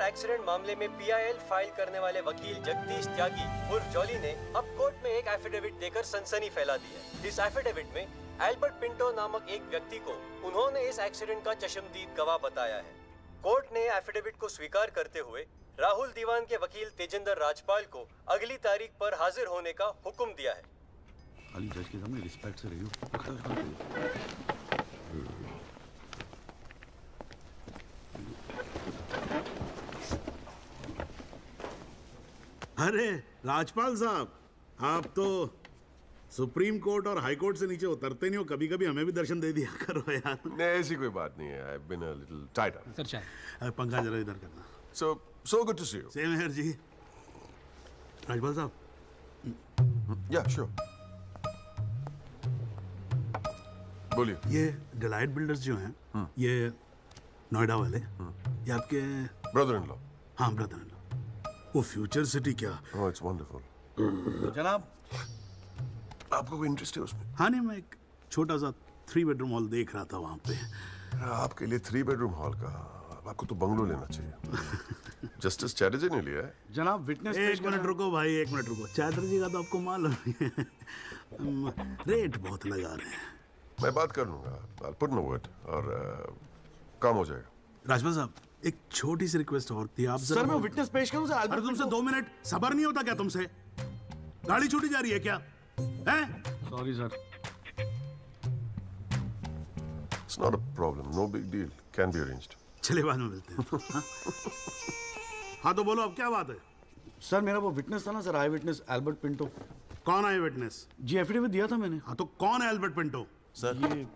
Accident मामले में PIL file करने वाले वकील जगदीश त्यागी उर्फ जॉली ने अब कोर्ट में एक एफिडेविट देकर सनसनी फैला दी है। इस एफिडेविट में एल्बर्ट पिंटो नामक एक व्यक्ति को उन्होंने इस एक्सीडेंट का चश्मदीद गवाह बताया है। कोर्ट ने एफिडेविट को स्वीकार करते हुए राहुल दीवान के वकील तेजिंदर राजपाल को अगली तारीख पर हाजिर होने का हुक्म दिया है। खाली जज के सामने रिस्पेक्ट से रहियो। अरे राजपाल साहब, आप तो सुप्रीम कोर्ट और हाई कोर्ट से नीचे उतरते नहीं हो, कभी कभी हमें भी दर्शन दे दिया करो यार। नहीं, ऐसी कोई बात नहीं है। I've been a little tied up. Sir चाय। पंखा जरा इधर करना। So good to see you. Same here जी। Rajpal sahab, Yeah, sure. बोलिए। ये डिलाइट बिल्डर्स जो हैं, ये नोएडा वाले, ये आपके Brother-in-law. हाँ ब्रदर इन लॉ। वो फ्यूचर सिटी क्या? Oh, it's wonderful. जनाब, आपको कोई इंटरेस्ट है उसमें? हाँ नहीं, मैं एक छोटा सा 3 बेडरूम हॉल देख रहा था वहाँ पे। आपके लिए 3 बेडरूम हॉल का, आपको तो बंगलो लेना चाहिए। जस्टिस चैटर्जी ने लिया है। जनाब विटनेस एक मिनट रुको भाई, एक मिनट रुको। चैटर्जी का तो आपको मालूम ही है, रेट बहुत लगा रहे हैं। मैं बात कर लूंगा। I'll put in a word और काम हो जाएगा। राजपाल साहब, एक छोटी सी रिक्वेस्ट और थी, आप सर मैं विटनेस पेश करूं सर। अरे तुमसे 2 मिनट सबर नहीं होता क्या तुमसे? गाड़ी छूटी जा रही है क्या? हैं? Sorry sir. It's not a problem. No big deal. Can be arranged. चलिए बाद में मिलते हैं। हाँ? हाँ तो बोलो, अब क्या बात है? सर मेरा वो विटनेस था ना सर, आई विटनेस एल्बर्ट पिंटो। कौन है विटनेस? जी एफिडेविट दिया था मैंने। हाँ तो कौन है एल्बर्ट पिंटो? सर ये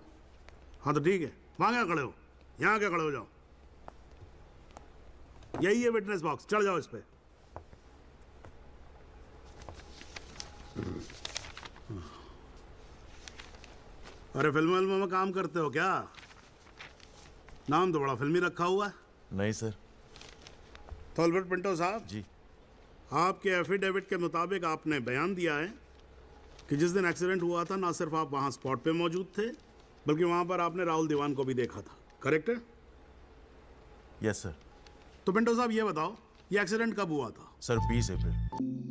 हाँ तो ठीक है, वहां क्या खड़े हो? यहाँ क्या खड़े हो जाओ। यही है विटनेस बॉक्स, चढ़ जाओ इस पे। अरे फिल्म में काम करते हो क्या? नाम तो बड़ा फिल्मी रखा हुआ है। नहीं सर। तो एल्बर्ट पिंटो साहब जी, आपके एफिडेविट के मुताबिक आपने बयान दिया है कि जिस दिन एक्सीडेंट हुआ था ना सिर्फ आप वहां स्पॉट पे मौजूद थे, बल्कि वहां पर आपने राहुल दीवान को भी देखा था, करेक्ट है? Yes sir. तो पिंटो साहब ये बताओ, ये एक्सीडेंट कब हुआ था? सर 20 अप्रैल।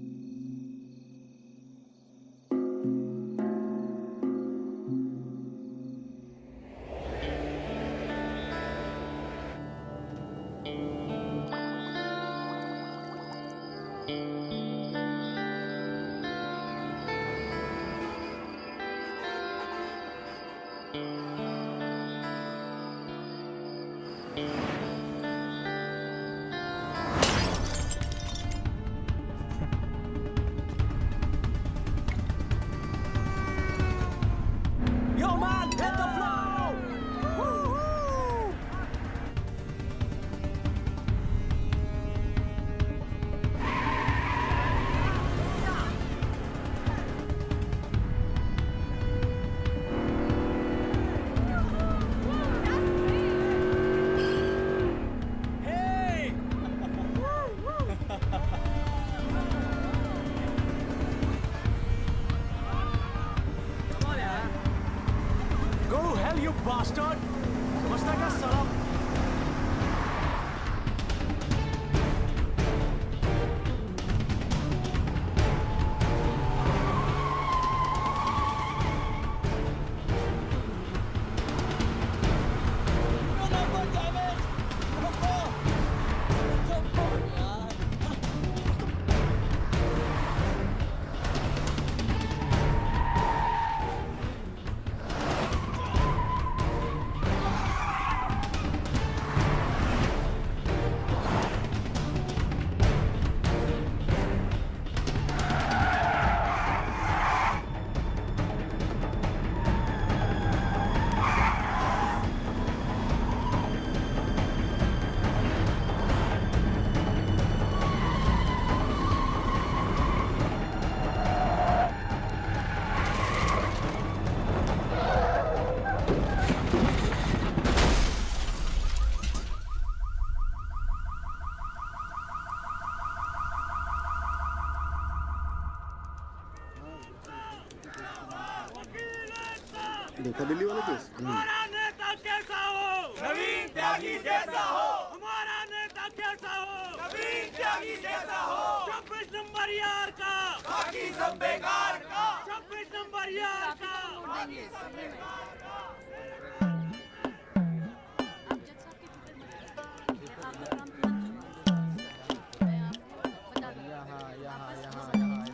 देखा दिल्ली वाला केस? हमारा नेता कैसा हो? नवीन त्यागी जैसा हो। हमारा नेता कैसा हो?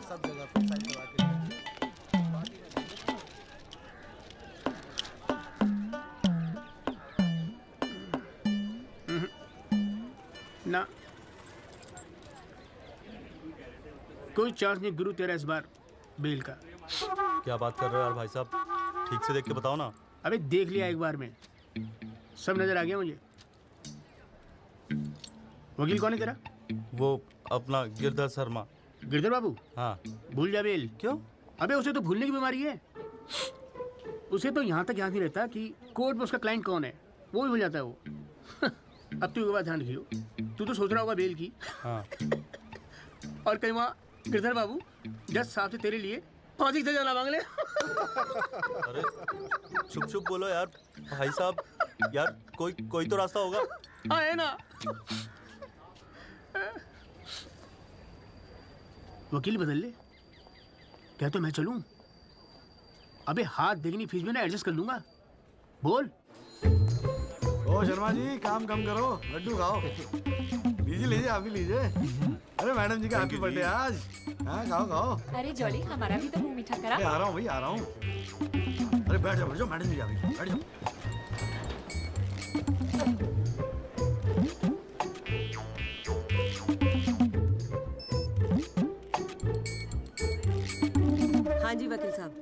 सब जगह पे साइन करवा के ना कोई चांस नहीं गुरु तेरा इस बार बेल का। क्या बात कर रहे हो यार भाई साहब, ठीक से देख के बताओ ना। अबे देख लिया एक बार में, सब नजर आ गया मुझे। वकील कौन है तेरा? वो अपना गिरधर शर्मा। गिरधर बाबू? हाँ। भूल जा बेल। क्यों? अबे उसे तो भूलने की बीमारी है। उसे तो यहाँ तक याद नहीं रहता कि कोर्ट में उसका क्लाइंट कौन है, वो भी भूल जाता है वो। अब तू एक बात ध्यान रखियो, तू तो सोच रहा होगा बेल की। हाँ। और कहीं वहाँ गिरधर बाबू जज साहब से तेरे लिए फांसी से जाना मांग ले। अरे चुप चुप बोलो यार भाई साहब, यार कोई तो रास्ता होगा। हाँ है ना। वकील बदल ले, क्या तो मैं चलूं? अबे हाथ देखनी फीस में ना एडजस्ट कर लूंगा। बोल। ओ शर्मा जी, काम कम करो, लड्डू खाओ। लीजिए लीजिए, आप भी लीजिए। अरे मैडम जी का हैप्पी बर्थडे आज। हाँ खाओ खाओ। अरे जॉली, हमारा भी तो मुंह मीठा करा। अरे आ रहा हूँ भाई, आ रहा हूँ। अरे बैठ जाओ मैडम जी, आ गई, बैठ जाओ। हाँ जी वकील साहब,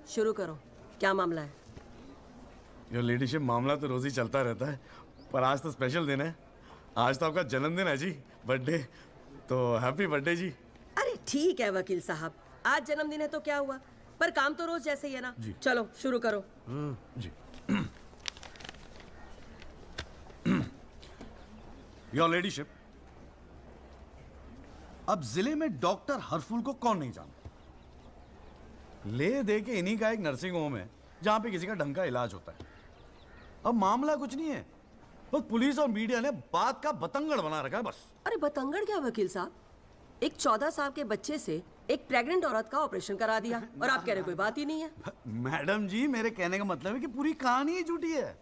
शुरू करो, क्या मामला है? योर लेडीशिप, मामला तो रोज ही चलता रहता है, पर आज तो स्पेशल दिन है। आज तो आपका जन्मदिन है जी, बर्थडे। तो हैप्पी बर्थडे जी। अरे ठीक है वकील साहब, आज जन्मदिन है तो क्या हुआ, पर काम तो रोज जैसे ही है ना। जी। चलो शुरू करो। जी। योर लेडीशिप, अब जिले में डॉक्टर हरफुल को कौन नहीं जानता? ले दे के इन्हीं का एक नर्सिंग होम है जहां पे किसी का ढंग का इलाज होता है। अब मामला कुछ नहीं है, बस पुलिस और मीडिया ने बात का बतंगड़ बना रखा है बस। अरे बतंगड़ क्या वकील साहब, एक 14 साल के बच्चे से एक प्रेग्नेंट औरत का ऑपरेशन करा दिया और आप कह रहे कोई बात ही नहीं है। मैडम जी, मेरे कहने का मतलब है कि पूरी कहानी ही झूठी है।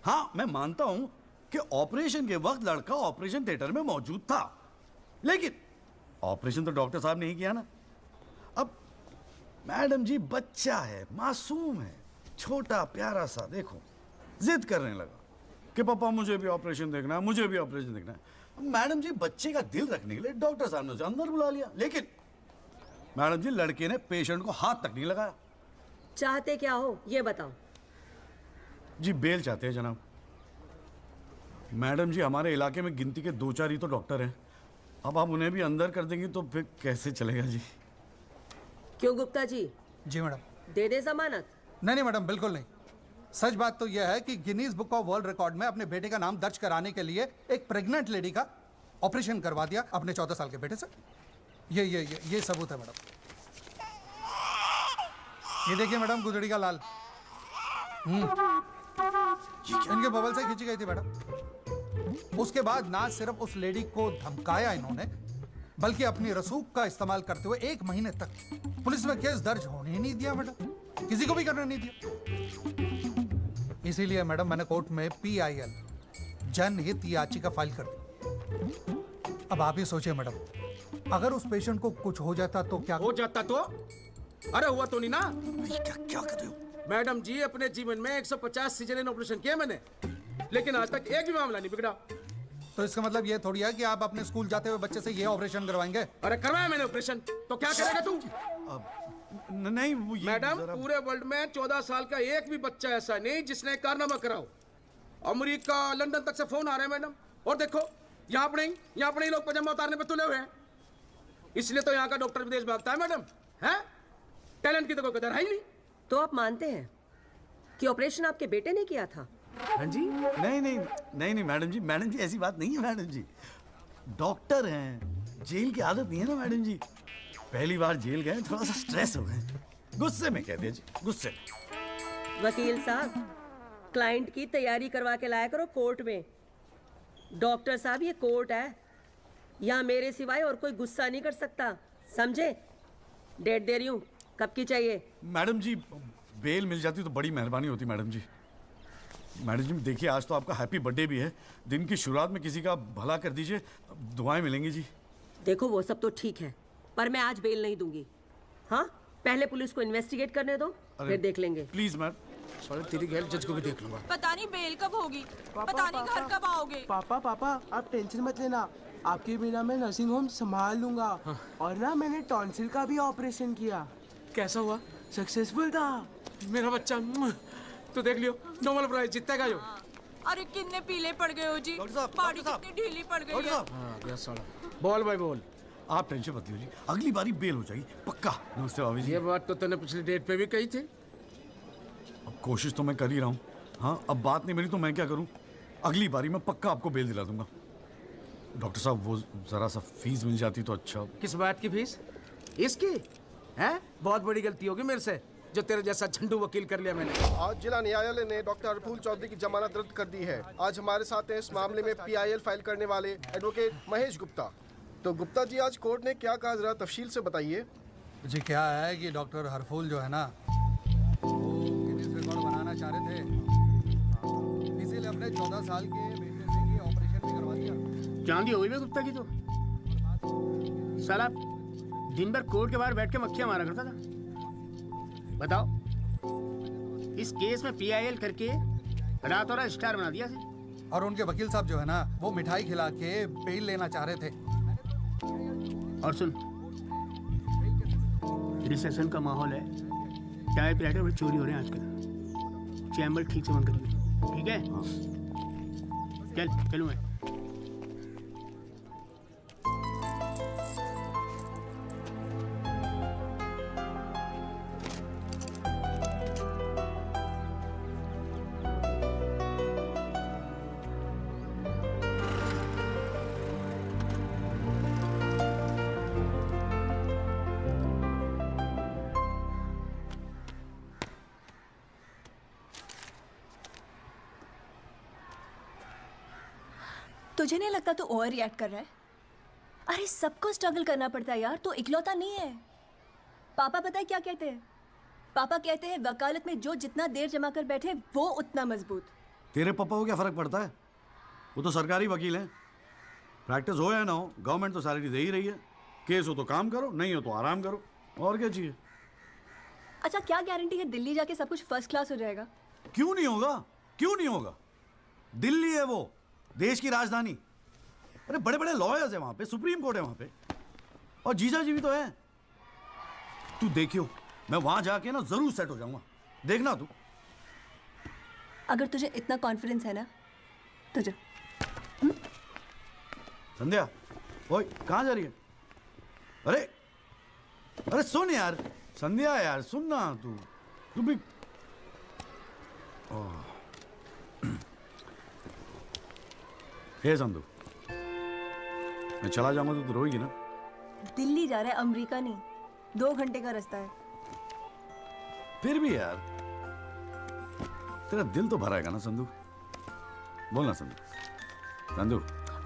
हाँ, मैं मानता हूं कि ऑपरेशन के वक्त लड़का ऑपरेशन थिएटर में मौजूद था, लेकिन ऑपरेशन तो डॉक्टर साहब ने ही किया ना। अब मैडम जी, बच्चा है, मासूम है, छोटा प्यारा सा, देखो जिद करने लगा कि पापा मुझे भी ऑपरेशन देखना है, मुझे भी ऑपरेशन देखना है। मैडम जी, बच्चे का दिल रखने के लिए डॉक्टर साहब ने उसे अंदर बुला लिया, लेकिन मैडम जी, लड़के ने पेशेंट को हाथ तक नहीं लगाया। चाहते क्या हो ये बताओ। जी बेल चाहते हैं जनाब। मैडम जी, हमारे इलाके में गिनती के 2-4 ही तो डॉक्टर हैं। अब आप उन्हें भी अंदर कर देंगी तो फिर कैसे चलेगा जी? क्यों गुप्ता जी? जी मैडम। दे दे जमानत? नहीं मैडम, बिल्कुल नहीं। सच बात तो यह है कि Guinness book of world record में अपने बेटे का नाम दर्ज कराने के लिए एक प्रेग्नेंट लेडी का ऑपरेशन करवा दिया अपने 14 साल के बेटे से। ये सबूत है मैडम। ये देखिए मैडम, गुदड़ी का लाल इनके बबल से खींची गई थी मैडम। उसके बाद ना सिर्फ उस लेडी को धमकाया इन्होंने, बल्कि अपनी रसूख का इस्तेमाल करते हुए 1 महीने तक पुलिस में केस दर्ज होने ही नहीं दिया मैडम, किसी को भी करने नहीं दिया। इसीलिए मैडम मैंने कोर्ट में PIL जनहित याचिका फाइल कर दी। अब आप ही सोचिए मैडम, अगर उस पेशेंट को कुछ हो जाता तो क्या हो जाता तो? अरे हुआ तो नहीं ना। क्या कर रहे हो मैडम जी, अपने जीवन में 150 सीजरियन ऑपरेशन किए मैंने, लेकिन आज तक एक भी मामला नहीं बिगड़ा। तो इसका मतलब ये थोड़ी है कि आप अपने स्कूल जाते हुए बच्चे से ये ऑपरेशन करवाएंगे? अरे करवाया मैंने ऑपरेशन, तो क्या करेगा तू? नहीं वो ये मैडम, जरा- पूरे वर्ल्ड में 14 साल का एक भी बच्चा ऐसा नहीं जिसने कारनामा कराओ। अमेरिका, लंदन तक से फोन आ रहे हैं मैडम, और देखो यहाँ पर ही लोग पजामा उतारने पे तुले हुए हैं। इसलिए तो यहाँ का डॉक्टर विदेश भागता है मैडम। है टैलेंट की तो कोई कदर है ही नहीं। तो आप मानते हैं कि ऑपरेशन आपके बेटे ने किया था? हाँ जी, नहीं मैडम जी ऐसी बात नहीं है मैडम जी। डॉक्टर हैं, जेल की आदत नहीं है ना मैडम जी। पहली बार जेल गए, थोड़ा सा स्ट्रेस हो गए, गुस्से में कह दिया जी, गुस्से में। वकील साहब, क्लाइंट की तैयारी करवा के लाया करो कोर्ट में। डॉक्टर साहब, ये कोर्ट है, यहाँ मेरे सिवाय और कोई गुस्सा नहीं कर सकता, समझे? डेट दे रही हूँ, कब की चाहिए? मैडम जी बेल मिल जाती तो बड़ी मेहरबानी होती मैडम जी। मैडम जी देखिए आज तो आपका हैप्पी बर्थडे भी है, दिन की शुरुआत में किसी का भला कर दीजिए, दुआएं मिलेंगी जी। देखो वो सब तो ठीक है, पर मैं आज बेल नहीं दूंगी। हाँ, पहले पुलिस को इन्वेस्टिगेट करने दो, फिर देख लेंगे। Please ma'am. साले तेरी गैल जज को भी देख लूंगा। पता नहीं बेल कब होगी, पता नहीं घर कब आओगे। पापा पापा आप टेंशन मत लेना, आपके बिना मैं नर्सिंग होम संभाल लूंगा। और ना मैंने टॉन्सिल का भी ऑपरेशन किया। कैसा हुआ? सक्सेसफुल था। मेरा बच्चा तो देख लियो, नोबेल प्राइज जीतेगा जो। अरे कितने पीले पड़ गए हो जी, डॉक्टर साहब, बॉडी डॉक्टर साहब। कितनी ढीली पड़ गई डॉक्टर है। साहब हाँ गया साला। बोल भाई बोल। आप टेंशन मत लीजिए, अगली बारी बेल हो जाएगी पक्का। नमस्ते भाभी जी। ये बात तो तूने पिछली डेट पे भी कही थी। अब कोशिश तो मैं कर ही रहा हूँ। हाँ अब बात नहीं मिली तो मैं क्या करूँ, अगली बारी मैं पक्का आपको बेल दिला दूंगा। डॉक्टर साहब वो जरा सा फीस मिल जाती तो अच्छा। किस बात की फीस? इसकी है? बहुत बड़ी गलती होगी मेरे से जो तेरे जैसा झंडू वकील कर लिया मैंने। आज जिला न्यायालय ने डॉक्टर हरफूल चौधरी की जमानत रद्द कर दी है। आज हमारे साथ हैं इस मामले में PIL फाइल करने वाले एडवोकेट महेश गुप्ता। तो गुप्ता जी आज कोर्ट ने क्या कहा, जरा तफसील से बताइए। जी क्या है कि डॉक्टर हरफूल जो है ना वो गिनीज रिकॉर्ड बनाना चाह रहे थे, इसीलिए अपने 14 साल के बेटे से ये ऑपरेशन भी करवा दिया। चांदी हो गई ना गुप्ता की तो। साला दिन भर कोर्ट के बाहर बैठ के मक्खियां मारा करता था। बताओ, इस केस में PIL करके रातों रात स्टार बना दिया से। और उनके वकील साहब जो है ना वो मिठाई खिला के बेल लेना चाह रहे थे। और सुन, रिसेशन का माहौल है, टाइप राइटर बड़े चोरी हो रहे हैं आजकल। चैम्बर ठीक से बंद करिए, ठीक है? चलूँ मैं। तुझे नहीं लगता तू ओवर रिएक्ट कर रहा है? अरे सबको स्ट्रगल करना पड़ता है यार, तू इकलौता नहीं है। पापा पता है क्या कहते हैं? पापा कहते हैं वकालत में जो जितना देर जमा कर बैठे वो उतना मजबूत। तेरे पापा को क्या फर्क पड़ता है, वो तो सरकारी वकील हैं। प्रैक्टिस हो या ना हो गवर्नमेंट तो सैलरी दे ही रही है। केस हो तो काम करो, नहीं हो तो आराम करो, और क्या चाहिए। अच्छा क्या गारंटी है दिल्ली जाके सब कुछ फर्स्ट क्लास हो जाएगा? क्यों नहीं होगा, क्यों नहीं होगा। दिल्ली है वो देश की राजधानी। अरे बड़े बड़े लॉयर्स हैं वहां पे, सुप्रीम कोर्ट है वहां पे, और जीजा जी भी तो है। तू देखियो मैं वहां जाके ना जरूर सेट हो जाऊंगा, देखना तू। अगर तुझे इतना कॉन्फिडेंस है ना तो जा। संध्या ओए कहाँ जा रही है? अरे अरे सुन यार संध्या, यार सुन ना, तू भी। हे संधू, मैं चला जाऊंगा तो तू रोएगी ना? दिल्ली जा रहा है, अमेरिका नहीं। 2 घंटे का रास्ता है। फिर भी यार तेरा दिल तो भरा है ना संधू, बोलना संधू। संधू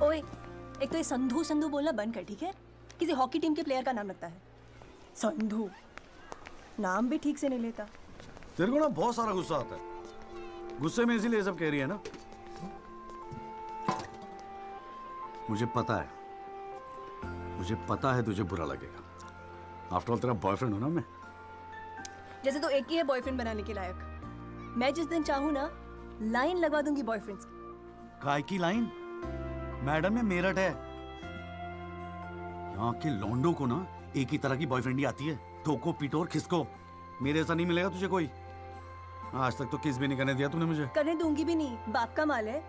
ओए एक तो ये संधू संधू बोलना बंद कर, ठीक है? किसी हॉकी टीम के प्लेयर का नाम लगता है संधू, नाम भी ठीक से नहीं लेता। तेरे को ना बहुत सारा गुस्सा आता है, गुस्से में इसीलिए सब कह रही है ना। मुझे पता है तुझे बुरा लगेगा। आफ्टर ऑल तेरा बॉयफ्रेंड हूं ना मैं। जैसे तो एक ही है बॉयफ्रेंड बनाने के लायक। मैं जिस दिन चाहूँ ना लाइन लगवा दूंगी बॉयफ्रेंड्स की। काय की लाइन? मैडम में मेरठ है, यहाँ के लौंडों को ना एक ही तरह की बॉयफ्रेंड ही आती है, ठोको पीटो और खिसको। मेरे ऐसा नहीं मिलेगा तुझे कोई। आज तक तो किस भी नहीं करने दिया तूने मुझे। करने दूंगी भी नहीं, बाप का माल है।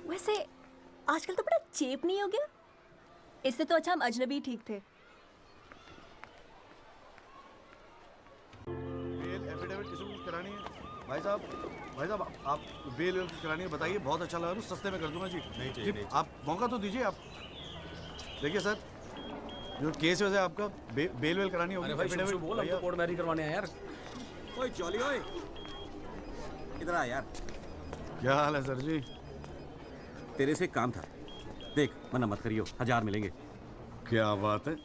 वैसे आजकल तो बड़ा चेप नहीं हो गया? इससे तो अच्छा हम अजनबी ठीक थे। बेल एफिडेविट किसी करानी है? भाई साहब आप बेल करानी है, बताइए। बहुत अच्छा लगा, सस्ते में कर दूंगा जी। नहीं चाहिए, नहीं आप मौका तो दीजिए। आप देखिए सर, जो केस वैसे आपका बेल वेल करानी होगी। अरे भाई शुभ बोल, हम तो कोर्ट मैरिज करवाने हैं यार। ओए जॉली ओए, इधर आ यार। क्या हाल है सर जी? तेरे से एक काम था। देख, मना मत करियो, 1000 मिलेंगे। क्या बात है,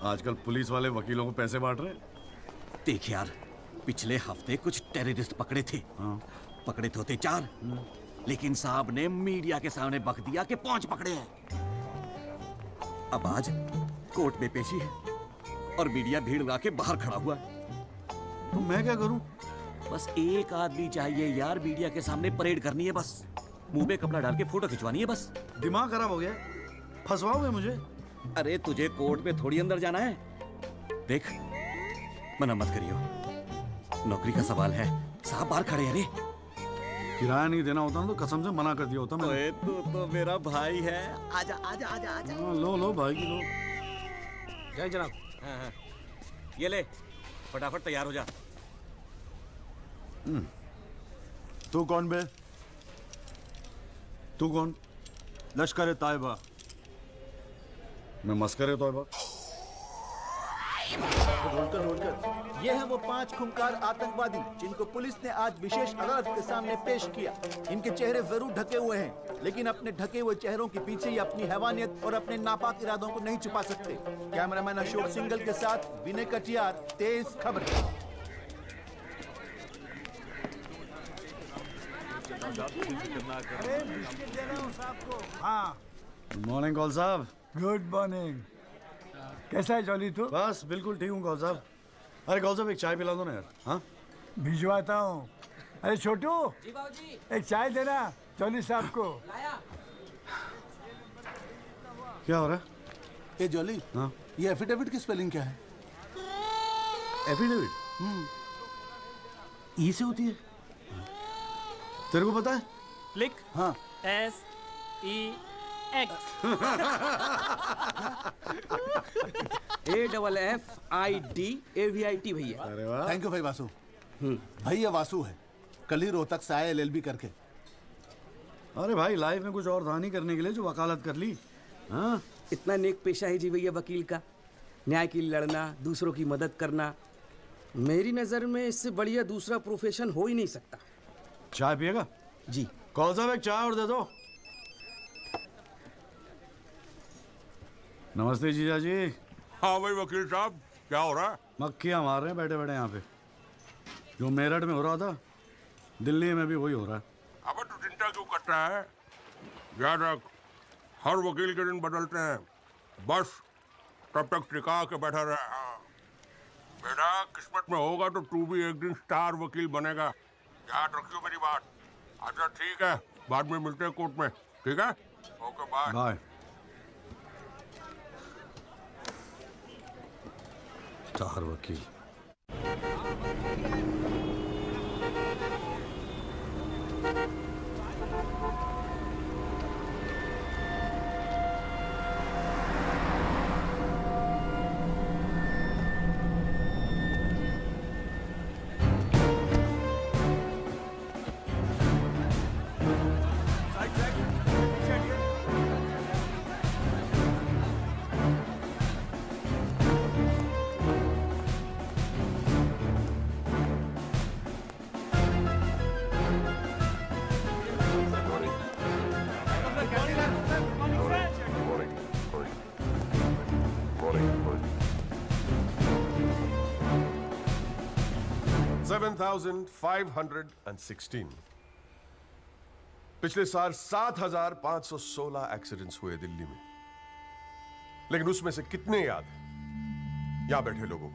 आजकल पुलिस वाले वकीलों को पैसे बांट रहे हैं। देख यार, पिछले हफ्ते कुछ टेररिस्ट पकड़े थे। पकड़े तो थे 4, लेकिन साहब ने मीडिया के सामने बक दिया कि 5 पकड़े हैं। अब आज कोर्ट में पेशी है और मीडिया भीड़ लगा के बाहर खड़ा हुआ है। तो मैं क्या करूं? बस एक आदमी चाहिए यार, मीडिया के सामने परेड करनी है बस। मुंह में कपड़ा डाल के फोटो खिंचवानी है बस। दिमाग खराब हो गया, फंसवाओगे मुझे? अरे तुझे कोर्ट में थोड़ी अंदर जाना है। देख, मना मत करियो, नौकरी का सवाल है। साहब बाहर खड़े हैं रे। किराया नहीं देना होता ना तो कसम से मना कर दिया होता मैं। ओए तू तो मेरा भाई है। आजा आजा आजा आजा। लो भाई की लो। जय जनाब। हाँ। ये ले, फटाफट तैयार हो जा। तू कौन बे? तू कौन? लश्कर तायबा। मैं मस्कर तौबा। ये हैं वो 5 खूंखार आतंकवादी जिनको पुलिस ने आज विशेष अदालत के सामने पेश किया। इनके चेहरे जरूर ढके हुए हैं, लेकिन अपने ढके हुए चेहरों के पीछे ये अपनी हैवानियत और अपने नापाक इरादों को नहीं छुपा सकते। कैमरामैन अशोक सिंगल के साथ विनय कटियार, तेज खबर। हाँ। गुड मॉर्निंग कौल साहब। Good morning. कैसा है जॉली तू? बस बिल्कुल ठीक हूँ कौल साहब। अरे कौल साहब एक चाय पिला दो ना यार। हाँ भिजवाता हूँ। अरे छोटू, एक चाय देना जॉली साहब को। क्या हो रहा है? ए जॉली, हाँ ये एफिडेविट की स्पेलिंग क्या है? एफिडेविट ई से होती है, तेरे को पता है? लिख। हाँ। SEX AFFIDAVIT भैया। अरे वाह, थैंक यू भाई वासु। भाई ये वासु है, कल ही रोहतक से आया LLB करके। अरे भाई लाइफ में कुछ और था नहीं करने के लिए जो वकालत कर ली। हाँ इतना नेक पेशा है जी भैया वकील का, न्याय के लिए लड़ना, दूसरों की मदद करना। मेरी नज़र में इससे बढ़िया दूसरा प्रोफेशन हो ही नहीं सकता। चाय पिएगा? जी। कौन साहब एक चाय और दे दो। नमस्ते जीजा जी। हाँ भाई वकील साहब, क्या हो रहा है? मक्खियाँ मार रहे हैं बैठे बैठे यहाँ पे। जो मेरठ में हो रहा था दिल्ली में भी वही हो रहा है। अब तू चिंता क्यों करता है? याद रख, हर वकील के दिन बदलते हैं, बस तब तक टिका के बैठा रहे। हाँ बेटा, किस्मत में होगा तो तू भी एक दिन स्टार वकील बनेगा, याद रखियो मेरी बात। अच्छा ठीक है, बाद में मिलते हैं कोर्ट में, ठीक है? Okay bye. बाय। स्टार वकील। $7,516। पिछले साल 7,516 एक्सीडेंट्स हुए दिल्ली में, लेकिन उसमें से कितने याद हैं यहां बैठे लोगों को?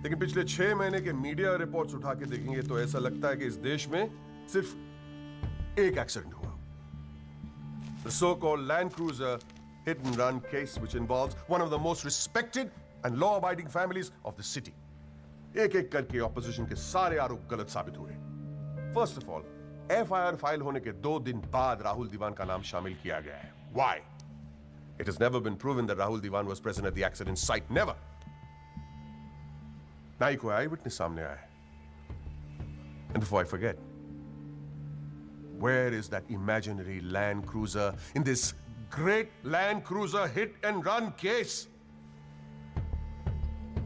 लेकिन पिछले 6 महीने के मीडिया रिपोर्ट्स उठा के देखेंगे तो ऐसा लगता है कि इस देश में सिर्फ एक एक्सीडेंट हुआ। The so-called Land Cruiser hit and run case, which involves one of the most respected and law-abiding families of the city. एक एक करके ऑपोजिशन के सारे आरोप गलत साबित हुए। First of all, FIR file होने के 2 दिन बाद राहुल दीवान का नाम शामिल किया गया है। Why? It has never been proven that Rahul Diwan was present at the accident site. Never. ना ही कोई आई विटनेस सामने आया है। And before I forget, where is that imaginary Land Cruiser in this great Land Cruiser hit and run case?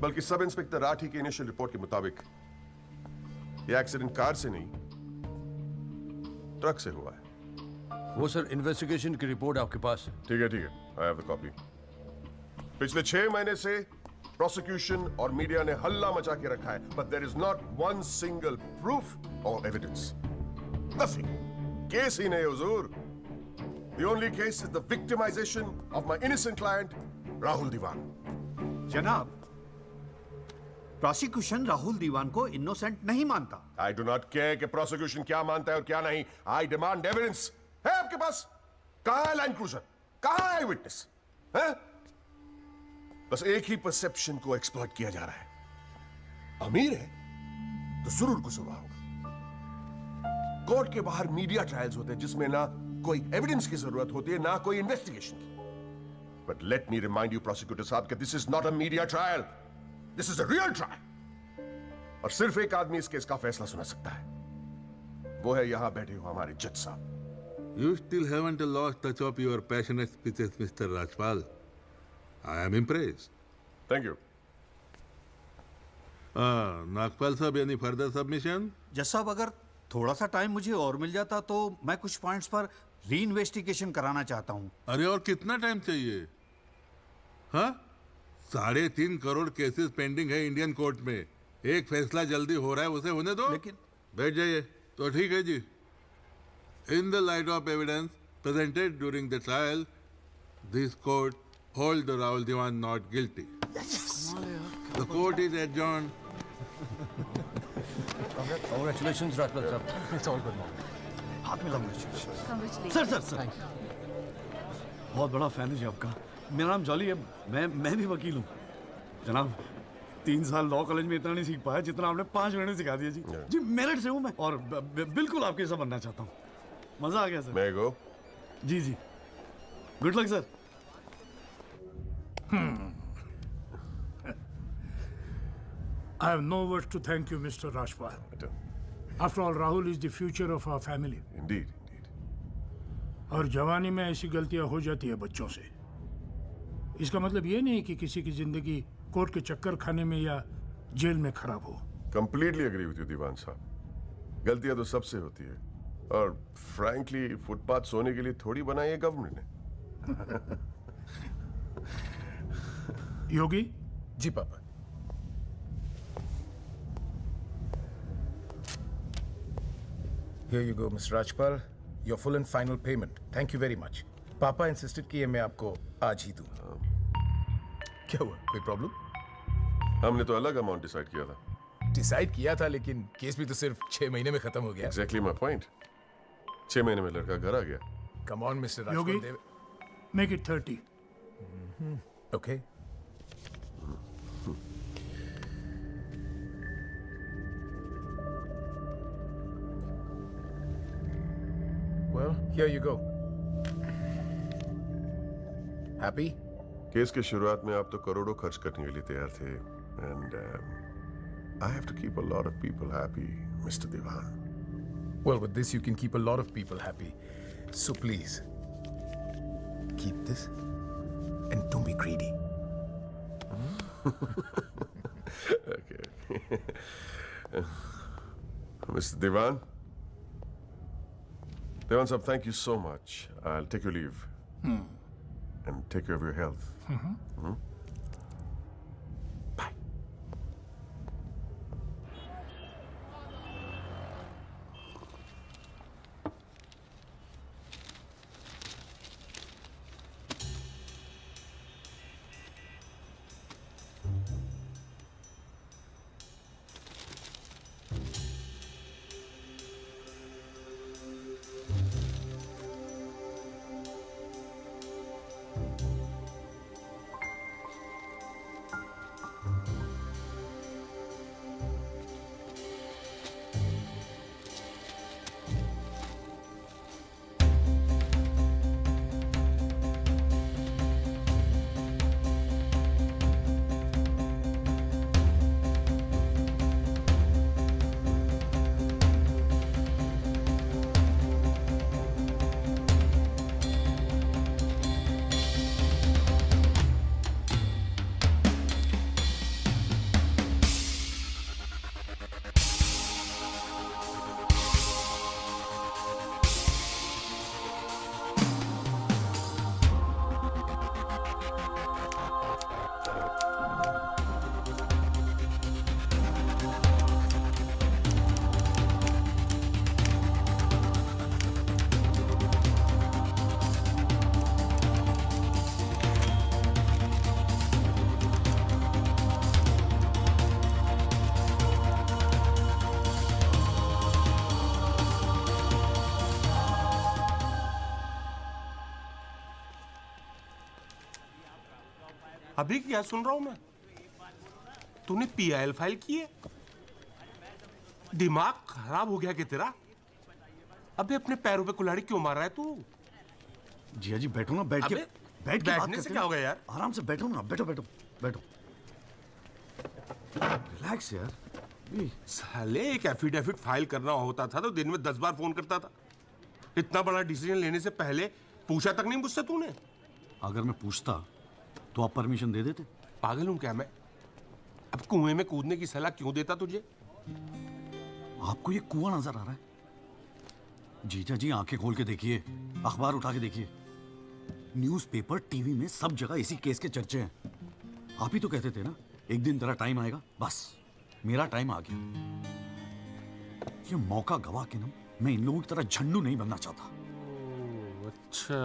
बल्कि sub inspector Rathi की initial report के मुताबिक ये एक्सीडेंट कार से नहीं ट्रक से हुआ है। वो सर इन्वेस्टिगेशन की रिपोर्ट आपके पास है। ठीक है आई हैव द कॉपी। पिछले 6 महीने से प्रोसिक्यूशन और मीडिया ने हल्ला मचा के रखा है, but there is not one single proof और एविडेंस। नथिंग। केस ही नहीं हुजूर। The only case is the victimization of my innocent client Rahul Diwan. जनाब, प्रोसिक्यूशन राहुल दीवान को इनोसेंट नहीं मानता। आई डू नॉट केयर कि प्रोसिक्यूशन क्या मानता है और क्या नहीं। I demand evidence. है आपके पास? कहां है लाइन क्रूजर? कहां है विटनेस? है? बस एक ही परसेप्शन को एक्सप्लॉइट किया जा रहा है। अमीर है तो जरूर कुछ हुआ होगा। कोर्ट के बाहर मीडिया ट्रायल्स होते हैं जिसमें ना कोई एविडेंस की जरूरत होती है ना कोई इन्वेस्टिगेशन की। But let me remind you prosecutor साहब कि this is not a media trial, this is a real trial. और सिर्फ एक आदमी इस केस का फैसला सुना सकता है, वो है यहां बैठे हुए हमारे जज साहब। You still haven't lost touch of your passionate speeches, Mr. Rajpal. I am impressed. Thank you. Nagpal साहब, any further submission? जज साहब, अगर थोड़ा सा टाइम मुझे और मिल जाता तो मैं कुछ पॉइंट्स पर री इन्वेस्टिगेशन कराना चाहता हूँ। अरे और कितना टाइम चाहिए? हाँ, 3.5 करोड़ केसेस पेंडिंग है इंडियन कोर्ट में। एक फैसला जल्दी हो रहा है, उसे होने दो। लेकिन बैठ जाइए। तो ठीक है जी। In the light of evidence presented during the trial, this court holds the Rahul Diwan not guilty. Yes. The court is adjourned. Congratulations, Rajpal sir. It's all good now. हाथ मिला मुझे। सर बहुत बड़ा फैन है जी आपका। मेरा नाम jolly है, मैं भी वकील हूँ जनाब। 3 साल लॉ कॉलेज में इतना नहीं सीख पाया जितना आपने 5 मिनट में सिखा दिया जी। जी मेरिट से हूँ मैं और बिल्कुल आपके जैसा बनना चाहता हूँ। मजा आ गया सर। मैं गो। जी good luck sir. I have no words to thank you, Mr. Rajpal. After all, Rahul is the future of our family. Indeed. और जवानी में ऐसी गलतियां हो जाती है बच्चों से। इसका मतलब ये नहीं कि किसी की जिंदगी कोर्ट के चक्कर खाने में या जेल में खराब हो। कंप्लीटली एग्री विद यू दीवान साहब। गलतियां तो सबसे होती है और फ्रैंकली फुटपाथ सोने के लिए थोड़ी बनाई है गवर्नमेंट ने। योगी जी पापा। Here you go, Mr. Rajpal. Your full and final payment. Thank you very much. पापा इंसिस्टेड कि मैं आपको आज ही दूं। क्या हुआ? कोई प्रॉब्लम? हमने तो अलग अमाउंट डिसाइड किया था। डिसाइड किया था, लेकिन केस भी तो सिर्फ 6 महीने में खत्म हो गया। Exactly my point. 6 महीने में लड़का घर आ गया। Come on, Mr. Rajpal. Yogi, make it 30. Okay. Well, here you go. Happy? Case के शुरुआत में आप तो करोड़ों खर्च करने के लिए तैयार थे and I have to keep a lot of people happy, Mr. Diwan. Well, with this you can keep a lot of people happy. So please, keep this and don't be greedy. Okay. Mr. Diwan? Diwan sahab, thank you so much. I'll take your leave. And take care of your health. Bye. अभी क्या सुन रहा हूं मैं? तूने PIL file की है? दिमाग खराब हो गया क्या तेरा? अबे अपने पैरों पे कुल्हाड़ी क्यों मार रहा है तू? जिया जी बैठो ना, बैठ के अबे, बैठ के बात बैठने से करते क्या हैं। होगा यार? आराम से बैठो ना, बैठो बैठो बैठो, रिलैक्स यार। साले एक एफिडेविट फाइल करना होता था तो दिन में 10 बार फोन करता था। इतना बड़ा डिसीजन लेने से पहले पूछा तक नहीं मुझसे तूने? अगर मैं पूछता तो आप परमिशन दे देते? पागल हूं क्या मैं? अब कुएं में कूदने की सलाह क्यों देता तुझे? आपको ये कुआं नजर आ रहा है? जीजा जी आंखें खोल के देखिए, अखबार उठा के देखिए, न्यूज़पेपर, टीवी में सब जगह इसी केस के चर्चे हैं। आप ही तो कहते थे ना एक दिन तेरा टाइम आएगा। बस मेरा टाइम आ गया। ये मौका गवा के ना मैं इन लोगों की तरह झंडू नहीं बनना चाहता। अच्छा,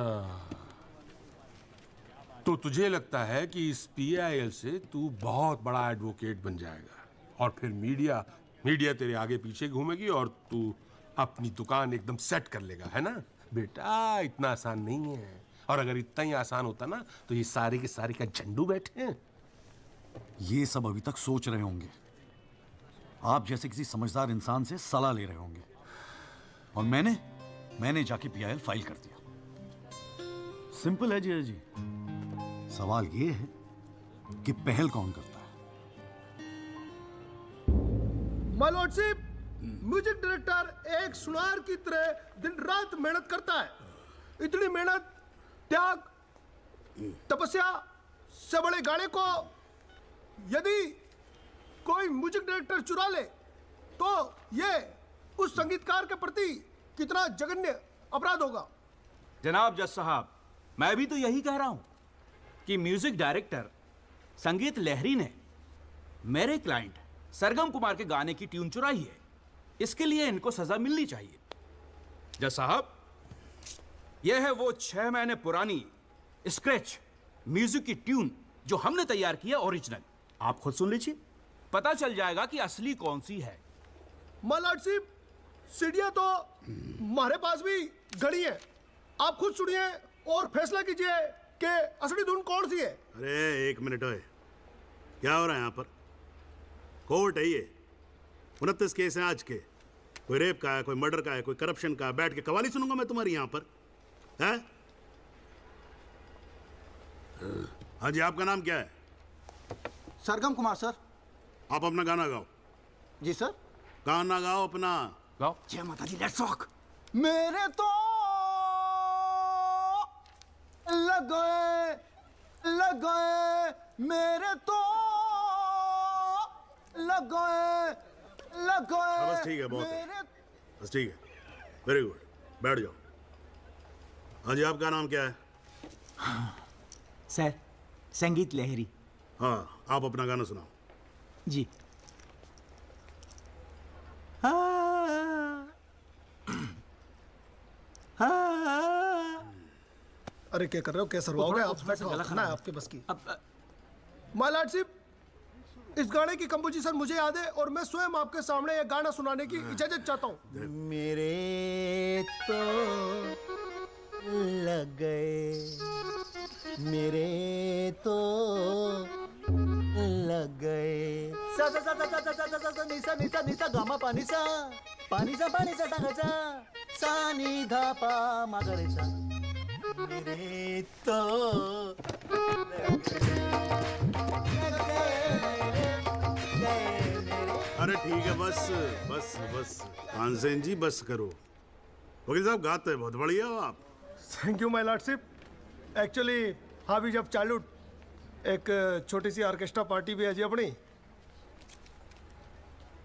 तो तुझे लगता है कि इस पीआईएल से तू बहुत बड़ा एडवोकेट बन जाएगा और फिर मीडिया तेरे आगे पीछे घूमेगी और तू अपनी दुकान एकदम सेट कर लेगा, है ना? बेटा इतना आसान नहीं है, और अगर इतना ही आसान होता ना तो ये सारे के सारे का झंडू बैठे हैं। ये सब अभी तक सोच रहे होंगे, आप जैसे किसी समझदार इंसान से सलाह ले रहे होंगे, और मैंने जाके पीआईएल फाइल कर दिया। सिंपल है जी जी। सवाल ये है कि पहल कौन करता है? माय लॉर्डशिप, म्यूजिक डायरेक्टर एक सुनार की तरह दिन रात मेहनत करता है। इतनी मेहनत, त्याग, तपस्या से बड़े गाने को यदि कोई म्यूजिक डायरेक्टर चुरा ले तो ये उस संगीतकार के प्रति कितना जघन्य अपराध होगा। जनाब जज साहब, मैं भी तो यही कह रहा हूं कि म्यूजिक डायरेक्टर संगीत लहरी ने मेरे क्लाइंट सरगम कुमार के गाने की ट्यून चुराई है। इसके लिए इनको सजा मिलनी चाहिए। जज साहब, यह है वो 6 महीने पुरानी स्क्रैच म्यूजिक की ट्यून जो हमने तैयार की है, ओरिजिनल। आप खुद सुन लीजिए, पता चल जाएगा कि असली कौन सी है। माय लॉर्डशिप, सीढ़ियां तो हमारे पास भी घड़ी है। आप खुद सुनिए और फैसला कीजिए कि असली धुन कौन सी है। अरे एक मिनट है, क्या हो रहा है यहाँ पर? कोर्ट है ये, 29 केस हैं आज के। कोई रेप का है, कोई मर्डर का है, कोई करप्शन का है। बैठ के कवाली सुनूंगा मैं तुम्हारी यहाँ पर, है? हाँ जी, आपका नाम क्या है? सरगम कुमार सर। आप अपना गाना गाओ। जी सर। गाना गाओ अपना। गाओ। जय माता दी, लेट्स रॉक। मेरे तो लगे मेरे तो लगे बस ठीक है, बहुत है, बस ठीक है, वेरी गुड, बैठ जाओ। हाँ जी, आपका नाम क्या है? सर, संगीत लहरी। हाँ, आप अपना गाना सुनाओ। जी। अरे क्या कर रहे हो, कैसे रुआओगे आप? खाना है आपके बस की। माय लॉर्डशिप, इस गाने की कंपोजिशन मुझे याद है और मैं स्वयं आपके सामने ये गाना सुनाने की इजाजत चाहता हूँ। मेरे तो लग गए, मेरे तो लग गए। सा सा सा सा सा सा सा सा सा निसा निसा निसा गामा पानी सा टागा सा नी धा पा मागरे सा। मेरे तो अरे ठीक है, बस बस बस तानसेन जी, बस करो। वकील साहब, गाते हैं बहुत बढ़िया हो आप। Thank you my lordship. Actually हाँ भी जब चालू एक छोटी सी ऑर्केस्ट्रा पार्टी भी है जी अपनी।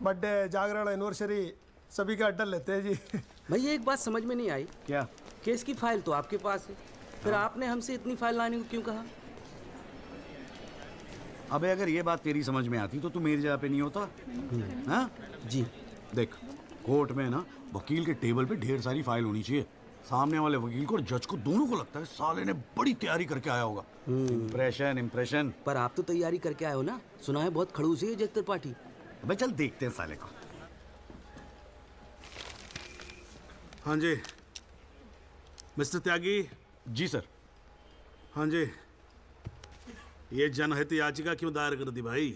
बर्थडे, जागरण, एनिवर्सरी सभी का अड्डा लेते हैं जी। भैया एक बात समझ में नहीं आई। क्या? केस की फाइल तो आपके पास है, फिर आपने हमसे इतनी फाइल लाने को क्यों कहा? अबे अगर ये बात तेरी समझ में आती तो तू मेरी जगह पे नहीं होता। हाँ जी। देख, कोर्ट में ना वकील के टेबल पे ढेर सारी फाइल होनी चाहिए। सामने वाले वकील को और जज को दोनों को लगता है साले ने बड़ी तैयारी करके आया होगा। इम्प्रेशन। पर आप तो तैयारी करके आए हो ना, सुना है बहुत खड़ूस है जज त्रिपाठी। अबे चल देखते हैं साले को। हाँ जी मिस्टर त्यागी। जी सर। हाँ जी, ये जनहित याचिका क्यों दायर कर दी भाई?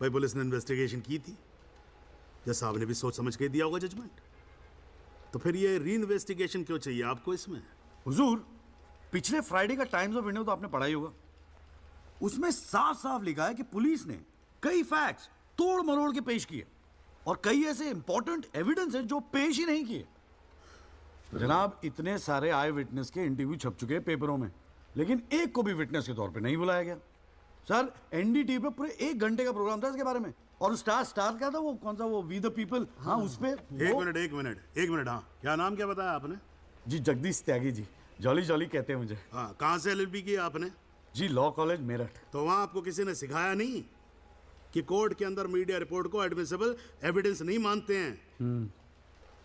भाई पुलिस ने इन्वेस्टिगेशन की थी, जज साहब ने भी सोच समझ के दिया होगा जजमेंट, तो फिर ये री इन्वेस्टिगेशन क्यों चाहिए आपको इसमें? हुजूर, पिछले फ्राइडे का टाइम्स ऑफ इंडिया तो आपने पढ़ा ही होगा। उसमें साफ साफ लिखा है कि पुलिस ने कई फैक्ट्स तोड़ मरोड़ के पेश किए और कई ऐसे इंपॉर्टेंट एविडेंस हैं जो पेश ही नहीं किए। जनाब, इतने सारे आई विटनेस के इंटरव्यू छप चुके हैं पेपरों में, लेकिन एक को भी विटनेस के तौर पे नहीं बुलाया गया। सर, एनडीटीवी पे पूरे 1 घंटे का प्रोग्राम था इसके बारे में, और स्टार क्या था वो, कौन सा वो, वी द पीपल, हाँ उस पे। एक मिनट, हाँ क्या नाम क्या बताया आपने? जी जगदीश त्यागी जी, जॉली जॉली कहते हैं मुझे। हाँ, कहाँ से LLB की आपने? जी लॉ कॉलेज मेरठ। तो वहाँ आपको किसी ने सिखाया नहीं कि कोर्ट के अंदर मीडिया रिपोर्ट को एडमिसिबल एविडेंस नहीं मानते हैं?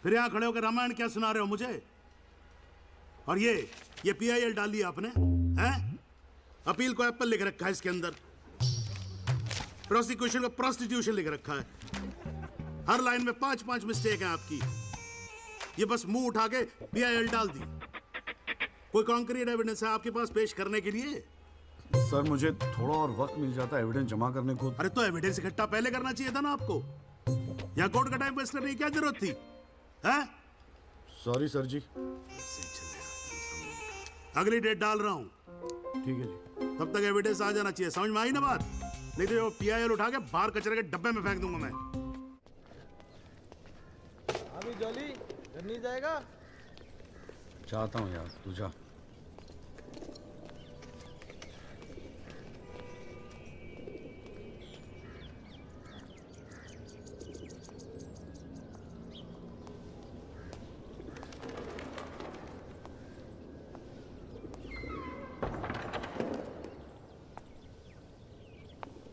फिर यहाँ खड़े होकर रामायण क्या सुना रहे हो मुझे? और ये PIL डाल दिया आपने, हैं? अपील को एप्पल लिख रखा है इसके अंदर, प्रोसिक्यूशन को प्रोस्टिट्यूशन लिख रखा है। हर लाइन में 5 मिस्टेक है आपकी। ये बस मुंह उठा के PIL डाल दी। कोई कॉन्क्रीट एविडेंस है आपके पास पेश करने के लिए? सर, मुझे थोड़ा और वक्त मिल जाता है एविडेंस जमा करने को। अरे तो एविडेंस इकट्ठा पहले करना चाहिए था ना आपको। यहाँ कोर्ट का टाइम वेस्ट करने की क्या जरूरत थी? हैं? सॉरी सर जी। अगली डेट डाल रहा हूँ, ठीक है जी। तब तक एविडेंस आ जाना चाहिए, समझ में आई ना बात? नहीं तो वो PIL उठा के बाहर कचरे के डब्बे में फेंक दूंगा मैं। अभी जॉली घर नहीं जाएगा? चाहता हूँ यार, तू जा।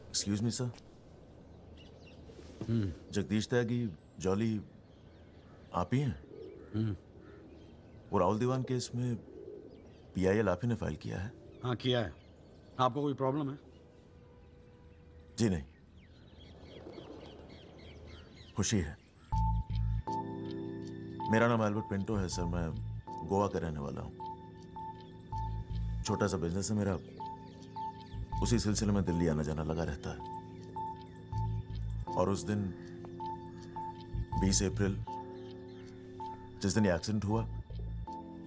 Excuse me sir. Jagdish Tyagi, Jolly आप ही हैं? वो राहुल दीवान केस में PIL आप ही ने फाइल किया है? हाँ किया है। आपको कोई प्रॉब्लम है? जी नहीं, खुशी है। मेरा नाम एल्बर्ट पिंटो है सर, मैं गोवा का रहने वाला हूँ। छोटा सा बिजनेस है मेरा, उसी सिलसिले में दिल्ली आना जाना लगा रहता है। और उस दिन 20 अप्रैल जिस दिन ये एक्सीडेंट हुआ,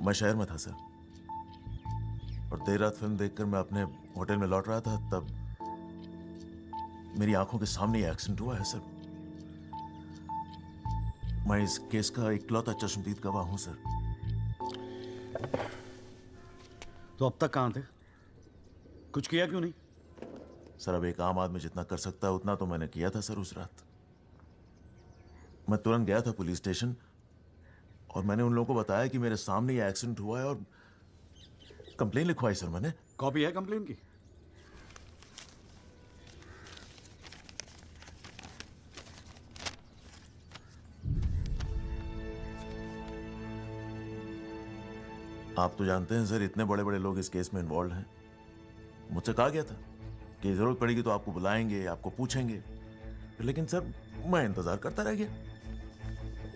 मैं शहर में था सर, और देर रात फिल्म देखकर मैं अपने होटल में लौट रहा था, तब मेरी आंखों के सामने ये एक्सीडेंट हुआ है सर। मैं इस केस का इकलौता चश्मदीद गवाह हूं सर। तो अब तक कहां थे? कुछ किया क्यों नहीं? सर, अब एक आम आदमी जितना कर सकता है उतना तो मैंने किया था सर। उस रात मैं तुरंत गया था पुलिस स्टेशन, और मैंने उन लोगों को बताया कि मेरे सामने ये एक्सीडेंट हुआ है, और कंप्लेन लिखवाई सर मैंने। कॉपी है कंप्लेन की? आप तो जानते हैं सर, इतने बड़े बड़े लोग इस केस में इन्वॉल्व हैं। मुझसे कहा गया था कि जरूरत पड़ेगी तो आपको बुलाएंगे, आपको पूछेंगे, लेकिन सर मैं इंतजार करता रह गया।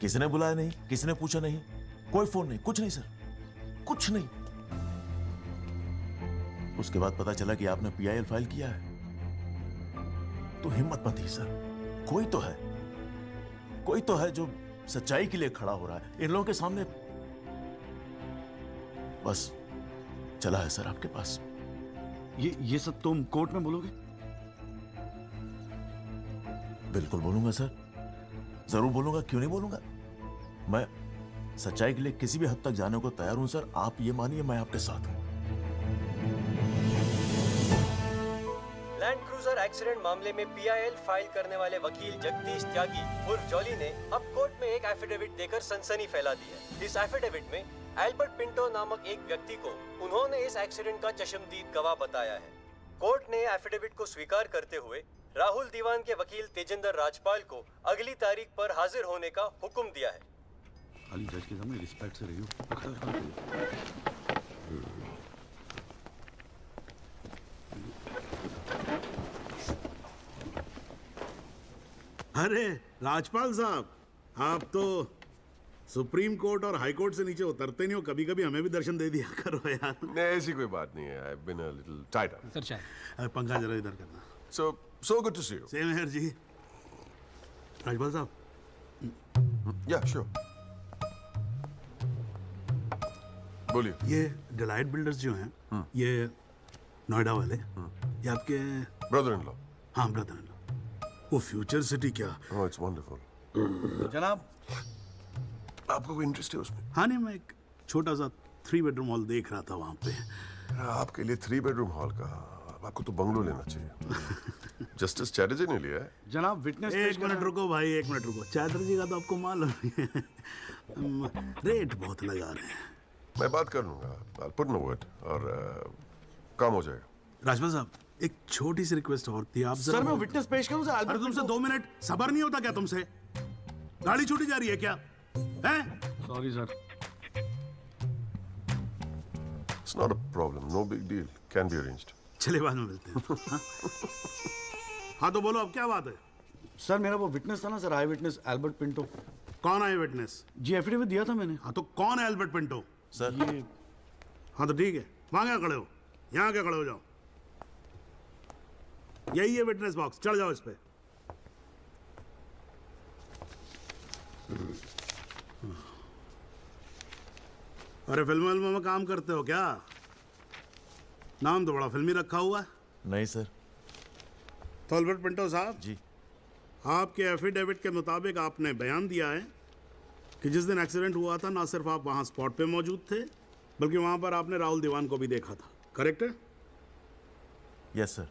किसी ने बुलाया नहीं, किसी ने पूछा नहीं, कोई फोन नहीं, कुछ नहीं सर, कुछ नहीं। उसके बाद पता चला कि आपने PIL फाइल किया है, तो हिम्मत मत ही सर। कोई तो है जो सच्चाई के लिए खड़ा हो रहा है इन लोगों के सामने। बस चला है सर आपके पास। ये सब तुम कोर्ट में बोलोगे? बिल्कुल बोलूंगा सर, जरूर बोलूंगा, क्यों नहीं बोलूंगा। मैं सच्चाई के लिए किसी भी हद तक जाने को तैयार हूं सर। आप ये मानिए मैं आपके साथ हूं। लैंड क्रूजर एक्सीडेंट मामले में PIL फाइल करने वाले वकील जगदीश त्यागी उर्फ जॉली ने अब कोर्ट में एक एफिडेविट देकर सनसनी फैला दी है। इस एफिडेविट में एल्बर्ट पिंटो नामक एक व्यक्ति को उन्होंने इस एक्सीडेंट का चश्मदीद गवाह बताया है। कोर्ट ने एफिडेविट को स्वीकार करते हुए राहुल दीवान के वकील तेजिंदर राजपाल को अगली तारीख पर हाजिर होने का हुक्म दिया है। खाली जज के सामने रिस्पेक्ट से रहियो। अरे राजपाल साहब, आप तो सुप्रीम कोर्ट और हाई कोर्ट से नीचे उतरते नहीं हो, कभी कभी हमें भी दर्शन दे दिया करो यार। नहीं, ऐसी कोई बात नहीं है। I've been a little tied up. Sir चाय। पंखा जरा इधर करना। So good to see you. Same here जी। राजपाल साहब। Yeah, sure. बोलिए। ये डिलाइट बिल्डर्स जो हैं, ये नोएडा वाले, ये आपके ब्रदर इन लॉ। हाँ, ब्रदर इन लॉ। वो फ्यूचर सिटी क्या? Oh, it's wonderful. जनाब, आपको कोई इंटरेस्ट है उसमें? हाँ नहीं, मैं एक छोटा सा 3 बेडरूम हॉल देख रहा था वहाँ पे। आपके लिए 3 बेडरूम हॉल का, आपको तो बंगलो लेना चाहिए। जस्टिस चैटर्जी ने लिया है। जनाब विटनेस। एक मिनट रुको भाई, एक मिनट रुको। चैटर्जी का तो आपको मालूम है, रेट बहुत लगा रहे हैं। मैं बात कर लूंगा, I'll put in a word और काम हो जाएगा। राजपाल साहब, एक छोटी सी रिक्वेस्ट और थी आप। सर मैं विटनेस पेश करूं सर? अरे तुमसे 2 मिनट सबर नहीं होता क्या तुमसे? गाड़ी छूटी जा रही है क्या? हैं? Sorry sir. It's not a problem, no big deal, can be arranged. चलिए बाद में मिलते हैं। हाँ? हाँ तो बोलो अब क्या बात है? सर मेरा वो विटनेस था ना सर, आई विटनेस एल्बर्ट पिंटो। कौन आई विटनेस? जी एफिडेविट दिया था मैंने। हाँ तो कौन है एल्बर्ट पिंटो? सर ये। हाँ तो ठीक है, वहां क्या खड़े हो? यहाँ क्या खड़े हो जाओ। यही है विटनेस बॉक्स, चढ़ जाओ इस पे। अरे फिल्म में काम करते हो क्या? नाम तो बड़ा फिल्मी रखा हुआ है। नहीं सर। तो एल्बर्ट पिंटो साहब जी, आपके एफिडेविट के मुताबिक आपने बयान दिया है कि जिस दिन एक्सीडेंट हुआ था ना सिर्फ आप वहां स्पॉट पे मौजूद थे, बल्कि वहां पर आपने राहुल दीवान को भी देखा था, करेक्ट है? Yes sir.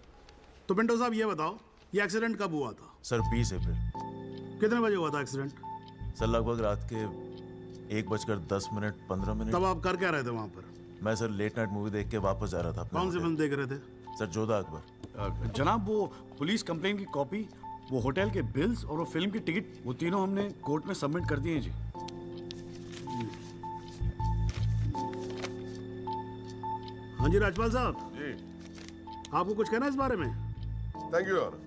तो पिंटो साहब ये बताओ, ये एक्सीडेंट कब हुआ था? सर 20 अप्रैल। कितने बजे हुआ था एक्सीडेंट? सर लगभग रात के 1:10 तब आप कर क्या रहे थे वहां पर? मैं सर लेट नाइट मूवी देख के वापस जा रहा था अपने कौन सी होटल। फिल्म देख रहे थे? सर जोधा अकबर। जनाब वो पुलिस कंप्लेन की कॉपी, वो होटल के बिल्स और वो फिल्म की टिकट, वो तीनों हमने कोर्ट में सबमिट कर दिए हैं जी। हाँ जी राजपाल साहब जी, आपको कुछ कहना है इस बारे में? Thank you honour.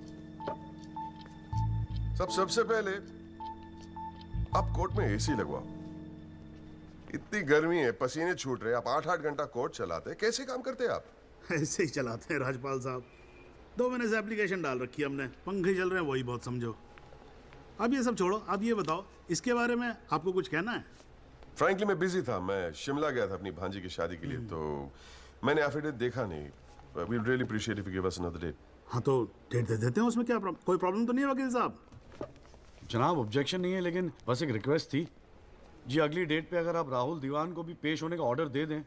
सबसे पहले आप कोर्ट में एसी लगवाओ। इतनी गर्मी है, पसीने छूट रहे, आप 8-8 घंटा कोर्ट चलाते हैं, कैसे काम करते हैं आप? ऐसे ही चलाते हैं राजपाल साहब। 2 महीने से एप्लीकेशन डाल रखी है हमने, पंखे चल रहे हैं, वही बहुत समझो। अब ये सब छोड़ो, अब ये बताओ इसके बारे में आपको कुछ कहना है? फ्रैंकली मैं बिजी था, मैं शिमला गया था अपनी भांजी की शादी के लिए, तो मैंने एफिडेविट देखा नहीं। We really appreciate if you give us another date. हाँ तो डेट दे देते हैं, उसमें क्या कोई प्रॉब्लम तो नहीं है वकील साहब? जनाब ऑब्जेक्शन नहीं है, लेकिन बस एक रिक्वेस्ट थी जी, अगली डेट पे अगर आप राहुल दीवान को भी पेश होने का ऑर्डर दे दें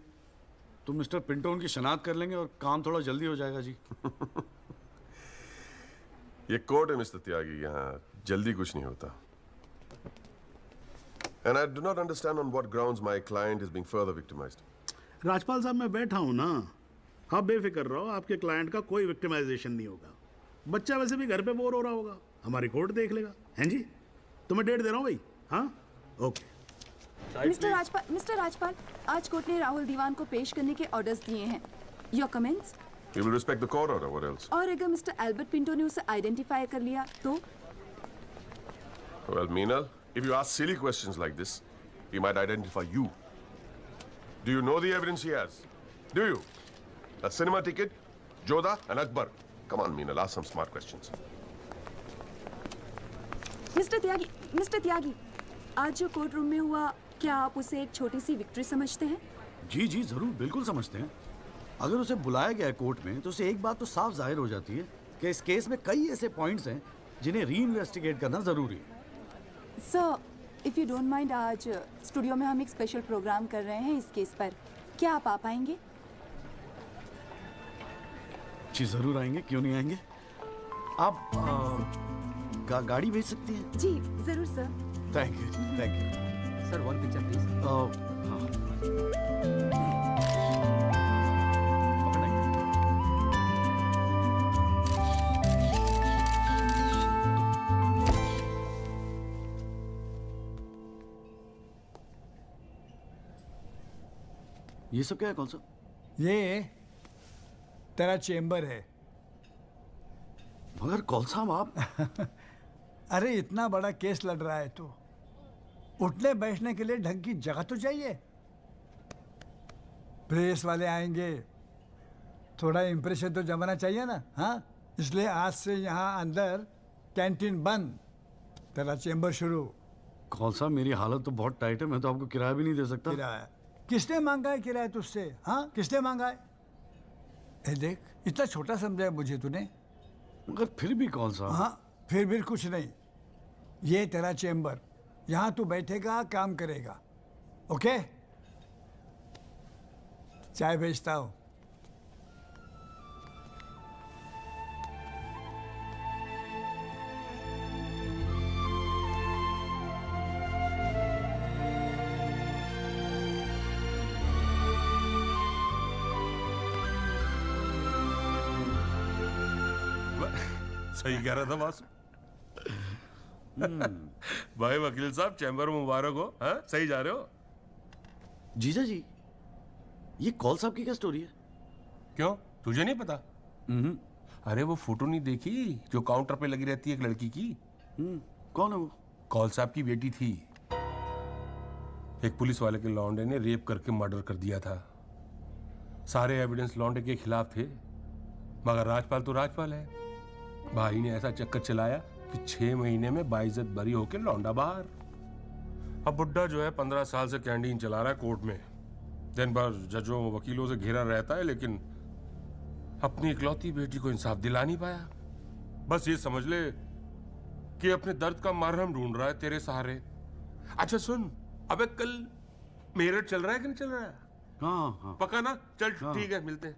तो मिस्टर पिंटो उनकी शनाख्त कर लेंगे और काम थोड़ा जल्दी हो जाएगा जी। ये कोर्ट है मिस्टर त्यागी, यहाँ जल्दी कुछ नहीं होता। And I do not understand on what grounds my client is being further victimized. Rajpal साहब मैं बैठा हूँ ना, आप बेफिक्र रहो, आपके क्लाइंट का कोई विक्टिमाइजेशन नहीं होगा। बच्चा वैसे भी घर पे बोर हो रहा होगा, हमारी कोर्ट देख लेगा। हैं जी? तो मैं डेट दे रहा हूँ भाई। हाँ ओके। मिस्टर राजपाल, आज कोर्ट ने राहुल दीवान को पेश करने के ऑर्डर्स दिए हैं। Your comments? We will respect the court order. What else? और अगर मिस्टर एल्बर्ट पिंटो ने उसे आइडेंटिफाई कर लिया तो? Well, Meenal, if you ask silly questions like this, he might identify you. Do you know the evidence he has? Do you? A cinema ticket, Jodha and Akbar. Come on, Meenal, ask some smart questions. Mister Tyagi, आज जो court room में हुआ, क्या आप उसे एक छोटी सी victory समझते हैं? जी जी जरूर, बिल्कुल समझते हैं। अगर उसे बुलाया गया है कोर्ट में तो उसे एक बात तो साफ जाहिर हो जाती है कि इस केस में कई ऐसे पॉइंट्स हैं जिन्हें री इन्वेस्टिगेट करना जरूरी है। Sir, if you don't mind, आज स्टूडियो में हम एक स्पेशल प्रोग्राम कर रहे हैं इस केस पर, क्या आप आ पाएंगे? जी जरूर आएंगे, क्यों नहीं आएंगे। आप गाड़ी भेज सकती हैं? जी जरूर sir. Thank you sir, one picture please. ये सब क्या है? कौन सा? ये तेरा चेम्बर है। मगर कौन सा आप? अरे इतना बड़ा केस लड़ रहा है तो उठने बैठने के लिए ढंग की जगह तो चाहिए। प्रेस वाले आएंगे, थोड़ा इम्प्रेशन तो जमाना चाहिए ना। हाँ, इसलिए आज से यहाँ अंदर कैंटीन बंद, तेरा चेंबर शुरू। कौन सा, मेरी हालत तो बहुत टाइट है, मैं तो आपको किराया भी नहीं दे सकता। किराया किसने मांगा है? किराया तुझसे? हाँ, किसने मांगा है? ए देख, इतना छोटा समझा मुझे तूने। मगर फिर भी कौन सा? हाँ, फिर भी कुछ नहीं। ये तेरा चेंबर, यहाँ तू बैठेगा, काम करेगा। ओके, चाय भेजता हूँ। सही कह रहा था बॉस। भाई वकील साहब, चैम्बर मुबारक हो। हाँ, सही जा रहे हो। जीजा जी, ये कॉल साहब की क्या स्टोरी है? क्यों, तुझे नहीं पता? अरे वो फोटो नहीं देखी जो काउंटर पे लगी रहती है एक लड़की की? कौन है वो? कॉल साहब की बेटी थी। एक पुलिस वाले के लौंडे ने रेप करके मर्डर कर दिया था। सारे एविडेंस लौंडे के खिलाफ थे, मगर राजपाल तो राजपाल है। भाई ने ऐसा चक्कर चलाया कि 6 महीने में बाइज्जत बरी होके लौंडा बाहर। अब बुड्ढा जो है 15 साल से कैंटीन चला रहा है कोर्ट में। दिन भर जजों वकीलों से घिरा रहता है, लेकिन अपनी इकलौती बेटी को इंसाफ दिला नहीं पाया। बस ये समझ ले कि अपने दर्द का मरहम ढूंढ रहा है तेरे सहारे। अच्छा सुन, अबे कल मेरठ चल रहा है कि नहीं चल रहा है? हाँ। पक्का ना? चल ठीक है, मिलते हैं।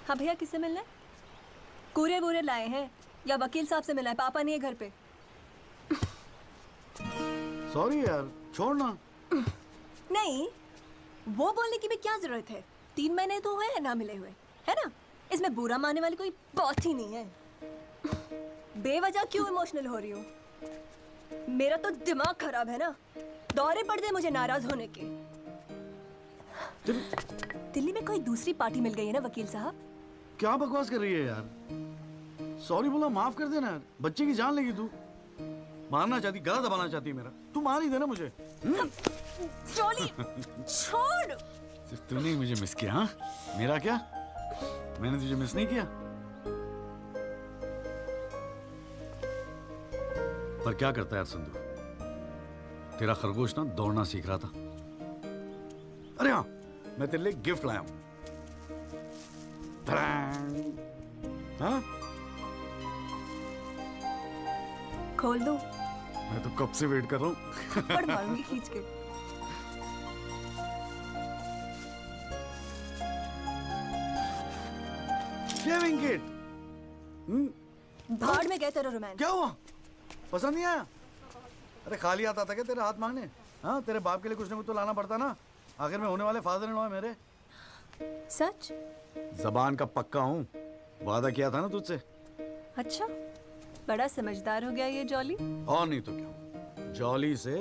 हाँ भैया, किससे मिलना है? कूरे वूरे लाए हैं या वकील साहब से मिलना है? पापा नहीं है घर पे। सॉरी यार, छोड़ना। नहीं, वो बोलने की भी क्या जरूरत है? 3 महीने तो हुए हैं ना मिले हुए, है ना? इसमें बुरा मानने वाली कोई बात ही नहीं है। बेवजह क्यों इमोशनल हो रही हूँ? मेरा तो दिमाग खराब है ना, दौरे पड़ गए मुझे नाराज होने के। दिल्ली में कोई दूसरी पार्टी मिल गई है ना वकील साहब? क्या बकवास कर रही है यार? सॉरी बोला, माफ कर देना यार। बच्चे की जान लेगी तू। मारना चाहती, गला दबाना चाहती मेरा। तू मार ही देना मुझे। जॉली, छोड़। सिर्फ तूने ही मुझे मिस किया? हाँ, मेरा क्या? मैंने तुझे मिस नहीं किया। पर क्या करता है यार संधू, तेरा खरगोश ना दौड़ना सीख रहा था। अरे हाँ, मैं तेरे लिए गिफ्ट लाया हूं। हाँ? खोल दो। मैं तो कब से वेट कर रहा हूँ। पड़ मारूंगी खींच के। Shaving kit. भाड़ में गए तेरा रोमांस। क्या हुआ? पसंद नहीं आया? अरे खाली आता था क्या तेरे हाथ मांगने? हाँ, तेरे बाप के लिए कुछ ना कुछ तो लाना पड़ता ना। आखिर में होने वाले फादर इन लॉ है मेरे। सच? जबान का पक्का हूँ, वादा किया था ना तुझसे। अच्छा, बड़ा समझदार हो गया ये जॉली। और नहीं तो क्या, जॉली से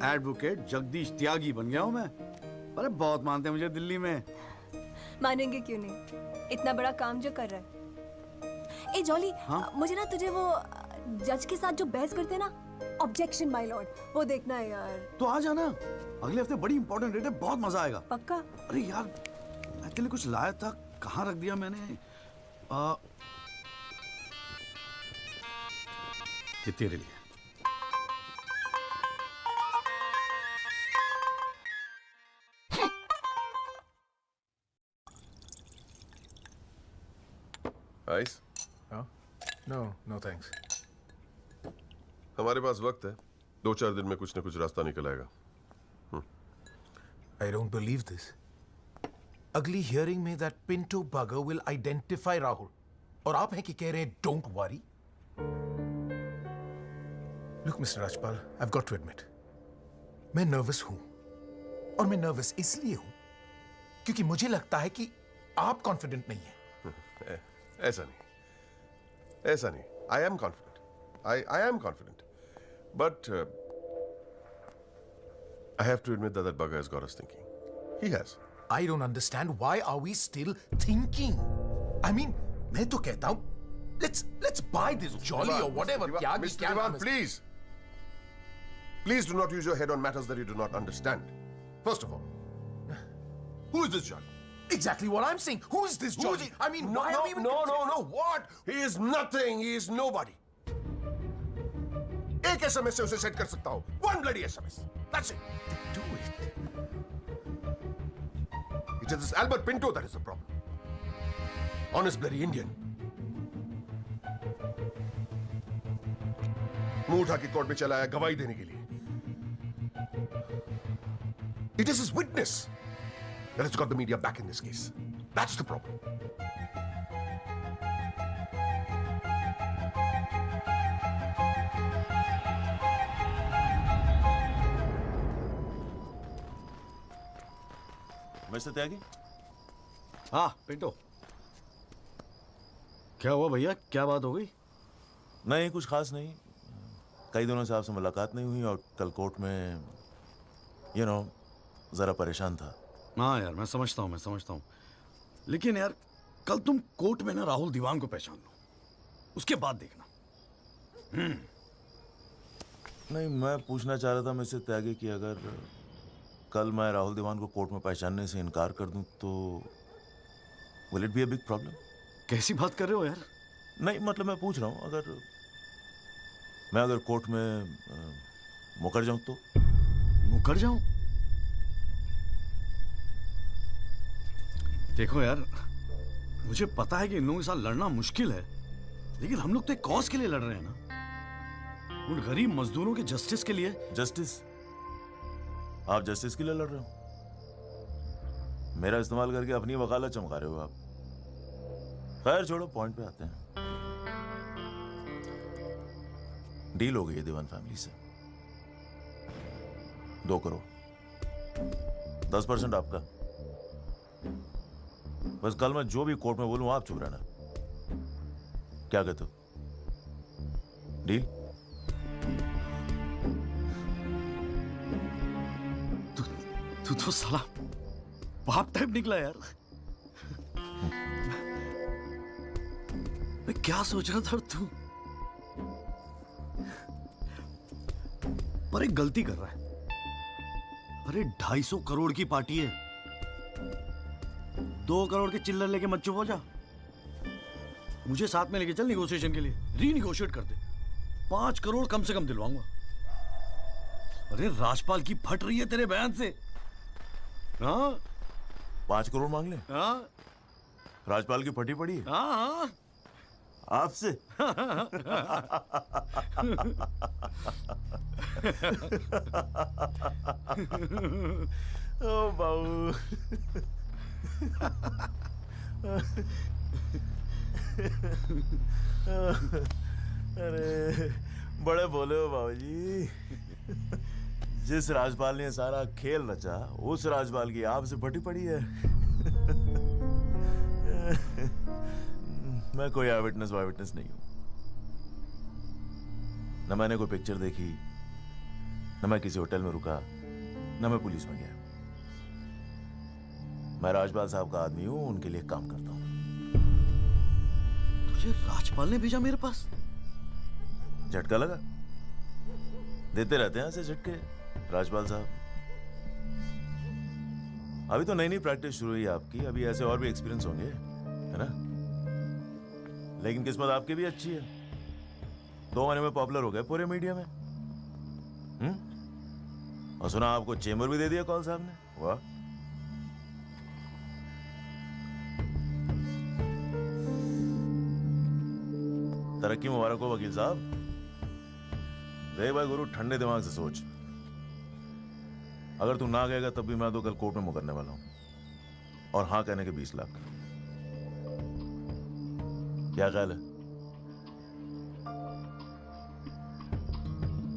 एडवोकेट जगदीश त्यागी बन गया हूँ मैं। अरे बहुत मानते हैं मुझे दिल्ली में। मानेंगे क्यों नहीं, इतना बड़ा काम जो कर रहा है। ए जॉली, हाँ? मुझे ना तुझे वो जज के साथ जो बहस करते हैं ना, ऑब्जेक्शन माय लॉर्ड, वो देखना है यार। तो आ जाना, अगले हफ्ते बड़ी इंपॉर्टेंट डेट है, बहुत मजा आएगा। पक्का? अरे यार, मैं के लिए कुछ लाया था, कहाँ रख दिया मैंने? ये तेरे लिए। आइस? No thanks. हमारे पास वक्त है, 2-4 दिन में कुछ ना कुछ रास्ता निकल आएगा। I don't believe this. अगली हियरिंग में that Pinto bugger will identify Rahul. और आप हैं कि कह रहे हैं don't worry? Look, Mr. Rajpal, I've got to admit, मैं नर्वस हूं। और मैं नर्वस इसलिए हूं क्योंकि मुझे लगता है कि आप कॉन्फिडेंट नहीं हैं। ऐसा नहीं, I am confident. I am confident. But I have to admit that bugger has got us thinking. He has. I don't understand why are we still thinking? I mean, मैं तो कहता हूँ, let's buy this Jolly or whatever. Mr. Diwan, please. Please do not use your head on matters that you do not understand. First of all, who is this Jolly? Exactly what I'm saying. Who is this Jolly? I mean, why are we even... No. What? He is nothing. He is nobody. एक SMS से उसे set कर सकता हूँ. One bloody SMS. That's it. Do it. It is this Albert Pinto that is the problem. Honest bloody Indian. मुंह उठा के court में चला आया गवाही देने के लिए. It is his witness that has got the media back in this case. That's the problem. Mister Tyagi? हाँ पिंटो, क्या हुआ भैया? क्या बात हो गई? नहीं, कुछ खास नहीं. कई दिनों से आपसे मुलाकात नहीं हुई और कल कोर्ट में जरा परेशान था. हाँ यार, मैं समझता हूँ. लेकिन यार, कल तुम कोर्ट में ना राहुल दीवान को पहचान लो, उसके बाद देखना. नहीं, मैं पूछना चाह रहा था मिस्टर त्यागी कि अगर कल मैं राहुल दीवान को कोर्ट में पहचानने से इनकार कर दूं तो will it be a big problem? कैसी बात कर रहे हो यार? नहीं, मतलब मैं पूछ रहा हूं, अगर कोर्ट में मुकर जाऊं तो? मुकर जाऊं? देखो यार, मुझे पता है कि इन लोगों के साथ लड़ना मुश्किल है, लेकिन हम लोग तो एक कॉज के लिए लड़ रहे हैं ना, उन गरीब मजदूरों के जस्टिस के लिए. जस्टिस? आप जस्टिस के लिए लड़ रहे हो? मेरा इस्तेमाल करके अपनी वकालत चमका रहे हो आप. खैर छोड़ो, पॉइंट पे आते हैं. डील हो गई है दीवान फैमिली से. 2 करोड़, 10% आपका. बस कल मैं जो भी कोर्ट में बोलूं आप चुप रहना. क्या कहते हो? डील? तू तो साला बाप टाइप निकला यार. मैं क्या सोच रहा था तू? पर एक गलती कर रहा है. अरे 250 करोड़ की पार्टी है. 2 करोड़ के चिल्लर लेके मत चुप हो जा. मुझे साथ में लेके चल निगोशिएशन के लिए. रीनिगोशिएट कर दे. 5 करोड़ कम से कम दिलवाऊंगा. अरे राजपाल की फट रही है तेरे बयान से. हाँ, 5 करोड़ मांग ले? हाँ, राजपाल की फटी पड़ी है? हाँ. आपसे? ओ बाबू. अरे बड़े बोले हो बाबूजी. जिस राजपाल ने सारा खेल रचा, उस राजपाल की आपसे फटी पड़ी है. मैं कोई आई विटनेस नहीं हूं. न मैंने कोई पिक्चर देखी, न मैं किसी होटल में रुका, न मैं पुलिस में गया. मैं राजपाल साहब का आदमी हूं, उनके लिए काम करता हूं. तुझे राजपाल ने भेजा मेरे पास? झटका लगा? देते रहते हैं ऐसे झटके राजपाल साहब. अभी तो नई प्रैक्टिस शुरू हुई है आपकी. अभी ऐसे और भी एक्सपीरियंस होंगे, है ना? लेकिन किस्मत आपकी भी अच्छी है. 2 महीने में पॉपुलर हो गए पूरे मीडिया में. और सुना आपको चेंबर भी दे दिया कौल साहब ने. वाह. तरक्की मुबारक हो वकील साहब. देख भाई गुरु, ठंडे दिमाग से सोच. अगर तू ना गएगा तब भी मैं तो कल कोर्ट में मुकरने वाला हूं. और हाँ कहने के 20 लाख. क्या ख्याल है?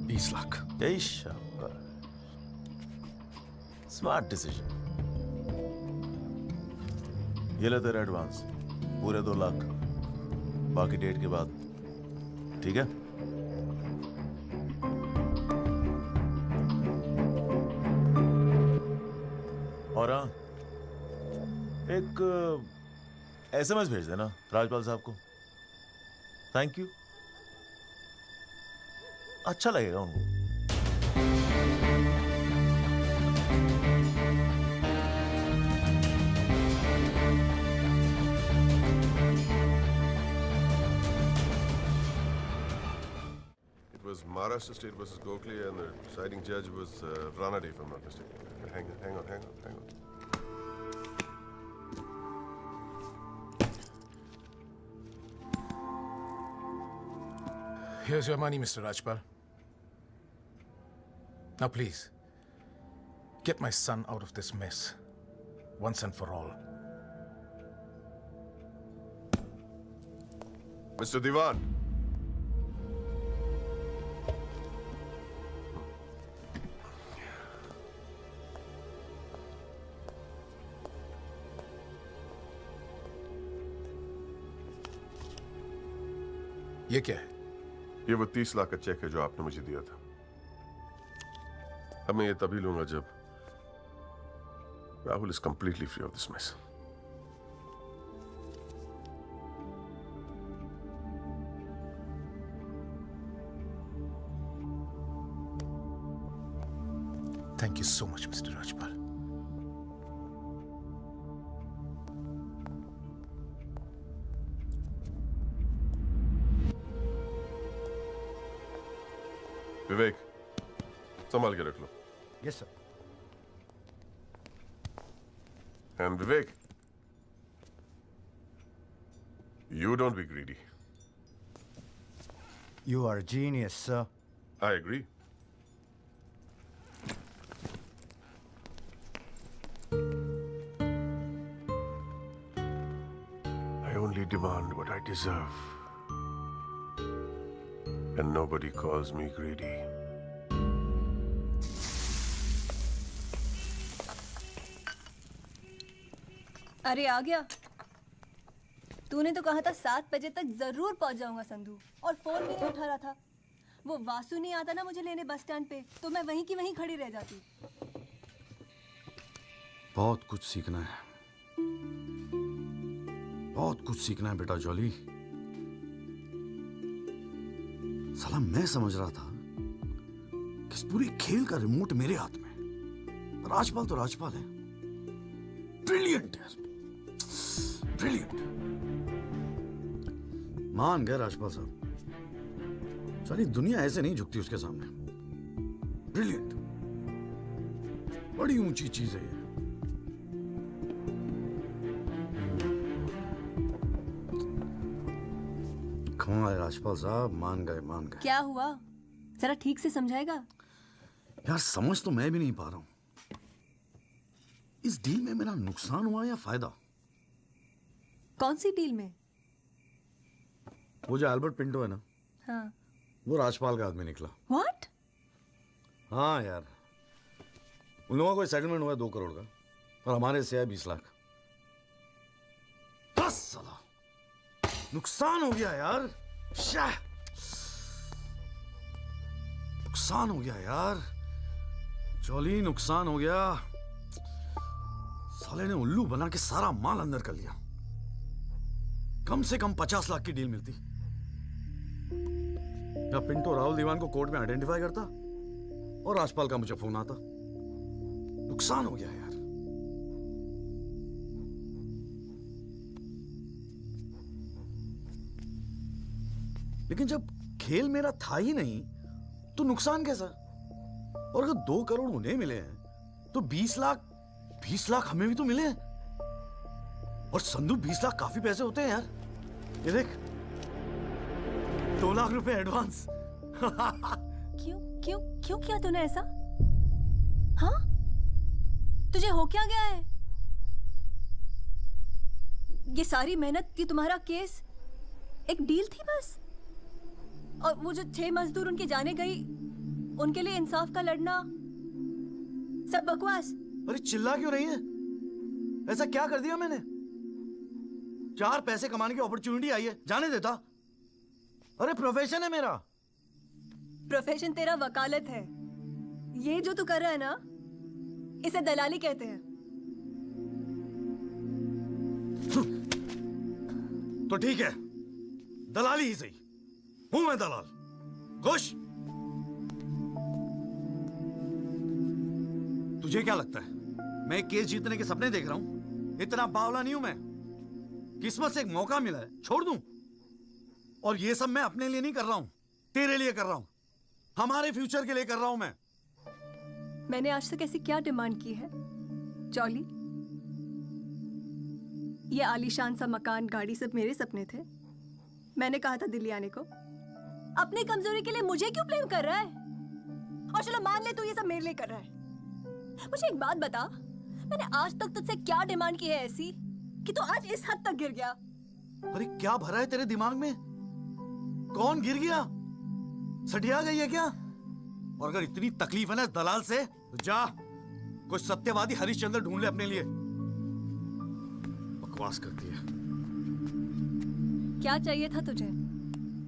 20 लाख. जय शाबाश. Smart decision. ये ले तेरा एडवांस, पूरे 2 लाख. बाकी डेट के बाद. ठीक है? और हाँ, एक SMS भेज देना राजपाल साहब को। थैंक यू, अच्छा लगेगा उनको। It was Maharashtra State versus Gokhale, and the deciding judge was Ranade, if I'm not mistaken. Hang on. Here's your money, Mr. Rajpal. Now, please, get my son out of this mess, once and for all. Mr. Diwan. ये क्या है? ये वो 30 लाख का check है जो आपने मुझे दिया था। अब मैं ये तभी लूंगा जब Rahul is completely free of this mess. Thank you so much, Mr. Rajpal. Vivek, संभाल के रख लो। Yes sir. And Vivek, you don't be greedy. You are a genius, sir. I agree. I only demand what I deserve. And nobody calls me greedy. अरे आ गया। तूने तो कहा था 7 बजे तक जरूर पहुंच जाऊंगा संधू, और फोन भी नहीं उठा रहा था। वो वासु नहीं आता ना मुझे लेने बस स्टैंड पे, तो मैं वहीं की वहीं खड़ी रह जाती। बहुत कुछ सीखना है, बहुत कुछ सीखना है बेटा जॉली। साला मैं समझ रहा था कि इस पूरी खेल का रिमोट मेरे हाथ में। राजपाल तो राजपाल है, ब्रिलियंट यार, ब्रिलियंट। मान गए राजपाल साहब, सारी दुनिया ऐसे नहीं झुकती उसके सामने। ब्रिलियंट, बड़ी ऊंची चीज है ये। कमाल है राजपाल साहब, मान गए मान गए। क्या हुआ, जरा ठीक से समझाएगा? यार समझ तो मैं भी नहीं पा रहा हूं, इस डील में मेरा नुकसान हुआ या फायदा? कौन सी डील में? वो जो एल्बर्ट पिंटो है ना, हाँ। वो राजपाल का आदमी निकला। व्हाट? हाँ यार, उन लोगों को सेटलमेंट हुआ है 2 करोड़ का, और हमारे से है 20 लाख। बस साला नुकसान हो गया यार, नुकसान हो गया यार, जॉली नुकसान हो गया। साले ने उल्लू बना के सारा माल अंदर कर लिया। कम से कम 50 लाख की डील मिलती, या पिंटो राहुल दीवान को कोर्ट में आइडेंटिफाई करता और राजपाल का मुझे फोन आता। नुकसान हो गया यार। लेकिन जब खेल मेरा था ही नहीं तो नुकसान कैसा? और अगर 2 करोड़ उन्हें मिले हैं तो 20 लाख हमें भी तो मिले हैं। और संधू 20 लाख काफी पैसे होते हैं यार। ये देख, 2 लाख रुपए एडवांस। क्यों क्यों क्यों किया तूने ऐसा? हाँ, तुझे हो क्या गया है? ये सारी मेहनत, ये तुम्हारा केस एक डील थी बस? और वो जो 6 मजदूर उनके जाने गई, उनके लिए इंसाफ का लड़ना, सब बकवास। अरे चिल्ला क्यों रही है? ऐसा क्या कर दिया मैंने? 4 पैसे कमाने की अपॉर्चुनिटी आई है, जाने देता? अरे प्रोफेशन है मेरा। प्रोफेशन तेरा वकालत है। ये जो तू कर रहा है ना, इसे दलाली कहते हैं। तो ठीक है, दलाली ही सही। हूं मैं दलाल। खुश? तुझे क्या लगता है मैं केस जीतने के सपने देख रहा हूं? इतना बावला नहीं हूं मैं। किस्मत से एक मौका मिला है, छोड़ दूं? और ये सब मैं अपने लिए नहीं कर रहा हूं, तेरे लिए कर रहा हूं, हमारे फ्यूचर के लिए कर रहा हूं मैं। मैंने आज तक ऐसी क्या डिमांड की है जॉली? ये आलीशान सा मकान, गाड़ी सब मेरे सपने थे। मैंने कहा था दिल्ली आने को। अपनी कमजोरी के लिए मुझे क्यों ब्लेम कर रहा है? और चलो मान ले तू ये सब मेरे लिए कर रहा है। मुझे एक बात बता, मैंने आज तक तुझसे क्या डिमांड की है ऐसी कि तू आज इस हद तक गिर गया? अरे क्या भरा है तेरे दिमाग में? कौन गिर गया? सटिया गई है क्या? और अगर इतनी तकलीफ है ना दलाल से, तो जा कोई सत्यवादी हरिश्चंद्र ढूंढ ले अपने लिए। बकवास करती है। क्या चाहिए था तुझे?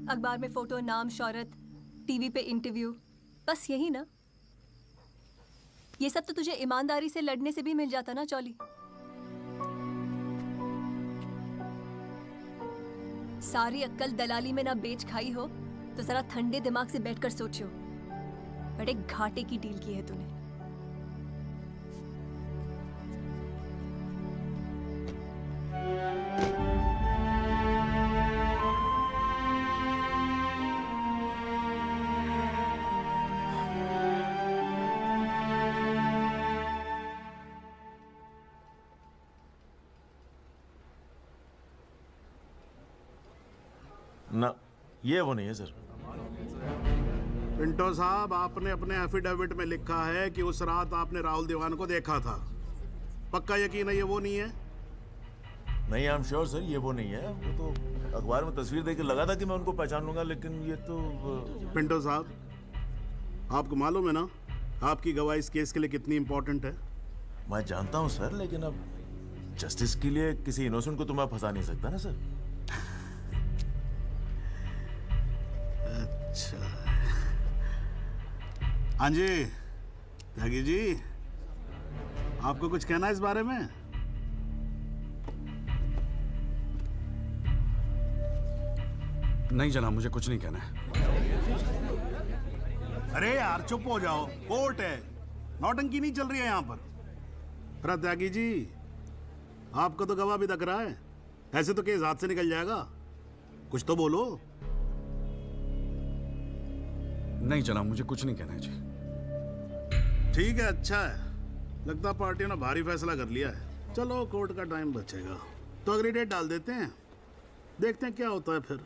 अखबार में फोटो, नाम, शोहरत, टीवी पे इंटरव्यू, बस यही ना? ये सब तो तुझे ईमानदारी से लड़ने से भी मिल जाता ना चौली। सारी अक्कल दलाली में ना बेच खाई हो तो जरा ठंडे दिमाग से बैठकर सोचो, बड़े घाटे की डील की है तूने। ना, ये वो नहीं है सर। पिंटो साहब, आपने अपने एफिडेविट में लिखा है कि उस रात आपने राहुल दीवान को देखा था। पक्का यकीन है ये वो नहीं है? नहीं, आई एम श्योर सर, ये वो नहीं है। वो तो अखबार में तस्वीर देख के लगा था कि मैं उनको पहचान लूंगा, लेकिन ये तो पिंटो साहब, आपको मालूम है ना आपकी गवाही इस केस के लिए कितनी इंपॉर्टेंट है? मैं जानता हूँ सर, लेकिन अब जस्टिस के लिए किसी इनोसेंट को तो मैं फंसा नहीं सकता ना सर। अच्छा, हाँ जी त्यागी जी, आपको कुछ कहना है इस बारे में? नहीं जनाब, मुझे कुछ नहीं कहना है। अरे यार चुप हो जाओ, कोर्ट है, नौटंकी नहीं चल रही है यहाँ पर। अरे त्यागी जी, आपका तो गवाह भी दिख रहा है, ऐसे तो केस हाथ से निकल जाएगा, कुछ तो बोलो। नहीं जनाब, मुझे कुछ नहीं कहना है जी। ठीक है, अच्छा है, लगता पार्टियों ने भारी फैसला कर लिया है। चलो कोर्ट का टाइम बचेगा तो अगली डेट डाल देते हैं, देखते हैं क्या होता है फिर।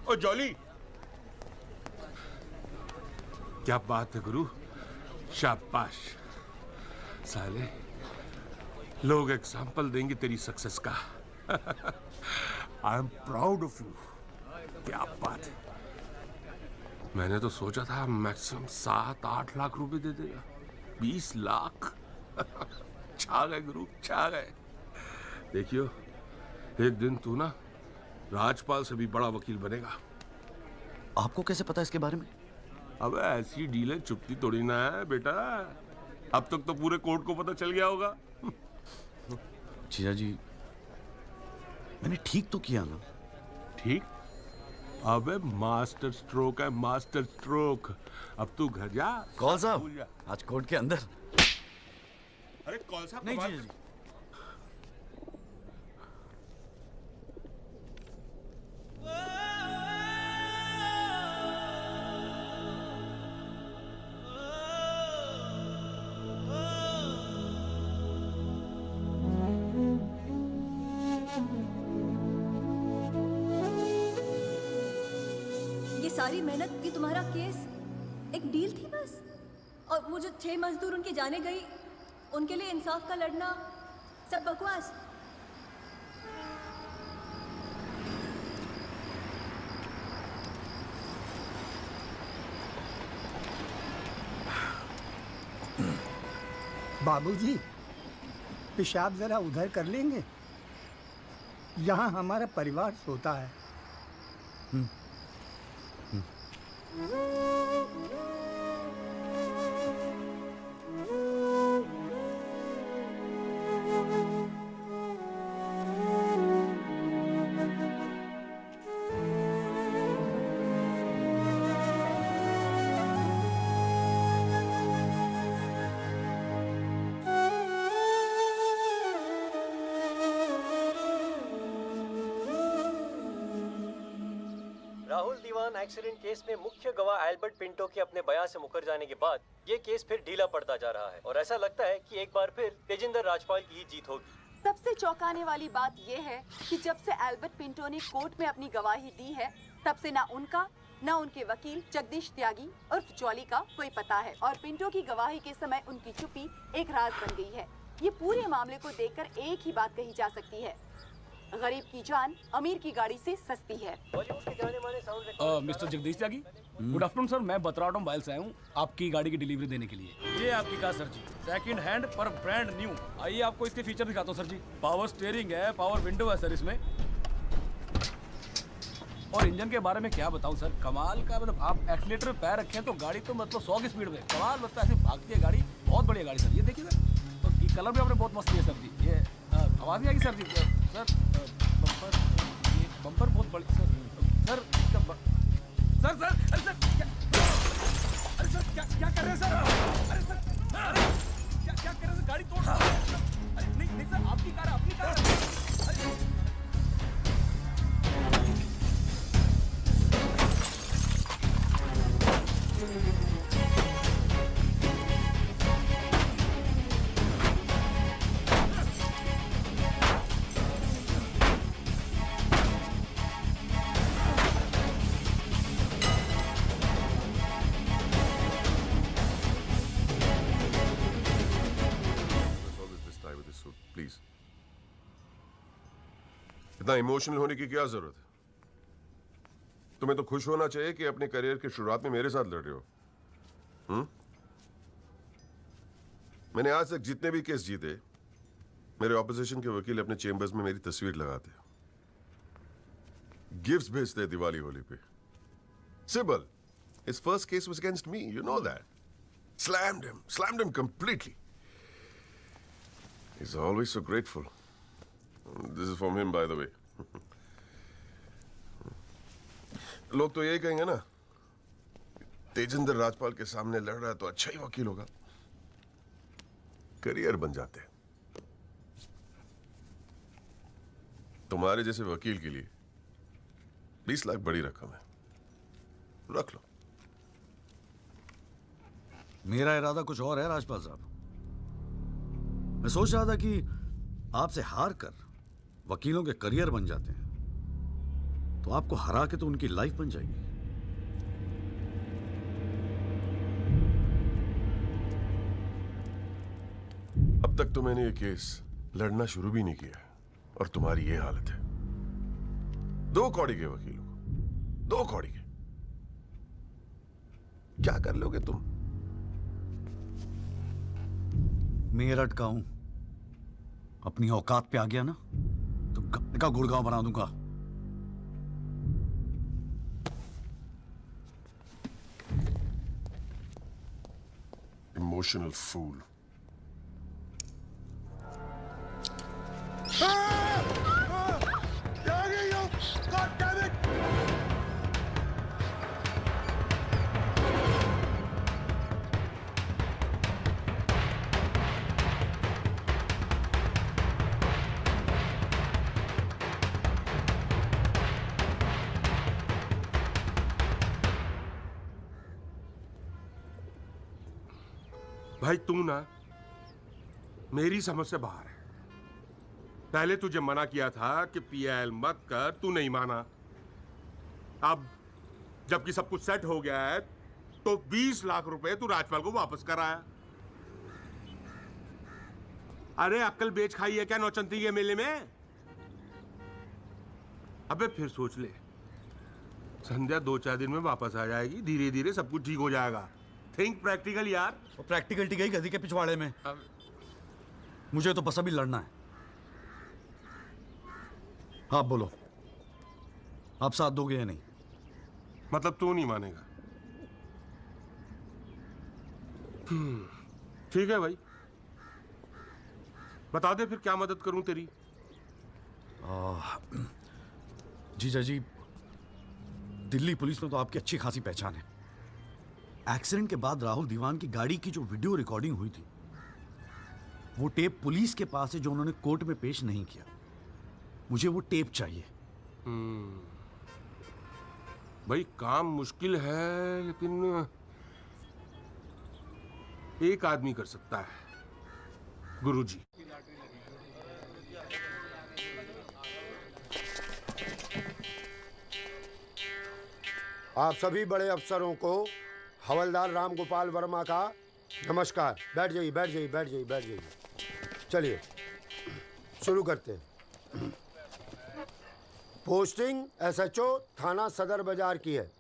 ओ जॉली, क्या बात है गुरु, शाबाश। साले लोग एग्जाम्पल देंगे तेरी सक्सेस का। I am proud of you. क्या बात है। मैंने तो सोचा था मैक्सिमम 7-8 लाख रुपए दे देगा, 20 लाख। छा गए गुरु, छा गए। देखियो, एक दिन तू ना राजपाल से भी बड़ा वकील बनेगा। आपको कैसे पता इसके बारे में? अब ऐसी डीलें चुपती थोड़ी ना है बेटा, अब तक तो पूरे कोर्ट को पता चल गया होगा। जीजा जी, मैंने ठीक तो किया ना? ठीक? अबे मास्टर स्ट्रोक है, मास्टर स्ट्रोक। अब तू घर जा। कौल साहब, आज कोर्ट के अंदर। अरे कौल साहब, नहीं जीजा जी। सारी मेहनत की तुम्हारा केस एक डील थी बस? और वो जो 6 मजदूर उनके जाने गई, उनके लिए इंसाफ का लड़ना सब बकवास? बाबूजी, पेशाब जरा उधर कर लेंगे? यहाँ हमारा परिवार सोता है। राहुल दीवान एक्सीडेंट केस में मुख्य गवाह एल्बर्ट पिंटो के अपने बयान से मुकर जाने के बाद ये केस फिर ढीला पड़ता जा रहा है और ऐसा लगता है कि एक बार फिर तेजिंदर राजपाल की ही जीत होगी। सबसे चौंकाने वाली बात यह है कि जब से एल्बर्ट पिंटो ने कोर्ट में अपनी गवाही दी है तब से ना उनका न उनके वकील जगदीश त्यागी उर्फ जॉली का कोई पता है और पिंटो की गवाही के समय उनकी चुप्पी एक राज बन गई है। ये पूरे मामले को देखकर एक ही बात कही जा सकती है, गरीब की जान अमीर की गाड़ी से सस्ती है। बॉलीवुड के जाने माने साउंड मिस्टर जगदीश त्यागी, गुड आफ्टरनून सर। मैं बतरा ऑटोमोबाइल से आया हूँ आपकी गाड़ी की डिलीवरी देने के लिए। ये आपकी कार सर जी, सेकंड हैंड पर ब्रांड न्यू। आइए आपको इसके फीचर दिखाता हूँ सर जी। पावर स्टीयरिंग है, पावर विंडो है सर इसमें, और इंजन के बारे में क्या बताऊं सर, कमाल का। मतलब आप एक्सीलेटर पे पैर रखें तो गाड़ी तो मतलब 100 की स्पीड में कमाल, मतलब ऐसे भागती है गाड़ी। बहुत बढ़िया गाड़ी सर, ये देखिए सर। तो ये कलर भी आपने बहुत मस्त किया सर जी। ये आवाज़ नहीं आएगी सर जी। सर बम्पर, ये बम्पर बहुत बड़ी सर। सर इसका सर सर अरे सर अरे सर क्या कर रहे हैं सर? अरे सर क्या कर रहे हैं सर? गाड़ी तोड़ अरे नहीं सर, आपकी कार है, अपनी कार है। प्लीज, इतना इमोशनल होने की क्या जरूरत है? तुम्हें तो खुश होना चाहिए कि अपने करियर की शुरुआत में मेरे साथ लड़ रहे हो। मैंने आज तक जितने भी केस जीते, मेरे ऑपोजिशन के वकील अपने चेंबर्स में मेरी तस्वीर लगाते, गिफ्ट्स भेजते दिवाली होली पे। Sibal, his first case was against me, you know that. Slammed him completely. He's always so grateful. This is from him, by the way. लोग तो यही कहेंगे ना, तेजिंदर राजपाल के सामने लड़ रहा है तो अच्छा ही वकील होगा। करियर बन जाते हैं। तुम्हारे जैसे वकील के लिए 20 लाख बड़ी रकम है, रख लो। मेरा इरादा कुछ और है राजपाल साहब। मैं सोच रहा था कि आपसे हार कर वकीलों के करियर बन जाते हैं तो आपको हरा के तो उनकी लाइफ बन जाएगी। अब तक तो मैंने ये केस लड़ना शुरू भी नहीं किया और तुम्हारी ये हालत है। 2 कौड़ी के वकीलों को, 2 कौड़ी के, क्या कर लोगे तुम? मेरठ का हूं, अपनी औकात पे आ गया ना तो गाड़ी का गुड़गांव बना दूंगा। Emotional fool. भाई तू ना मेरी समझ से बाहर है। पहले तुझे मना किया था कि पीएल मत कर, तू नहीं माना। अब जबकि सब कुछ सेट हो गया है तो 20 लाख रुपए तू राजपाल को वापस कराया। अरे अक्ल बेच खाई है क्या नौचंती के मेले में? अबे फिर सोच ले, संध्या 2-4 दिन में वापस आ जाएगी, धीरे धीरे सब कुछ ठीक हो जाएगा। थिंक प्रैक्टिकल यार। और प्रैक्टिकलिटी गई गधी के पिछवाड़े में। मुझे तो बस अभी लड़ना है। आप बोलो, आप साथ दोगे या नहीं? मतलब तू नहीं मानेगा? ठीक है भाई, बता दे फिर क्या मदद करूं तेरी। जीजा जी, दिल्ली पुलिस में तो आपकी अच्छी खासी पहचान है। एक्सीडेंट के बाद राहुल दीवान की गाड़ी की जो वीडियो रिकॉर्डिंग हुई थी, वो टेप पुलिस के पास है जो उन्होंने कोर्ट में पेश नहीं किया। मुझे वो टेप चाहिए। भाई काम मुश्किल है, लेकिन एक आदमी कर सकता है, गुरुजी। आप सभी बड़े अफसरों को हवलदार राम गोपाल वर्मा का नमस्कार। बैठ जाइए, बैठ जाइए, बैठ जाइए, बैठ जाइए। चलिए शुरू करते हैं। पोस्टिंग एसएचओ थाना सदर बाजार की है।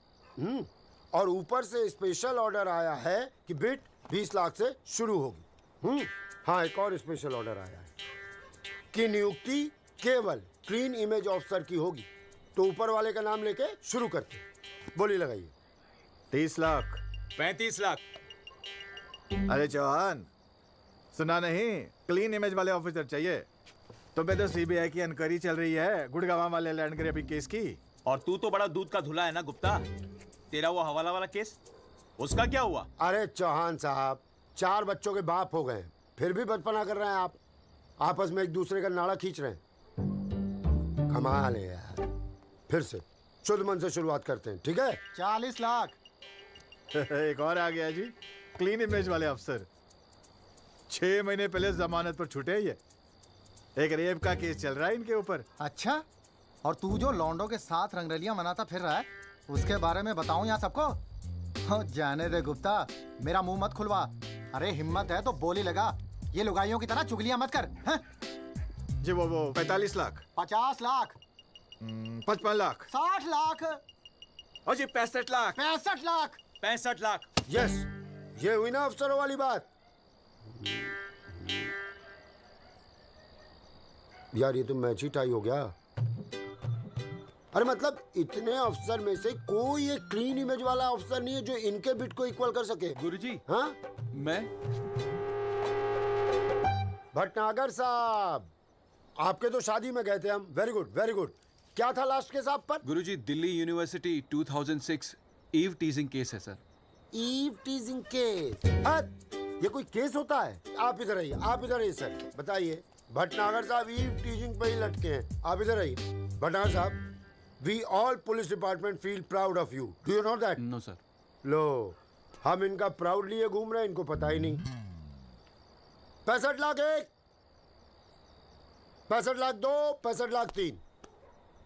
और ऊपर से स्पेशल ऑर्डर आया है कि बिट 20 लाख से शुरू होगी। हाँ, एक और स्पेशल ऑर्डर आया है कि नियुक्ति केवल क्लीन इमेज ऑफिसर की होगी। तो ऊपर वाले का नाम लेके शुरू करते हैं। बोली लगाइए। 30 लाख 35 लाख। अरे चौहान, सुना नहीं? क्लीन इमेज वाले ऑफिसर चाहिए। तुम्हें तो सीबीआई की इंक्वायरी चल रही है गुड़गांव वाले लैंड ग्रैबिंग केस की। और तू तो बड़ा दूध का धुला है ना गुप्ता। तेरा वो हवाला वाला केस, उसका क्या हुआ? अरे चौहान साहब, 4 बच्चों के बाप हो गए, फिर भी बचपना कर रहे हैं आप। आपस में एक दूसरे का नाड़ा खींच रहे हैं। कमाल है यार। फिर से शुद्ध मन से शुरुआत करते हैं, ठीक है? 40 लाख। एक और आ गया जी, क्लीन इमेज वाले अफसर। 6 महीने पहले जमानत पर छूटे ये। एक रेप का केस चल रहा है इनके ऊपर। अच्छा, और तू जो लौंडों के साथ रंगरलियां मनाता फिर रहा है, उसके बारे में बताऊं यहाँ सबको? हो जाने दे गुप्ता, मेरा मुंह मत खुलवा। अरे हिम्मत है तो बोली लगा, ये लुगाइयों की तरह चुगलियां मत कर। हैं? जी वो 45 लाख 50 लाख 55 लाख 60 लाख और जी 65 लाख 65 लाख 65 लाख। यस, ये हुई ना अफसरों वाली बात। यार ये तो मैच ही टाई हो गया। अरे मतलब इतने अफसर में से कोई एक क्लीन इमेज वाला अफसर नहीं है जो इनके बिट को इक्वल कर सके। गुरुजी, हाँ? मैं भटनागर साहब, आपके तो शादी में गए थे हम। Very good, very good. क्या था लास्ट केस आप पर? गुरुजी, Delhi university 2006 eve teasing case है सर। Eve teasing case? ये कोई केस होता है? आप इधर आइए, आप इधर आइए सर, बताइए। भटनागर साहब ईव टीजिंग पे ही लटके हैं। आप इधर आइए। Bhatnagar sahab, we all police department feel proud of you. Do you know that? No sir. लो, हम इनका प्राउड लिए घूम रहे हैं, इनको पता ही नहीं। 65 लाख 1, 65 लाख 2, 65 लाख 3।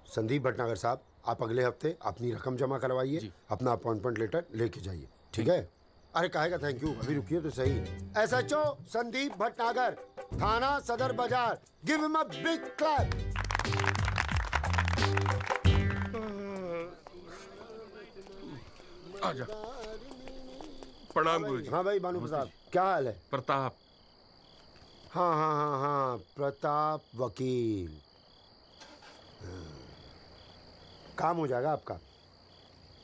संदीप भटनागर साहब, आप अगले हफ्ते अपनी रकम जमा करवाइए, अपना अपॉइंटमेंट लेटर लेके जाइए, ठीक है? अरे कहेगा थैंक यू, अभी रुकिए तो सही। एसएचओ संदीप भटनागर, थाना सदर बाजार, give him a big clap. आजा। प्रणाम गुरुजी। हाँ भाई भानु प्रताप, क्या हाल है? प्रताप। हाँ हाँ हाँ हाँ, प्रताप वकील। काम हो जाएगा आपका।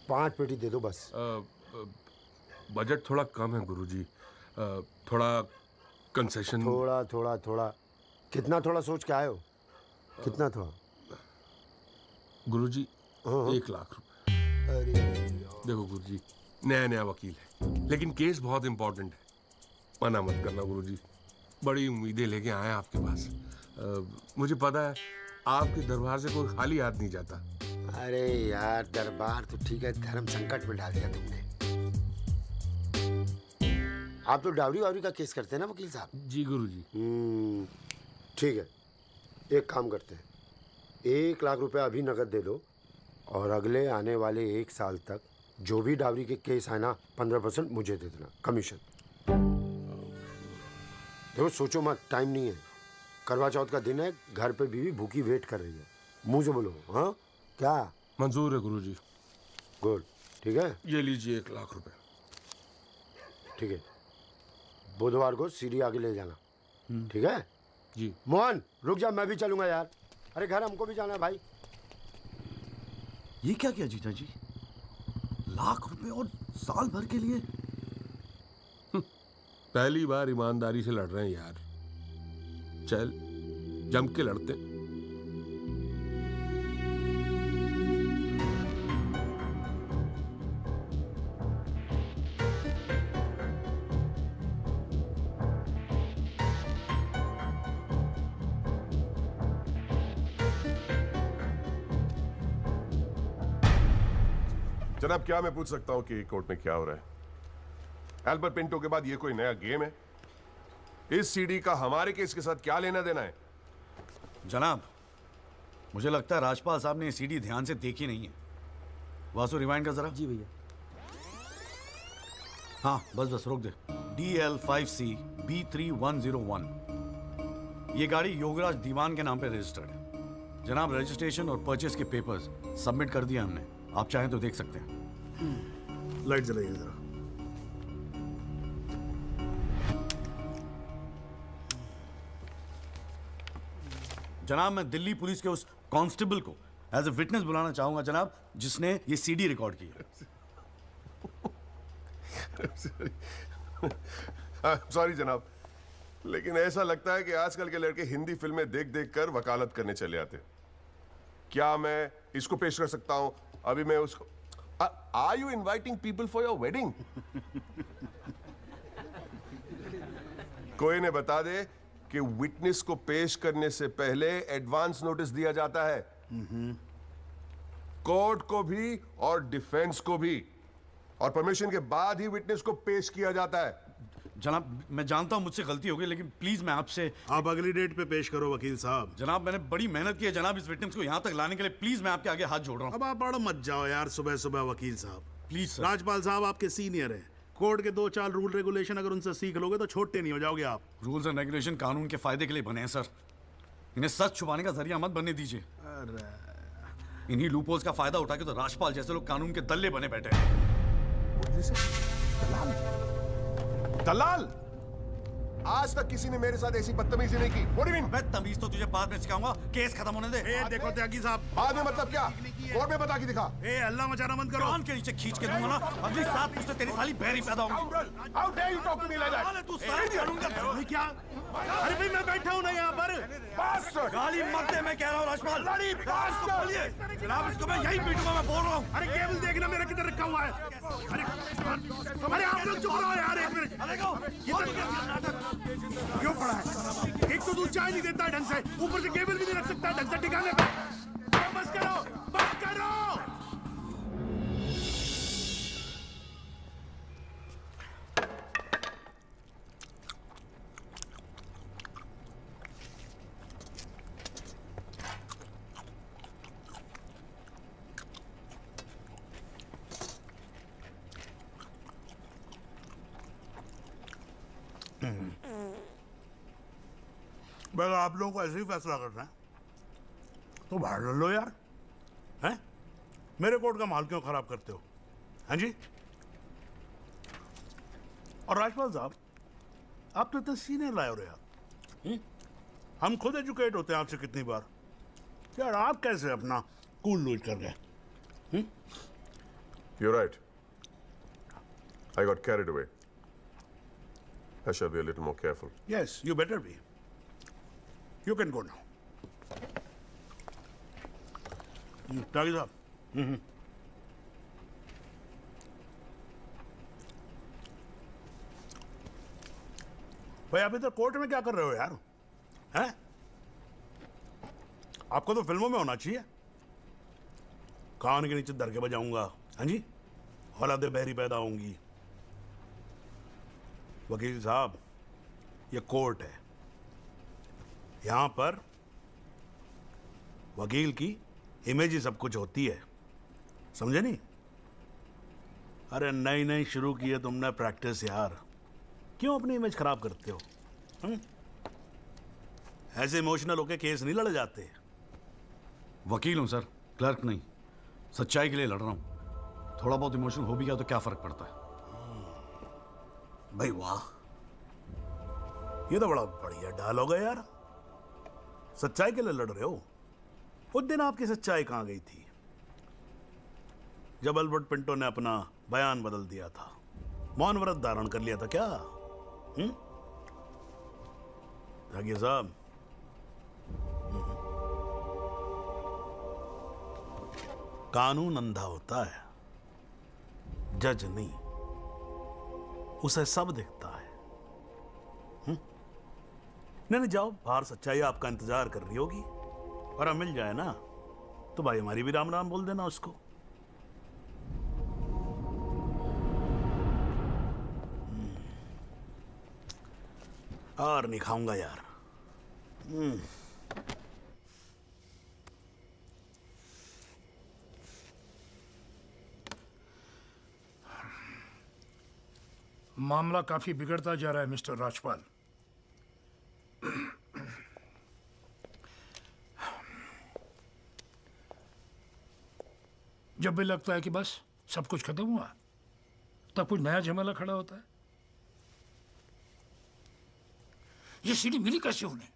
5 पेटी दे दो बस। बजट थोड़ा कम है गुरुजी, थोड़ा कंसेशन। थोड़ा थोड़ा थोड़ा कितना थोड़ा सोच के आए हो? कितना थोड़ा? गुरुजी 1 लाख रुपए। अरे देखो गुरुजी, नया वकील है, लेकिन केस बहुत इंपॉर्टेंट है। मना मत करना गुरुजी, बड़ी उम्मीदें लेके आए आपके पास। मुझे पता है आपके दरबार से कोई खाली हाथ नहीं जाता। अरे यार, दरबार तो ठीक है, धर्म संकट में डाल दिया तुमने। आप तो डावरी वावरी का केस करते हैं ना वकील साहब? जी गुरुजी। ठीक है, एक काम करते हैं, 1 लाख रुपए अभी नकद दे दो और अगले आने वाले 1 साल तक जो भी डावरी के केस आए ना, 15% मुझे दे देना कमीशन। देखो सोचो मत, टाइम नहीं है। करवा चौथ का दिन है, घर पे बीवी भूखी वेट कर रही है। मुंह से बोलो। हाँ क्या? मंजूर है गुरुजी। गुड, ठीक है। ये लीजिए 1 लाख रुपए। ठीक है, बुधवार को सीढ़ी आगे ले जाना, ठीक है? जी। मोहन रुक जा, मैं भी चलूंगा यार। अरे घर हमको भी जाना है भाई। ये क्या किया जीजा जी? 1 लाख रुपए और साल भर के लिए? पहली बार ईमानदारी से लड़ रहे हैं यार। चल जम के लड़ते। जनाब, क्या मैं पूछ सकता हूं कि कोर्ट में क्या हो रहा है? एल्बर्ट पिंटो के बाद ये कोई नया गेम है? इस सीडी का हमारे केस के साथ क्या लेना देना है? जनाब, मुझे लगता है राजपाल साहब ने ये सीडी ध्यान से देखी नहीं है। वासु रिवाइंड कर जरा। जी भैया। हाँ बस रोक दे। DL5C B3101, ये गाड़ी योगराज दीवान के नाम पे रजिस्टर्ड है। जनाब, रजिस्ट्रेशन और परचेस के पेपर्स सबमिट कर दिया हमने, आप चाहें तो देख सकते हैं। लाइट जलाइए जरा। जनाब, मैं दिल्ली पुलिस के उस कांस्टेबल को एज ए विटनेस बुलाना चाहूंगा जनाब, जिसने ये सीडी रिकॉर्ड की है। सॉरी जनाब, लेकिन ऐसा लगता है कि आजकल के लड़के हिंदी फिल्में देख देख कर वकालत करने चले आते। क्या मैं इसको पेश कर सकता हूं? अभी मैं उसको are you inviting people for your wedding? कोई ने बता दे कि विटनेस को पेश करने से पहले एडवांस नोटिस दिया जाता है, कोर्ट को भी और डिफेंस को भी, और परमिशन के बाद ही विटनेस को पेश किया जाता है। जनाब, मैं जानता हूं मुझसे गलती हो गई, लेकिन प्लीज मैं आपसे। आप अगली डेट पे पेश करो वकील साहब। जनाब, मैंने बड़ी मेहनत की है जनाब इस विटनेस को यहां तक लाने के लिए। प्लीज मैं आपके आगे हाथ जोड़ रहा हूं। अब आप बड़ा मत जाओ यार सुबह सुबह वकील साहब। Please sir. राजपाल साहब आपके सीनियर हैं। कोर्ट के 2-4 रूल रेगुलेशन अगर उनसे सीख लोगे तो छोटे नहीं हो जाओगे आप। रूल्स एंड रेगुलेशन कानून के फायदे के लिए बने हैं सर, इन्हें सच छुपाने का जरिया मत बनने दीजिए। इन्हीं लूपहोल्स का फायदा उठा के तो राजपाल जैसे लोग कानून के दल्ले बने बैठे हैं। दलाल, आज तक किसी ने मेरे साथ ऐसी बदतमीजी नहीं की। What do you mean? मैं तमीज तो तुझे बाद में सिखाऊंगा, केस खत्म होने दे। देखो त्यागी साहब, बाद में मतलब क्या? कोर्ट में बता के दिखा। अल्लाह मचाना बंद करो। कान के नीचे खींच के दूंगा ना, अगली 7 पुश्तें तेरी साली बहरी पैदा होंगी। How dare you talk to me like that? तू सारे कानून का क्या? अरे भाई मैं बैठा हूं ना यहाँ पर। गाली मत दे, मैं कह रहा हूँ राजपाल। जनाब, इसको मैं यही पीटूंगा, मैं बोल रहा हूँ। अरे केबल देखना मेरा किधर रखा हुआ है। अरे आप लोग चुप रहो यार एक मिनट। क्यों पड़ा है? एक तो तू चाय नहीं देता ढंग से, ऊपर से केबल भी नहीं रख सकता ढंग से ठिकाने पे। बस करो, बस करो। अगर आप लोगों को ऐसे ही फैसला करना है तो बाहर लड़ लो यार। हैं? मेरे कोर्ट का माहौल क्यों खराब करते हो? हैं जी? और राजपाल साहब, आप तो इतने सीनियर लाए हो रहे यार। हम खुद एजुकेट होते हैं आपसे कितनी बार। यार आप कैसे अपना कूल लूज कर गए? You're right. I got carried away. I shall be a little more careful. Yes, you better be. You can go now. टागी साहब। भाई आप इधर कोर्ट में क्या कर रहे हो यार? हैं? आपको तो फिल्मों में होना चाहिए। कान के नीचे धर के बजाऊंगा, हाँ जी, औलादे बहरी पैदा होंगी। वकील साहब, ये कोर्ट है, यहां पर वकील की इमेज ही सब कुछ होती है, समझे नहीं? अरे नई नई शुरू की है तुमने प्रैक्टिस यार, क्यों अपनी इमेज खराब करते हो? ऐसे इमोशनल होके केस नहीं लड़े जाते। वकील हूं सर, क्लर्क नहीं। सच्चाई के लिए लड़ रहा हूं। थोड़ा बहुत इमोशन हो भी गया तो क्या फर्क पड़ता है? भाई वाह, ये तो बड़ा बढ़िया डायलॉग है यार। सच्चाई के लिए लड़ रहे हो? उस दिन आपकी सच्चाई कहां गई थी जब अल्बर्ट पिंटो ने अपना बयान बदल दिया था, मौन व्रत धारण कर लिया था क्या? जागिर साहब, कानून अंधा होता है, जज नहीं। उसे सब दिखता है। नहीं नहीं, जाओ बाहर, सच्चाई आपका इंतजार कर रही होगी, और अब मिल जाए ना तो भाई हमारी भी राम राम बोल देना उसको। और नहीं खाऊंगा यार। मामला काफी बिगड़ता जा रहा है मिस्टर राजपाल। जब भी लगता है कि बस सब कुछ खत्म हुआ, तब कुछ नया झमेला खड़ा होता है। ये सीढ़ी मिली कैसे उन्हें?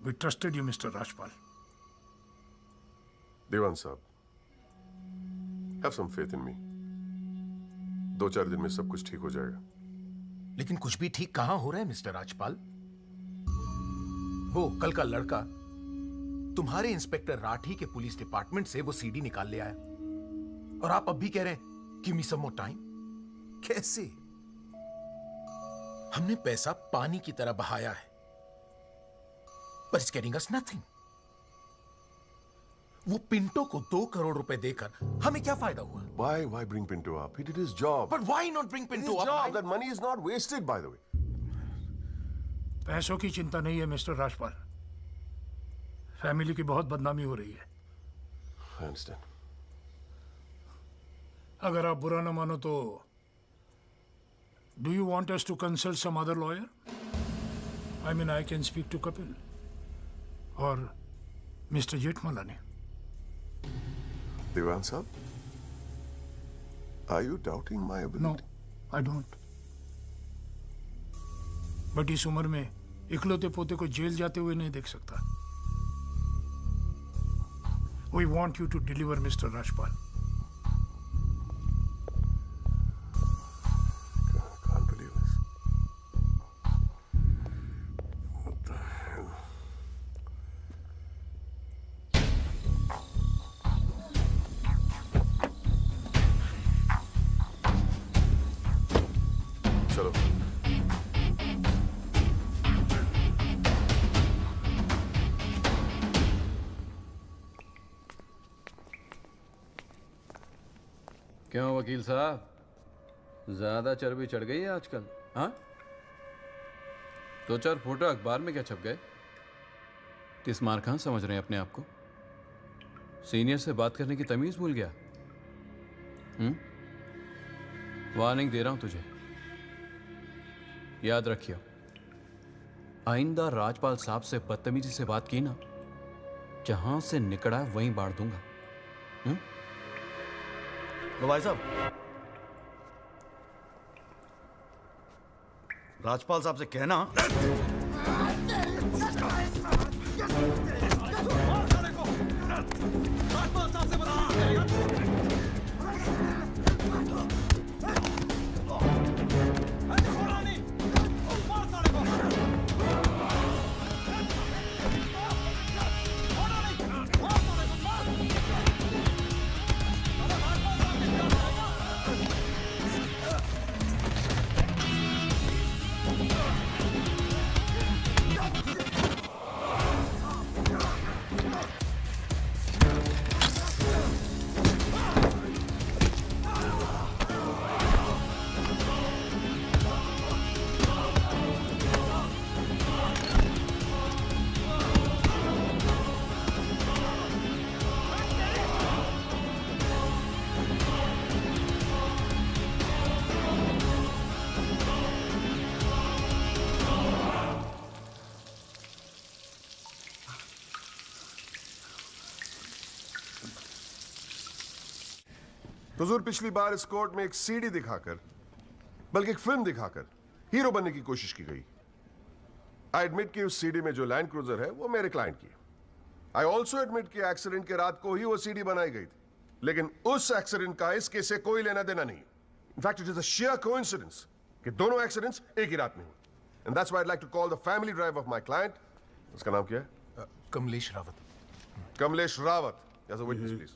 We trusted you mister Rajpal. Dewan sahab, have some faith in मी। 2-4 दिन में सब कुछ ठीक हो जाएगा। लेकिन कुछ भी ठीक कहां हो रहा है मिस्टर राजपाल? वो कल का लड़का तुम्हारे इंस्पेक्टर राठी के पुलिस डिपार्टमेंट से वो सीडी निकाल ले आया, और आप अब भी कह रहे हैं गिव मी सम मोर टाइम। कैसे? हमने पैसा पानी की तरह बहाया है, but it's getting us nothing. वो पिंटो को 2 करोड़ रुपए देकर हमें क्या फायदा हुआ? Why bring Pinto up? He did his job. But why not bring Pinto His up? job. That money is not wasted, by the way. पैसों की चिंता नहीं है मिस्टर राजपाल। फैमिली की बहुत बदनामी हो रही है। I understand. अगर आप बुरा न मानो तो do you want us to consult some other lawyer? I mean, I can speak to Kapil और mister Jethmalani. Devan sahab, are you doubting my ability? No, I don't. But इस उम्र में इकलौते पोते को जेल जाते हुए नहीं देख सकता। We want you to deliver, Mr. Rajpal. Can't believe this. What the hell? चलो। क्यों वकील साहब, ज्यादा चर्बी चढ़ गई है आजकल? हाँ, 2-4 फोटो अखबार में क्या छप गए? किस मार खां समझ रहे हैं अपने आप को? सीनियर से बात करने की तमीज भूल गया? वार्निंग दे रहा हूं तुझे, याद रखियो, आइंदा राजपाल साहब से बदतमीजी से बात की ना, जहां से निकला वहीं बांट दूंगा। लो भाई साहब, राजपाल साहब से कहना हुजूर, पिछली बार इस कोर्ट में एक सीडी दिखाकर, बल्कि एक फिल्म दिखाकर हीरो बनने की कोशिश की गई। आई एडमिट कि उस सीडी में जो लैंड क्रूजर है वो मेरे क्लाइंट की। आई ऑल्सो एडमिट कि एक्सीडेंट के रात को ही वो सीडी बनाई गई थी, लेकिन उस एक्सीडेंट का इस केस से कोई लेना देना नहीं। In fact, it is a sheer coincidence कि दोनों एक्सीडेंट्स एक ही रात में हुए. And that's why I'd like to call the family driver of my client. उसका नाम क्या है? Kamlesh Rawat. Kamlesh Rawat. As a witness, please.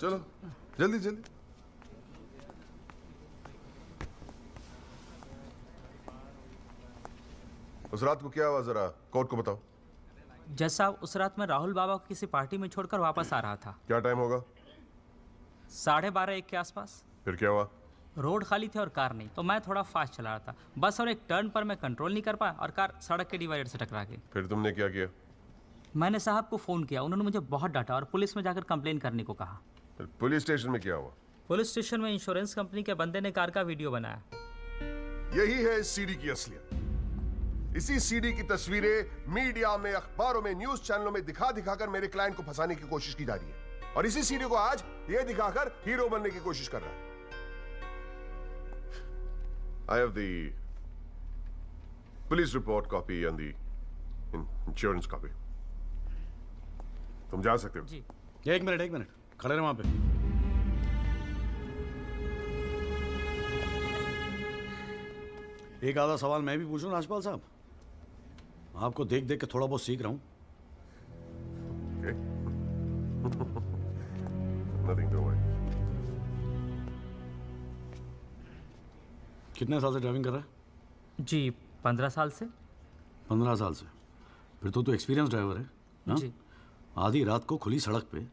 चलो, जल्दी जल्दी. उस रात को क्या हुआ जरा कोर्ट को बताओ. जज साहब, उस रात मैं राहुल बाबा को किसी पार्टी में छोड़कर वापस आ रहा था. क्या टाइम होगा? 12:30-1 के आसपास. फिर क्या हुआ? रोड खाली थे और कार नहीं, तो मैं थोड़ा फास्ट चला रहा था. बस और एक टर्न पर मैं कंट्रोल नहीं कर पाया और कार सड़क के डिवाइडर से टकरा गई. फिर तुमने क्या किया? मैंने साहब को फ़ोन किया. उन्होंने मुझे बहुत डांटा और पुलिस में जाकर कंप्लेन करने को कहा. फिर पुलिस स्टेशन में क्या हुआ? पुलिस स्टेशन में इंश्योरेंस कंपनी के बंदे ने कार का वीडियो बनाया. यही है इस सीडी की असलियत. इसी सीडी की तस्वीरें मीडिया में, अखबारों में, न्यूज चैनलों में दिखा दिखाकर मेरे क्लाइंट को फंसाने की कोशिश की जा रही है. और इसी सीडी को आज ये दिखाकर हीरो बनने की कोशिश कर रहा है. I have the police report copy and the insurance copy. तुम जा सकते हो. जी. एक मिनट खड़े रहो वहां पे. एक आधा सवाल मैं भी पूछूं राजपाल साहब? आपको देख देख के थोड़ा बहुत सीख रहा हूं. Nothing to worry. कितने साल से ड्राइविंग कर रहा है? जी 15 साल से. 15 साल से. फिर तो तू एक्सपीरियंस ड्राइवर है ना? जी. आधी रात को खुली सड़क पे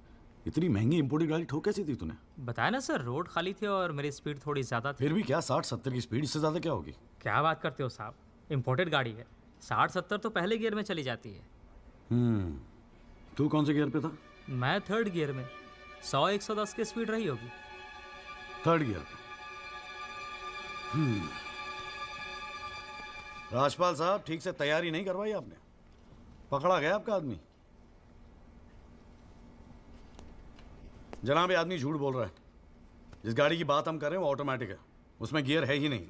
इतनी महंगी इंपोर्टेड गाड़ी ठोक कैसी थी तूने? बताया ना सर, रोड खाली थी और मेरी स्पीड थोड़ी ज़्यादा थी. फिर भी क्या 60-70 की स्पीड, इससे ज़्यादा क्या होगी? क्या बात करते हो साहब, इंपोर्टेड गाड़ी है. 60-70 तो पहले गियर में चली जाती है. तू कौन से गियर पे था? मैं 3rd गियर में. 100-110 की स्पीड रही होगी. 3rd गियर पे. राजपाल साहब, ठीक से तैयारी नहीं करवाई आपने. पकड़ा गया आपका आदमी. जनाब, ये आदमी झूठ बोल रहा है. जिस गाड़ी की बात हम कर रहे हैं वो ऑटोमेटिक है, उसमें गियर है ही नहीं.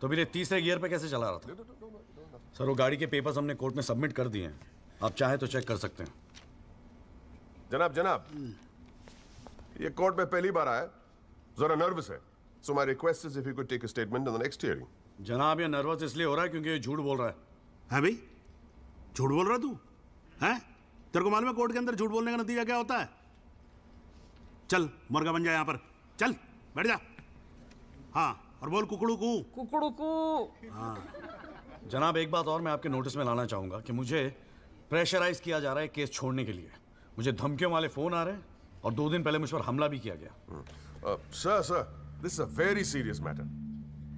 तो फिर ये 3रे गियर पे कैसे चला रहा था? सर, वो गाड़ी के पेपर्स हमने कोर्ट में सबमिट कर दिए हैं. आप चाहे तो चेक कर सकते हैं. जनाब, ये कोर्ट में पहली बार आया, जरा नर्वस है. So my request is if you could take a statement in the next hearing. जनाब, ये नर्वस इसलिए हो रहा है क्योंकि ये झूठ बोल रहा है. है भाई? झूठ बोल रहा तू? हैं? तेरे को मालूम है कोर्ट के अंदर झूठ बोलने का नतीजा क्या होता है? चल मुर्गा बन जा यहाँ पर. चल बैठ जा. हाँ, और बोल कुकड़ू कू. कुकड़ू कू. हाँ. जनाब, एक बात और मैं आपके नोटिस में लाना चाहूँगा कि मुझे प्रेशराइज किया जा रहा है केस छोड़ने के लिए. मुझे धमकियों वाले फ़ोन आ रहे हैं और 2 दिन पहले मुझ पर हमला भी किया गया. Sir, this is a very serious matter.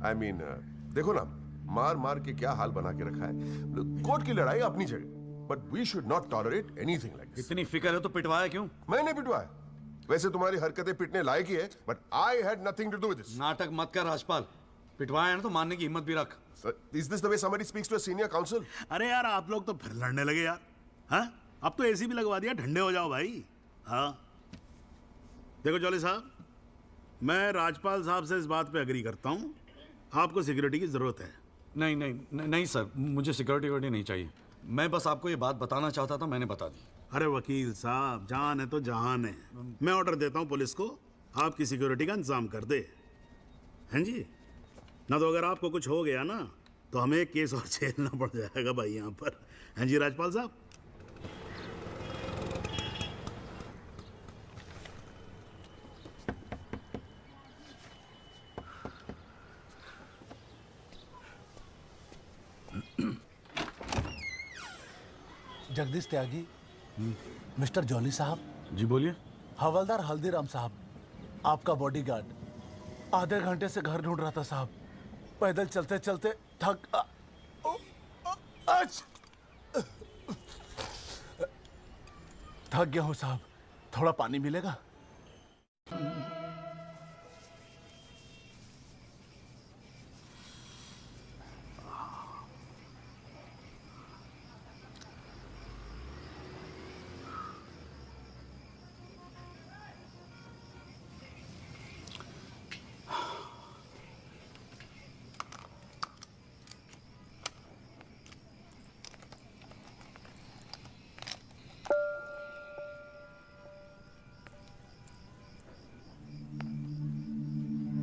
I mean, देखो ना, मार के क्या हाल बना के रखा है. कोर्ट की लड़ाई अपनी जगह, but we should not tolerate anything like this. इतनी फिक्र है तो पिटवाया क्यों? मैंने पिटवाया. वैसे तुम्हारी हरकतें पिटने लायक ही है, but I had nothing to do with this. नाटक मत कर राजपाल. पिटवाया है ना तो मानने की हिम्मत भी रख. Is this the way somebody speaks to a senior counsel? अरे यार, आप लोग तो फिर लड़ने लगे यार. हाँ? अब तो एसी भी लगवा दिया, ठंडे हो जाओ भाई. हाँ. देखो जॉली साहब, मैं राजपाल साहब से इस बात पे एग्री करता हूँ. आपको सिक्योरिटी की जरूरत है. नहीं सर, मुझे सिक्योरिटी नहीं चाहिए. मैं बस आपको ये बात बताना चाहता था, मैंने बता दी. अरे वकील साहब, जान है तो जहान है. मैं ऑर्डर देता हूँ पुलिस को, आपकी सिक्योरिटी का इंतजाम कर दे. हैं जी? ना तो अगर आपको कुछ हो गया ना तो हमें एक केस और झेलना पड़ जाएगा भाई यहाँ पर. हैं जी राजपाल साहब? जगदीश त्यागी, मिस्टर जॉली साहब. जी बोलिए. हवलदार हल्दीराम साहब, आपका बॉडीगार्ड. आधे घंटे से घर ढूंढ रहा था साहब. पैदल चलते चलते थक गया हूँ साहब. थोड़ा पानी मिलेगा?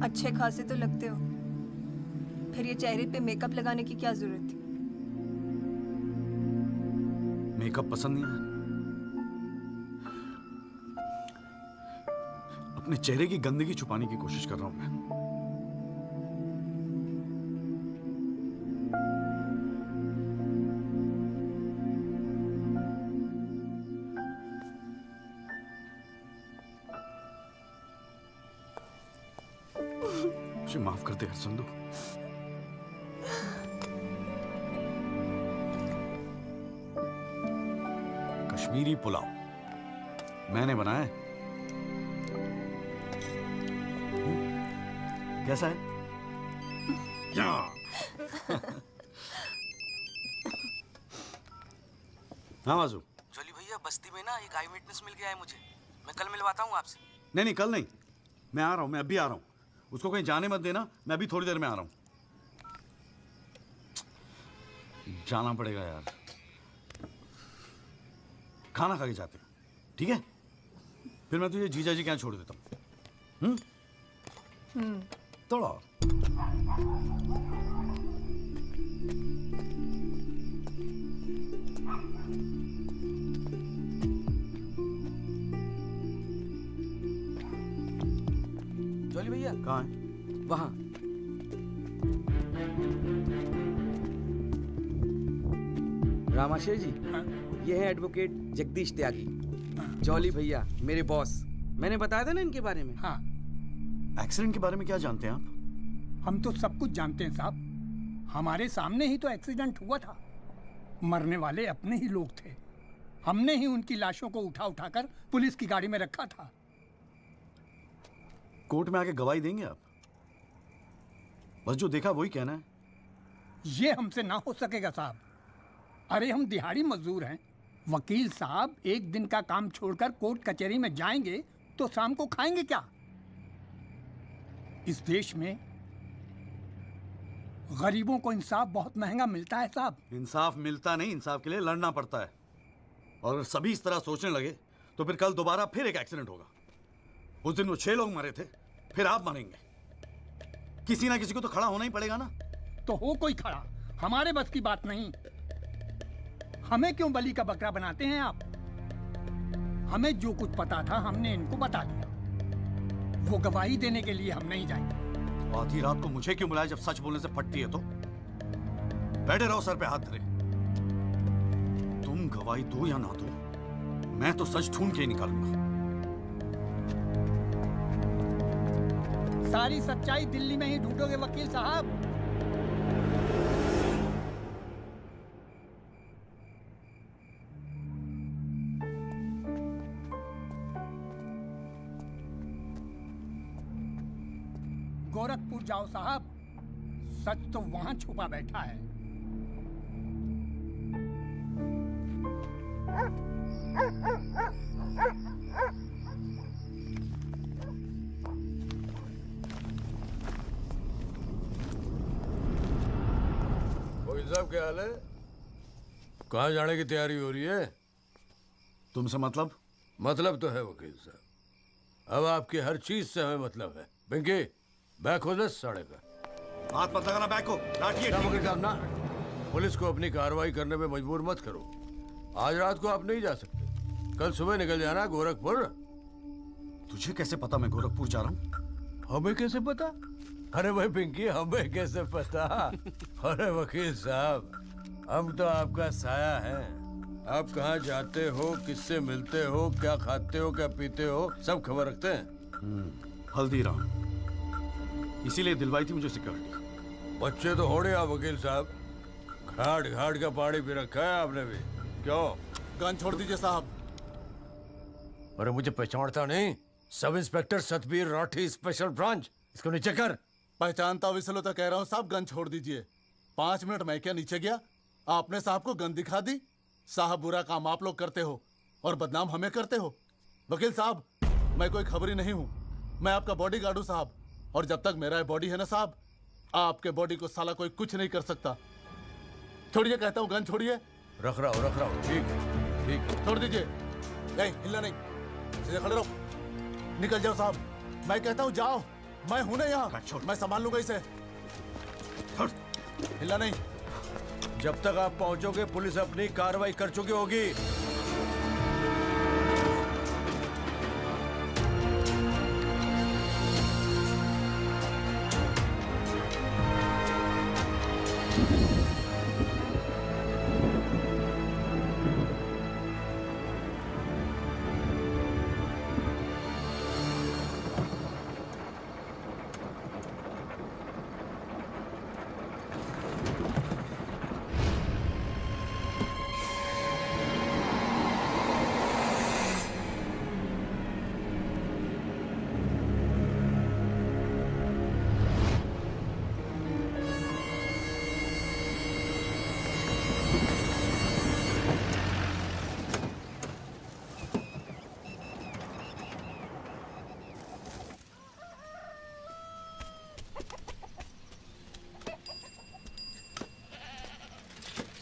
अच्छे खासे तो लगते हो, फिर ये चेहरे पे मेकअप लगाने की क्या जरूरत थी? मेकअप पसंद नहीं है? अपने चेहरे की गंदगी छुपाने की कोशिश कर रहा हूं मैं। मुझे माफ कर दे यार संधू। कश्मीरी पुलाव मैंने बनाया है। कैसा है? हाँ माजू। जॉली भैया, बस्ती में ना एक आई विटनेस मिल गया है मुझे, मैं कल मिलवाता हूँ आपसे। नहीं नहीं, कल नहीं, मैं आ रहा हूँ, मैं अभी आ रहा हूँ। उसको कहीं जाने मत देना, मैं अभी थोड़ी देर में आ रहा हूँ। जाना पड़ेगा यार, खाना खा के जाते हैं, ठीक है? फिर मैं तुझे जीजा जी के यहाँ छोड़ देता हूँ। थोड़ा और। जॉली भैया कहाँ है? वहाँ। रामाशय जी, ये है एडवोकेट जगदीश त्यागी। जॉली भैया मेरे बॉस, मैंने बताया था ना इनके बारे में। हाँ। एक्सीडेंट के बारे में क्या जानते हैं आप? हम तो सब कुछ जानते हैं साहब, हमारे सामने ही तो एक्सीडेंट हुआ था। मरने वाले अपने ही लोग थे, हमने ही उनकी लाशों को उठा उठाकर पुलिस की गाड़ी में रखा था। कोर्ट में आके गवाही देंगे आप? बस जो देखा वही कहना है। ये हमसे ना हो सकेगा साहब। अरे हम दिहाड़ी मजदूर हैं, वकील साहब एक दिन का काम छोड़कर कोर्ट कचहरी में जाएंगे तो शाम को खाएंगे क्या? इस देश में गरीबों को इंसाफ बहुत महंगा मिलता है साहब। इंसाफ मिलता नहीं, इंसाफ के लिए लड़ना पड़ता है। और अगर सभी इस तरह सोचने लगे तो फिर कल दोबारा फिर एक एक्सीडेंट होगा। उस दिन वो 6 लोग मरे थे, फिर आप मरेंगे। किसी ना किसी को तो खड़ा होना ही पड़ेगा ना। तो हो कोई खड़ा, हमारे बस की बात नहीं। हमें क्यों बलि का बकरा बनाते हैं आप? हमें जो कुछ पता था हमने इनको बता दिया। वो गवाही देने के लिए हम नहीं जाएंगे। आधी रात को मुझे क्यों बुलाया जब सच बोलने से फटती है तो? बैठे रहो सर पे हाथ धरे। तुम गवाही दो या ना दो, मैं तो सच ढूंढ के ही निकालूंगा। सारी सच्चाई दिल्ली में ही ढूंढोगे वकील साहब। गोरखपुर जाओ साहब, सच तो वहां छुपा बैठा है। वकील साहब क्या हाल है? कहाँ जाने की तैयारी हो रही है? तुमसे मतलब? मतलब तो है वकील साहब, अब आपकी हर चीज से हमें मतलब है। पिंकी बैक हो 10 साढ़े का। हाथ मत लगाना बैक को, लाठी है। वकील साहब ना, पुलिस को अपनी कार्रवाई करने में मजबूर मत करो। आज रात को आप नहीं जा सकते, कल सुबह निकल जाना गोरखपुर। तुझे कैसे पता मैं गोरखपुर जा रहा हूँ? हमें कैसे पता? अरे भाई पिंकी, हमें कैसे पता? अरे वकील साहब, हम तो आपका साया है। आप कहाँ जाते हो, किससे मिलते हो, क्या खाते हो, क्या पीते हो, सब खबर रखते हैं। हल्दीराम, इसीलिए दिलवाई थी मुझे सिक्योरिटी। बच्चे तो होड़े आप वकील साहब, घाट घाट का पानी पी रखा है आपने भी। क्यों? गन छोड़ दीजिए साहब। अरे मुझे पहचानता नहीं? Sub inspector Satbir Rathi, special branch. इसको नीचे कर। पहचानता हूँ इसलिए तो कह रहा हूँ साहब, गन छोड़ दीजिए। 5 मिनट मैं क्या नीचे गया, आपने साहब को गन दिखा दी। साहब बुरा काम आप लोग करते हो और बदनाम हमें करते हो। वकील साहब, मैं कोई खबरी नहीं हूँ, मैं आपका बॉडीगार्ड हूँ साहब। और जब तक मेरा बॉडी है ना साहब, आपके बॉडी को साला कोई कुछ नहीं कर सकता। छोड़िए कहता हूँ, गन छोड़िए। रख रहा हूँ। ठीक ठीक, छोड़ दीजिए। नहीं हिलना नहीं, सीधे खड़े रहो। निकल जाओ साहब, मैं कहता हूँ जाओ। मैं हूं ना यहाँ, मैं संभाल लूंगा इसे। हिला नहीं। जब तक आप पहुंचोगे पुलिस अपनी कार्रवाई कर चुकी होगी।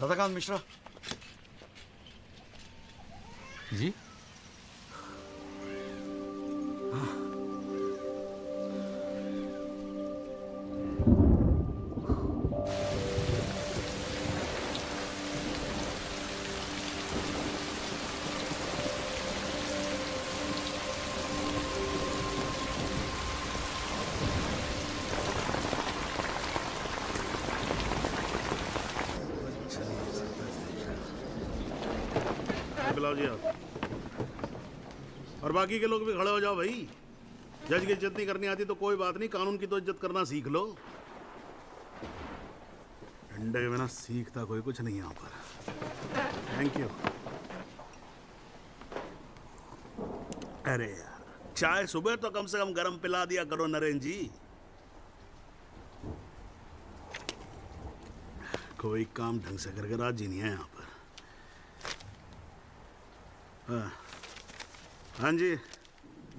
सदाकांत मिश्रा जी। बुलाओ जी आप। और बाकी के लोग भी खड़े हो जाओ भाई। जज की इज्जत नहीं करनी आती तो कोई बात नहीं, कानून की तो इज्जत करना सीख लो। डंडे के बिना सीखता कोई कुछ नहीं यहाँ पर। Thank you. अरे यार, चाय सुबह तो कम से कम गर्म पिला दिया करो नरेंद्र जी। कोई काम ढंग से करके राजी नहीं है यहाँ पर। हाँ जी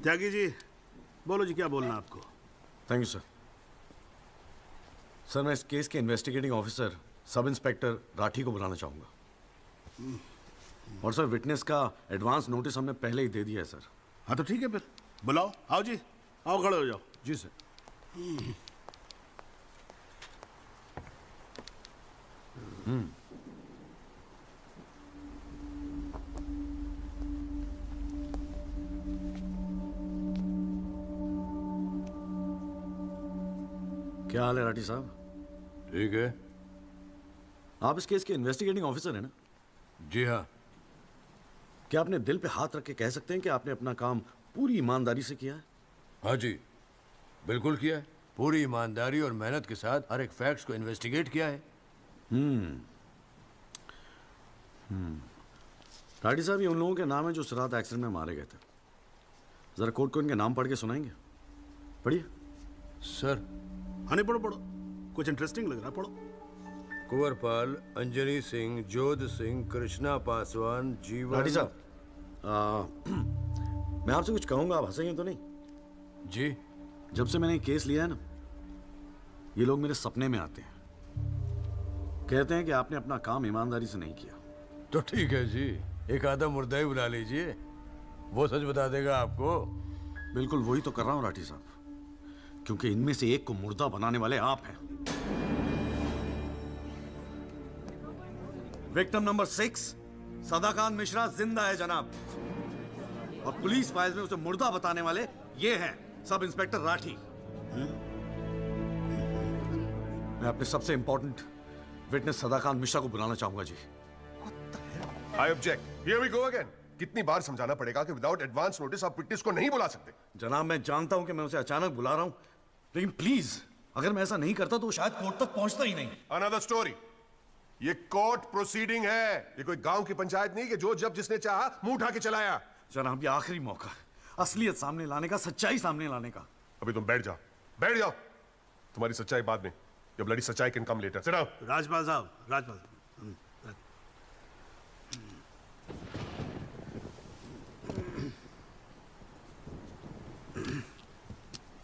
त्यागी जी, बोलो जी, क्या बोलना आपको? Thank you sir. सर मैं इस केस के investigating officer sub inspector Rathi को बुलाना चाहूँगा। और सर विटनेस का एडवांस नोटिस हमने पहले ही दे दिया है सर। हाँ तो ठीक है, फिर बुलाओ। आओ जी, आओ खड़े हो जाओ। जी सर। क्या हाल है राठी साहब? ठीक है। आप इस केस के इन्वेस्टिगेटिंग ऑफिसर हैं ना? जी हाँ। क्या आपने दिल पे हाथ रख के कह सकते हैं कि आपने अपना काम पूरी ईमानदारी से किया है? हाँ जी, बिल्कुल किया है। पूरी ईमानदारी और मेहनत के साथ हर एक फैक्ट्स को इन्वेस्टिगेट किया है। राठी साहब, ये उन लोगों के नाम है जो इस रात एक्सीडेंट में मारे गए थे। जरा कोर्ट को इनके नाम पढ़ के सुनाएंगे? पढ़िए। सर। हाँ नहीं, पढ़ो पढ़ो, कुछ इंटरेस्टिंग लग रहा है, पढ़ो। कुंवरपाल, अंजनी सिंह, जोध सिंह, कृष्णा पासवान, जीवन। राठी साहब, मैं आपसे कुछ कहूंगा, आप हंसेंगे तो नहीं? जी। जब से मैंने ये केस लिया है ना, ये लोग मेरे सपने में आते हैं, कहते हैं कि आपने अपना काम ईमानदारी से नहीं किया। तो ठीक है जी, एक आधा मुर्दा ही बुला लीजिए, वो सच बता देगा आपको। बिल्कुल वही तो कर रहा हूं राठी साहब, क्योंकि इनमें से एक को मुर्दा बनाने वाले आप हैं। विक्टिम नंबर 6 सदाकांत मिश्रा जिंदा है जनाब, और पुलिस फाइल्स में उसे मुर्दा बताने वाले ये हैं सब इंस्पेक्टर राठी। मैं अपने सबसे इंपॉर्टेंट विटनेस सदाकांत मिश्रा को बुलाना चाहूंगा जी। I object. Here we go again. कितनी बार समझाना पड़ेगा कि विदाउट एडवांस नोटिस आप विटनेस को नहीं बुला सकते? जनाब मैं जानता हूं कि मैं उसे अचानक बुला रहा हूं, लेकिन प्लीज अगर मैं ऐसा नहीं करता तो शायद कोर्ट तक पहुंचता ही नहीं। Another story. ये कोर्ट प्रोसीडिंग है, ये कोई गांव की पंचायत नहीं कि जो जब जिसने चाहा मुंह उठा के चलाया। जनाब ये आखिरी मौका है असलियत सामने लाने का, सच्चाई सामने लाने का। अभी तुम बैठ जाओ, बैठ जाओ। तुम्हारी सच्चाई बाद में, जब लड़ी सच्चाई can come later. Sit down. Rajpal साहब, राजपाल साहब।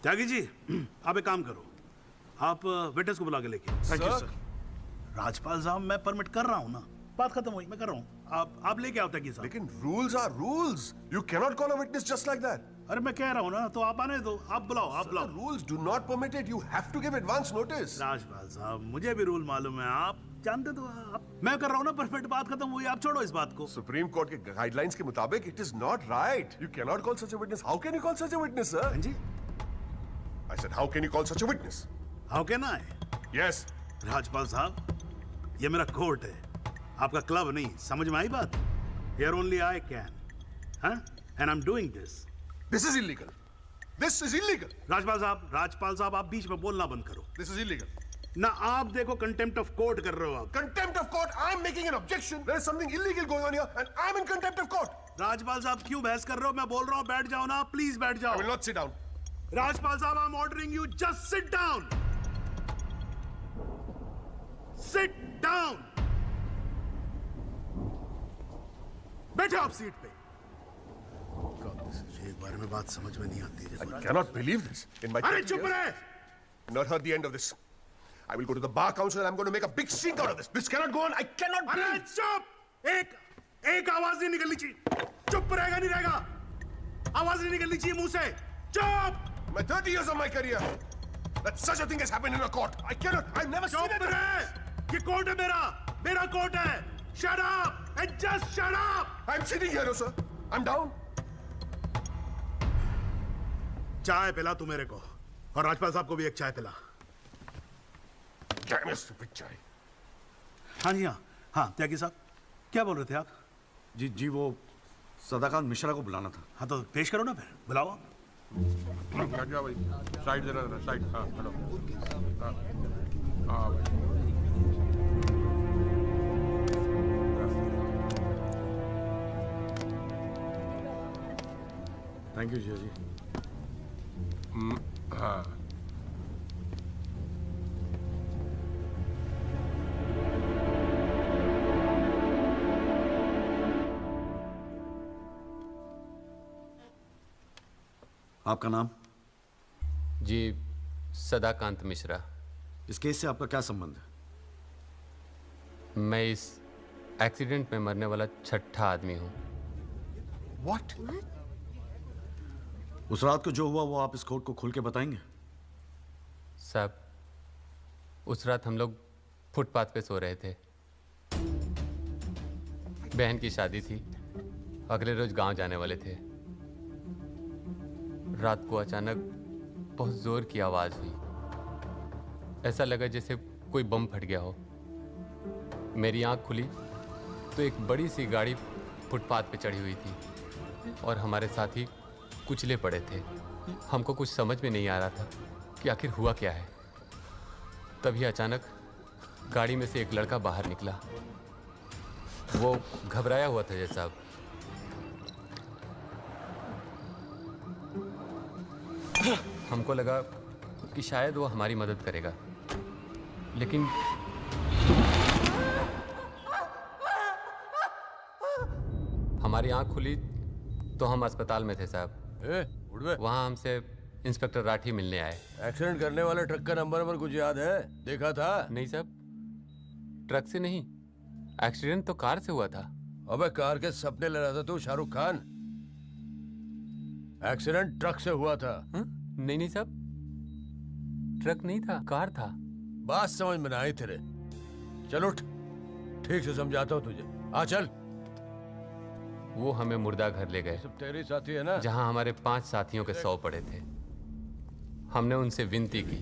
त्यागी जी, आप एक काम करो, आप विटनेस को बुला के लेके। Thank you sir. राजपाल साहब, मैं परमिट कर रहा हूं ना, बात खत्म हुई, मैं कर रहा हूं। आप लेके आओ तकी साहब। लेकिन rules are rules, you cannot call a witness just like that. अरे मैं कह रहा हूँ ना, तो आप आने दो, आप बुलाओ, आप बुलाओ। Rules do not permit it, you have to give advance notice. Rajpal sahab, मुझे भी रूल मालूम है, आप जानते तो आप। मैं कर रहा हूँ ना, परफेक्ट, बात खत्म हुई, आप छोड़ो इस बात को। सुप्रीम कोर्ट के गाइडलाइंस के मुताबिक it is not right, you cannot call such a witness. How can you call such a witness sir? हाँ जी, I said how can you call such a witness? How can I? Yes Rajpal sahab, ये मेरा court है, आपका club नहीं, समझ में आई बात? Here only I can, huh? And I'm doing this. This is illegal. This is illegal. Rajpal साहब, आप बीच में बोलना बंद करो। This is illegal. ना आप देखो कंटेम्प्ट ऑफ कोर्ट कर रहे हो आप। Contempt of court. I'm making an objection. There is something illegal going on here, and I'm in contempt of court. Rajpal साहब क्यों बहस कर रहे हो? मैं बोल रहा हूँ, बैठ जाओ ना, प्लीज बैठ जाओ। I will not sit down. Rajpal साहब, I'm ordering you, just sit down. Sit down. बैठो आप सीट पे। एक बार में बात समझ में नहीं आती है। I cannot believe this. In my अरे चुप रहे! I've not heard the end of this. I will go to the bar council and I'm going to make a big stink out of this. This cannot go on. I cannot अरे breathe. चुप! एक आवाज नहीं निकलनी चाहिए। चुप रहेगा नहीं रहेगा? आवाज नहीं निकलनी चाहिए मुंह से। चुप! My 30 years of my career, that such a thing has happened in a court. I cannot. I've never seen it. चुप रहे! ये कोर्ट है मेरा कोर्ट है। Shut up! And just shut up! I'm sitting here, sir. I'm down. चाय पिला तू मेरे को, और राजपाल साहब को भी एक चाय पिला। Damn it, stupid चाय। हाँ जी, हाँ त्यागी साहब, क्या बोल रहे थे आप? जी वो सदाकांत मिश्रा को बुलाना था। हाँ तो पेश करो ना फिर, बुलाओ। हट जाओ भाई, साइड जरा जरा साइड। हाँ हेलो, हाँ भाई। थैंक यू जी। हाँ आपका नाम? जी सदाकांत मिश्रा। इस केस से आपका क्या संबंध है? मैं इस एक्सीडेंट में मरने वाला छठा आदमी हूँ। What? उस रात को जो हुआ वो आप इस कोर्ट को खोल के बताएंगे? साहब, उस रात हम लोग फुटपाथ पे सो रहे थे। बहन की शादी थी, अगले रोज गांव जाने वाले थे। रात को अचानक बहुत जोर की आवाज हुई, ऐसा लगा जैसे कोई बम फट गया हो। मेरी आंख खुली तो एक बड़ी सी गाड़ी फुटपाथ पे चढ़ी हुई थी और हमारे साथी कुचले पड़े थे। हमको कुछ समझ में नहीं आ रहा था कि आखिर हुआ क्या है। तभी अचानक गाड़ी में से एक लड़का बाहर निकला। वो घबराया हुआ था जैसा। हमको लगा कि शायद वो हमारी मदद करेगा, लेकिन हमारी आंख खुली तो हम अस्पताल में थे साहब। वहाँ हमसे इंस्पेक्टर राठी मिलने आए। एक्सीडेंट करने वाले ट्रक का नंबर कुछ याद है? देखा था? नहीं साहब, ट्रक से नहीं, एक्सीडेंट तो कार से हुआ था। अबे कार के सपने ले रहा था तू शाहरुख खान। एक्सीडेंट ट्रक से हुआ था। नहीं साहब, ट्रक नहीं था, कार था। बात समझ में ना आई तेरे। चल उठ, ठीक से समझाता हूँ तुझे। आ चल। वो हमें मुर्दा घर ले गए। सब तेरे साथी है ना? जहाँ हमारे 5 साथियों के 100 पड़े थे। हमने उनसे विनती की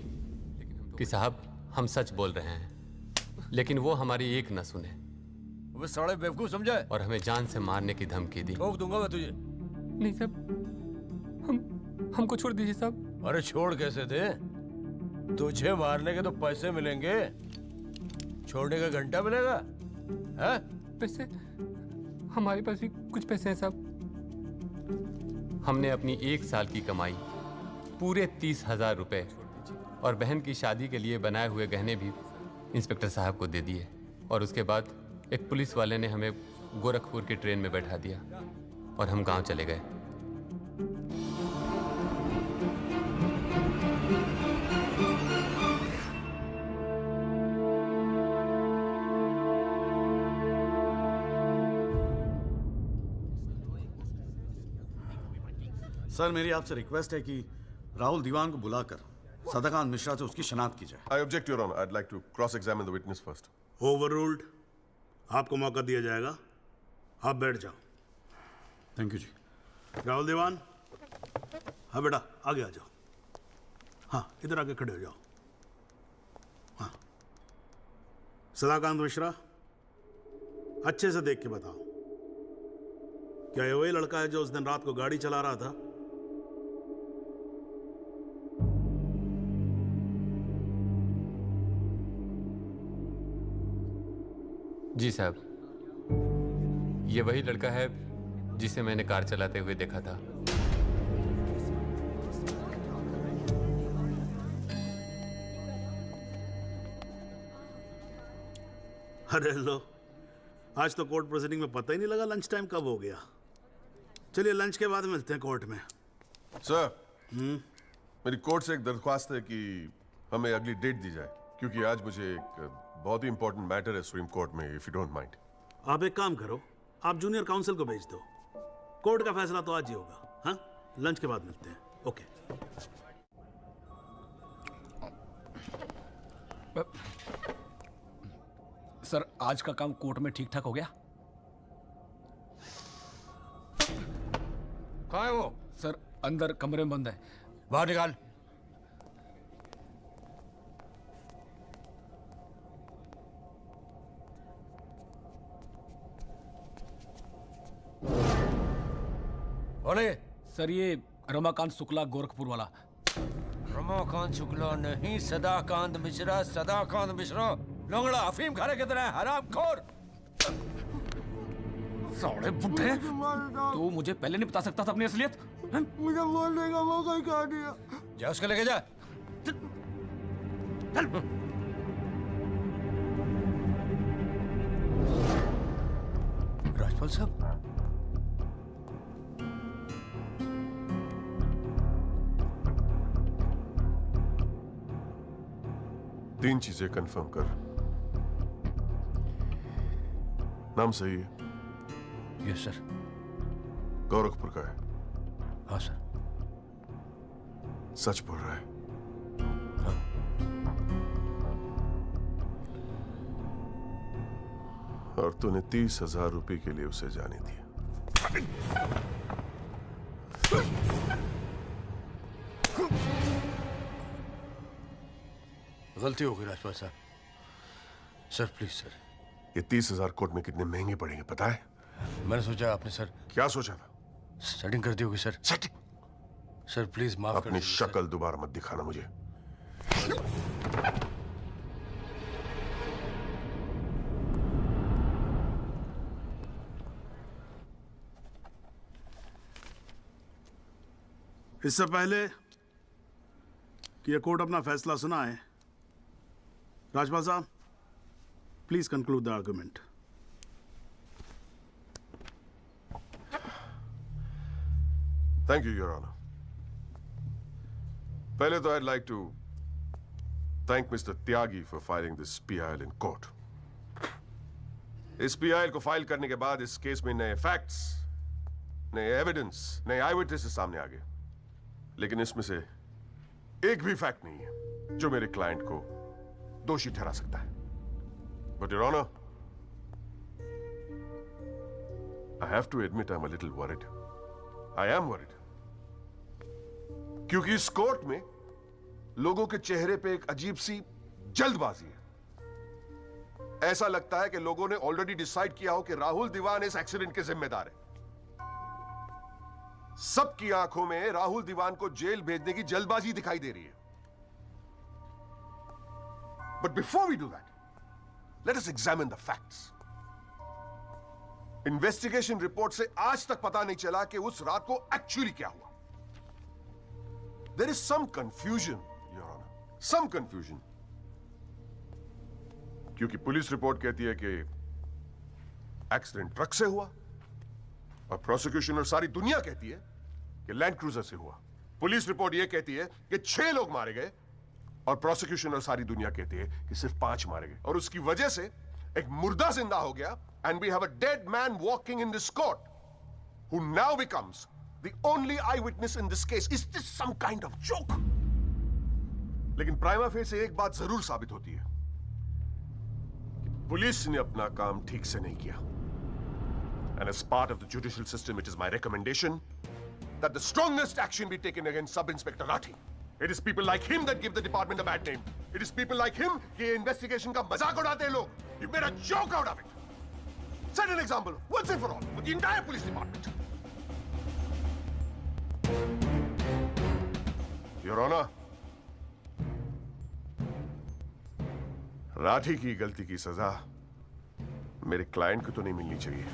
कि साहब हम सच बोल रहे हैं, लेकिन वो हमारी एक न सुने। वो साले बेवकूफ समझा और हमें जान से मारने की धमकी दी। ठोक दूंगा मैं तुझे। नहीं साहब, हमको छोड़ दीजिए साहब। अरे छोड़ कैसे थे? तुझे मारने के तो पैसे मिलेंगे, छोड़ने का घंटा मिलेगा? है? पैसे? हमारे पास भी कुछ पैसे हैं साहब। हमने अपनी 1 साल की कमाई पूरे 30,000 रुपए और बहन की शादी के लिए बनाए हुए गहने भी इंस्पेक्टर साहब को दे दिए। और उसके बाद एक पुलिस वाले ने हमें गोरखपुर की ट्रेन में बैठा दिया और हम गांव चले गए। सर मेरी आपसे रिक्वेस्ट है कि राहुल दीवान को बुलाकर सदाकांत मिश्रा से उसकी शनाख्त की जाए। I object, Your Honor. I'd like to cross-examine the witness first. Overruled. आपको मौका दिया जाएगा, आप बैठ जाओ। थैंक यू जी। राहुल दीवान, हाँ बेटा आगे आ जाओ। हाँ इधर आके खड़े हो जाओ। हाँ सदाकांत मिश्रा, अच्छे से देख के बताओ, क्या ये वही लड़का है जो उस दिन रात को गाड़ी चला रहा था? जी साहब, ये वही लड़का है जिसे मैंने कार चलाते हुए देखा था। अरे लो, आज तो कोर्ट प्रोसीडिंग में पता ही नहीं लगा लंच टाइम कब हो गया। चलिए लंच के बाद मिलते हैं कोर्ट में। सर, मेरी कोर्ट से एक दरख्वास्त है कि हमें अगली डेट दी जाए, क्योंकि आज मुझे एक बहुत ही इंपॉर्टेंट मैटर है सुप्रीम कोर्ट में, इफ यू डोंट माइंड। आप एक काम करो, आप जूनियर काउंसिल को भेज दो। कोर्ट का फैसला तो आज ही होगा। हाँ, लंच के बाद मिलते हैं। ओके। सर आज का काम कोर्ट में ठीक ठाक हो गया? कहाँ है वो? सर अंदर कमरे में बंद है। बाहर निकाल। कौन है? सर ये रमाकांत शुक्ला, गोरखपुर वाला। रमाकांत शुक्ला नहीं, सदाकांत मिश्रा। सदाकांत मिश्रा लंगड़ा अफीम खाने की तरह हरामखोर। साले बुड्ढे, तू मुझे पहले नहीं बता सकता था अपनी असलियत? मुझे बोलने का मौका ही कहा दिया। जा उसको लेके जा। चल। राजपाल साहब, तीन चीजें कंफर्म कर। नाम सही है? Yes sir. गोरखपुर का है? हाँ सर। सच बोल रहा है? हाँ। और तूने 30,000 रुपए के लिए उसे जाने दिया। गलती हो गई राजपाल साहब। Sir please sir. ये 30,000 कोर्ट में कितने महंगे पड़ेंगे पता है? मैंने सोचा आपने सर। क्या सोचा था? सेटिंग कर दी होगी सर। सेटिंग? सर प्लीज माफ कर अपनी शक्ल दोबारा मत दिखाना मुझे। इससे पहले कि यह कोर्ट अपना फैसला सुनाए, Rajpal sahab please conclude the argument. Thank you your honour. पहले तो I'd like to thank Mr. Tyagi for filing this PIL in court. इस PIL को फाइल करने के बाद इस केस में नए फैक्ट्स, नए एविडेंस, नए आई विटनेसेस सामने आ गए, लेकिन इसमें से एक भी फैक्ट नहीं है जो मेरे क्लाइंट को दोषी ठहरा सकता है। But Your Honor, I have to admit I'm a little worried. I am worried. क्योंकि इस कोर्ट में लोगों के चेहरे पे एक अजीब सी जल्दबाजी है। ऐसा लगता है कि लोगों ने ऑलरेडी डिसाइड किया हो कि राहुल दीवान इस एक्सीडेंट के जिम्मेदार है। सबकी आंखों में राहुल दीवान को जेल भेजने की जल्दबाजी दिखाई दे रही है। But before we do that, let us examine the facts. Investigation report से आज तक पता नहीं चला कि उस रात को एक्चुअली क्या हुआ। There is some confusion, Your Honor. Some confusion. क्योंकि पुलिस रिपोर्ट कहती है कि एक्सीडेंट ट्रक से हुआ, और प्रोसिक्यूशन और सारी दुनिया कहती है कि लैंड क्रूजर से हुआ। पुलिस रिपोर्ट यह कहती है कि 6 लोग मारे गए, और प्रोसिक्यूशन और सारी दुनिया कहती है कि सिर्फ 5 मारे गए, और उसकी वजह से एक मुर्दा जिंदा हो गया, and we have a dead man walking in this court, who now becomes the only eyewitness in this case. Is this some kind of joke? लेकिन प्राइमा फेसी एक बात जरूर साबित होती है कि पुलिस ने अपना काम ठीक से नहीं किया. And as part of the judicial system, it is my recommendation that the strongest action be taken against Sub-Inspector Rathi. It is people like him that give the department a bad name. It is people like him कि investigation का मजाक उड़ाते हैं लोग. You made a joke out of it. Set an example once and for all for the entire police department. Your Honor, Rathi की गलती की सजा मेरे क्लाइंट को तो नहीं मिलनी चाहिए.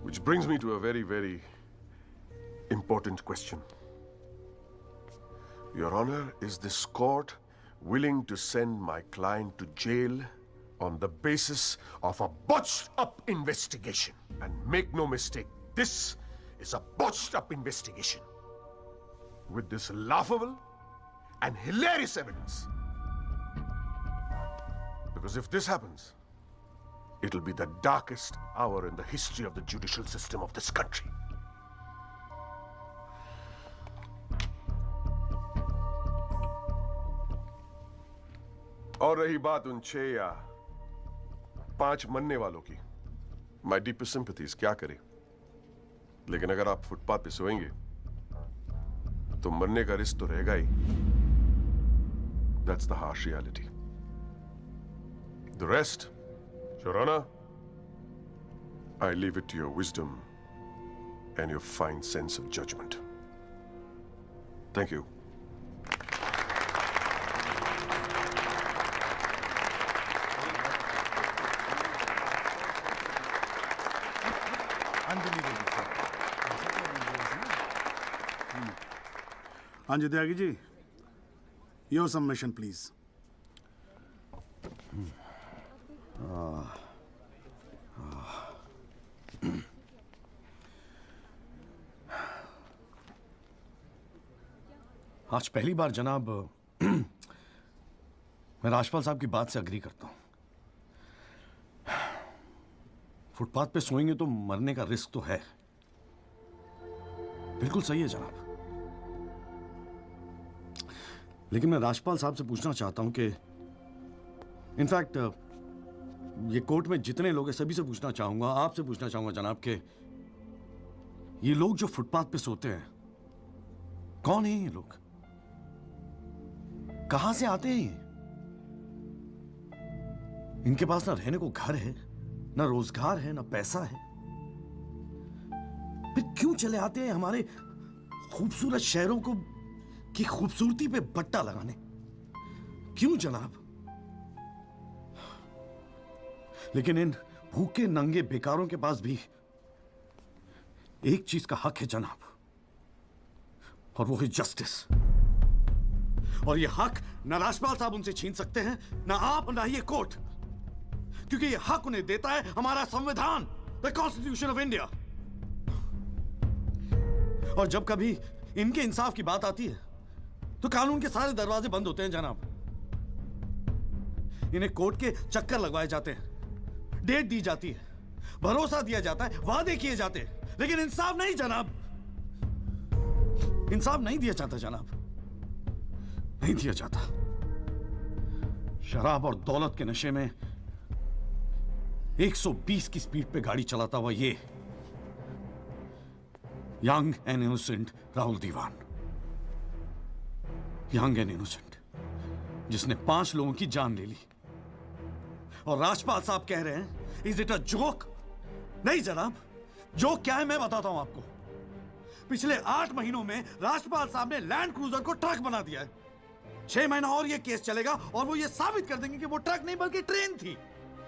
Which brings me to a very, very important question. Your Honor, is this court willing to send my client to jail on the basis of a botched-up investigation? And make no mistake, this is a botched-up investigation with this laughable and hilarious evidence. Because if this happens, it'll be the darkest hour in the history of the judicial system of this country. और रही बात उन 6 या 5 मरने वालों की, my deepest sympathies, क्या करें? लेकिन अगर आप फुटपाथ पे सोएंगे तो मरने का रिस्क तो रहेगा ही. That's the harsh reality. The rest, Your Honor, I leave it to your wisdom and your fine sense of judgment. Thank you. हाँ जी Tyagi ji, your submission please. आज पहली बार जनाब मैं राजपाल साहब की बात से अग्री करता हूं. फुटपाथ पे सोएंगे तो मरने का रिस्क तो है. बिल्कुल सही है जनाब. लेकिन मैं राजपाल साहब से पूछना चाहता हूं कि इनफैक्ट ये कोर्ट में जितने लोग हैं सभी से पूछना चाहूंगा, आपसे पूछना चाहूंगा जनाब कि ये लोग जो फुटपाथ पे सोते हैं कौन है? ये लोग कहां से आते हैं? इनके पास ना रहने को घर है, ना रोजगार है, ना पैसा है. फिर क्यों चले आते हैं हमारे खूबसूरत शहरों को की खूबसूरती पे बट्टा लगाने? क्यों जनाब? लेकिन इन भूखे नंगे बेकारों के पास भी एक चीज का हक है जनाब, और वो है जस्टिस. और ये हक ना राजपाल साहब उनसे छीन सकते हैं, ना आप, ना ये कोर्ट, क्योंकि ये हक उन्हें देता है हमारा संविधान, द कॉन्स्टिट्यूशन ऑफ इंडिया. और जब कभी इनके इंसाफ की बात आती है तो कानून के सारे दरवाजे बंद होते हैं जनाब. इन्हें कोर्ट के चक्कर लगवाए जाते हैं, डेट दी जाती है, भरोसा दिया जाता है, वादे किए जाते हैं, लेकिन इंसाफ नहीं जनाब. इंसाफ नहीं दिया जाता जनाब, नहीं दिया जाता. शराब और दौलत के नशे में 120 की स्पीड पे गाड़ी चलाता हुआ ये young and innocent Rahul Dewan, young and innocent, जिसने 5 लोगों की जान ले ली. और राजपाल साहब कह रहे हैं इज इट अ जोक? नहीं जनाब, जोक क्या है मैं बताता हूं आपको. पिछले 8 महीनों में राजपाल साहब ने लैंड क्रूजर को ट्रक बना दिया है. 6 महीना और ये केस चलेगा और वो ये साबित कर देंगे कि वो ट्रक नहीं बल्कि ट्रेन थी.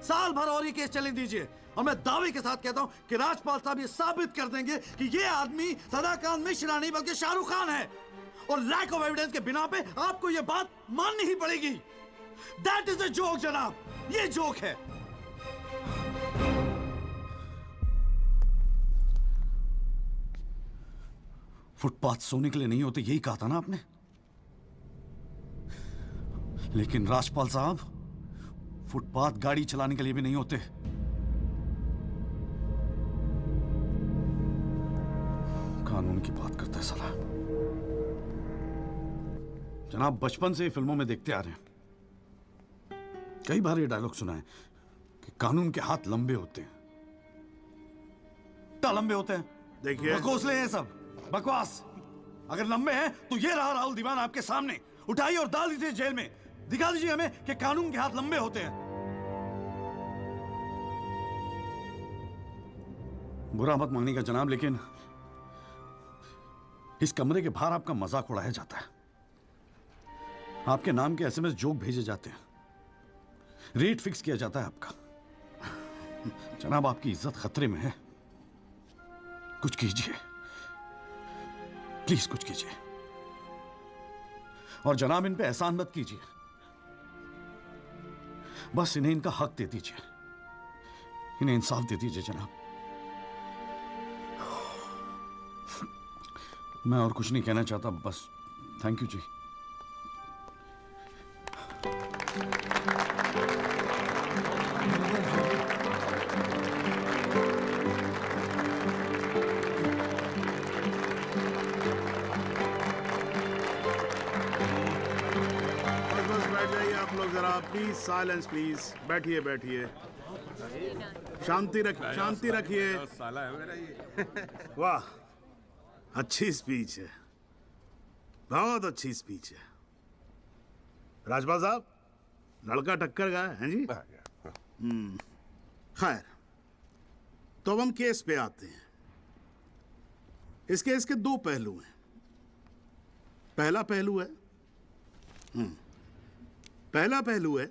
साल भर और ये केस चलने दीजिए और मैं दावे के साथ कहता हूं कि राजपाल साहब ये साबित कर देंगे कि ये आदमी सदाकांत मिश्रा नहीं बल्कि शाहरुख खान है. और लैक ऑफ एविडेंस के बिना पे आपको ये बात माननी ही पड़ेगी. दैट इज अ जोक जनाब, ये जोक है. फुटपाथ सोने के लिए नहीं होते, यही कहा था ना आपने. लेकिन राजपाल साहब फुटपाथ गाड़ी चलाने के लिए भी नहीं होते। कानून की बात करता है साला। जनाब, बचपन से ही फिल्मों में देखते आ रहे हैं, कई बार ये डायलॉग सुना है कि कानून के हाथ लंबे होते हैं। क्या लंबे होते हैं? देखिए, बकौसले हैं सब, बकवास। अगर लंबे हैं तो ये रहा राहुल दीवान आपके सामने, उठाइए और डाल दीजिए जेल में। दिखा दीजिए हमें कि कानून के हाथ लंबे होते हैं। बुरा मत मानिएगा जनाब, लेकिन इस कमरे के बाहर आपका मजाक उड़ाया जाता है, आपके नाम के एसएमएस जोक भेजे जाते हैं, रेट फिक्स किया जाता है आपका। जनाब, आपकी इज्जत खतरे में है, कुछ कीजिए, प्लीज कुछ कीजिए। और जनाब, इन पे एहसान मत कीजिए, बस इन्हें इनका हक दे दीजिए, इन्हें इंसाफ दे दीजिए जनाब। मैं और कुछ नहीं कहना चाहता, बस थैंक यू जी। प्लीज साइलेंस, प्लीज बैठिए बैठिए, शांति रखिए, शांति रखिए। वाह, अच्छी स्पीच है, बहुत अच्छी स्पीच है। राजपाल साहब, लड़का टक्कर गया है जी। खैर, तो अब हम केस पे आते हैं। इस केस के दो पहलू हैं। पहला पहलू है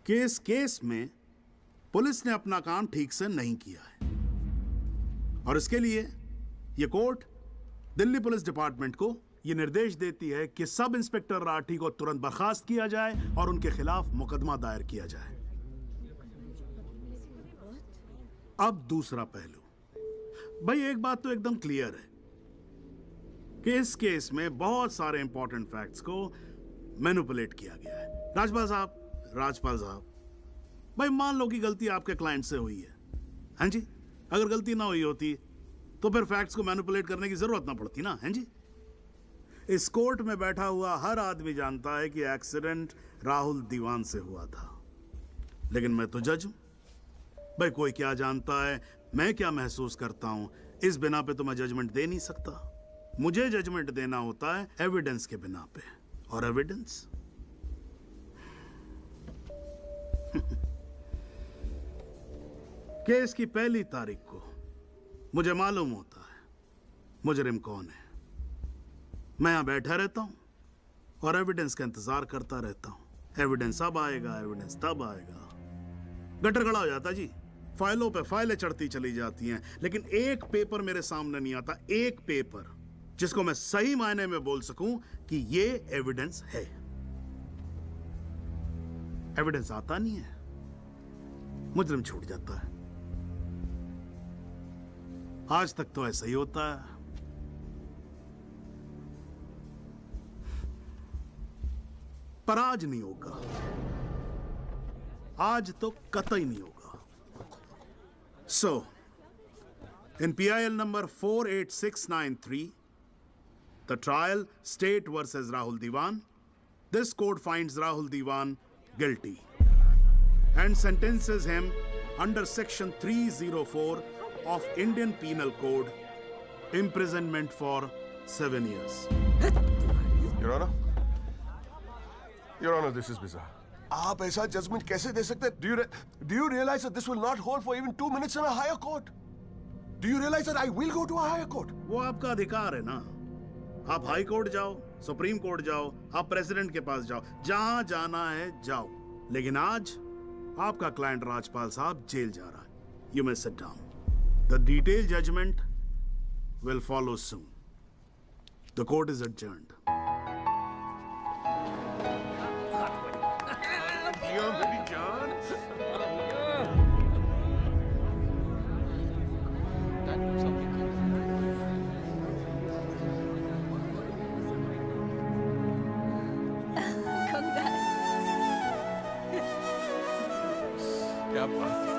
कि इस केस में पुलिस ने अपना काम ठीक से नहीं किया है, और इसके लिए ये कोर्ट दिल्ली पुलिस डिपार्टमेंट को ये निर्देश देती है कि सब इंस्पेक्टर राठी को तुरंत बर्खास्त किया जाए और उनके खिलाफ मुकदमा दायर किया जाए। अब दूसरा पहलू, भाई एक बात तो एकदम क्लियर है कि इस केस में बहुत सारे इंपॉर्टेंट फैक्ट्स को मैनिपुलेट किया गया है। राजपाल साहब, भाई मान लो कि गलती आपके क्लाइंट से हुई है, हैं जी? अगर गलती ना हुई होती तो फिर फैक्ट्स को मैनिपुलेट करने की जरूरत ना पड़ती ना, हैं जी? इस कोर्ट में बैठा हुआ हर आदमी जानता है कि एक्सीडेंट राहुल दीवान से हुआ था, लेकिन मैं तो जज हूं। भाई कोई क्या जानता है, मैं क्या महसूस करता हूं, इस बिना पे तो मैं जजमेंट दे नहीं सकता। मुझे जजमेंट देना होता है एविडेंस के बिना पे, और एविडेंस केस की पहली तारीख को मुझे मालूम होता है मुजरिम कौन है। मैं यहां बैठा रहता हूं और एविडेंस का इंतजार करता रहता हूं। एविडेंस अब आएगा, एविडेंस तब आएगा। गटर खड़ा हो जाता जी, फाइलों पे फाइलें चढ़ती चली जाती हैं, लेकिन एक पेपर मेरे सामने नहीं आता, एक पेपर जिसको मैं सही मायने में बोल सकूं कि ये एविडेंस है। एविडेंस आता नहीं है, मुजरिम छूट जाता है। आज तक तो ऐसा ही होता है। पर आज नहीं होगा, आज तो कतई नहीं होगा। So, in PIL number 48693, the trial State versus Rahul Diwan, this court finds Rahul Diwan guilty and sentences him under section 304 of Indian Penal Code, imprisonment for 7 years. Your Honor, this is bizarre. आप ऐसा judgement कैसे दे सकते? Do you realize that this will not hold for even 2 minutes in a higher court? Do you realize that I will go to a higher court? वो आपका अधिकार है ना, आप हाई कोर्ट जाओ, सुप्रीम कोर्ट जाओ, आप प्रेसिडेंट के पास जाओ, जहां जाना है जाओ। लेकिन आज आपका क्लाइंट राजपाल साहब जेल जा रहा है। You may sit down. The detailed judgment will follow soon. The court is adjourned. क्या बात है।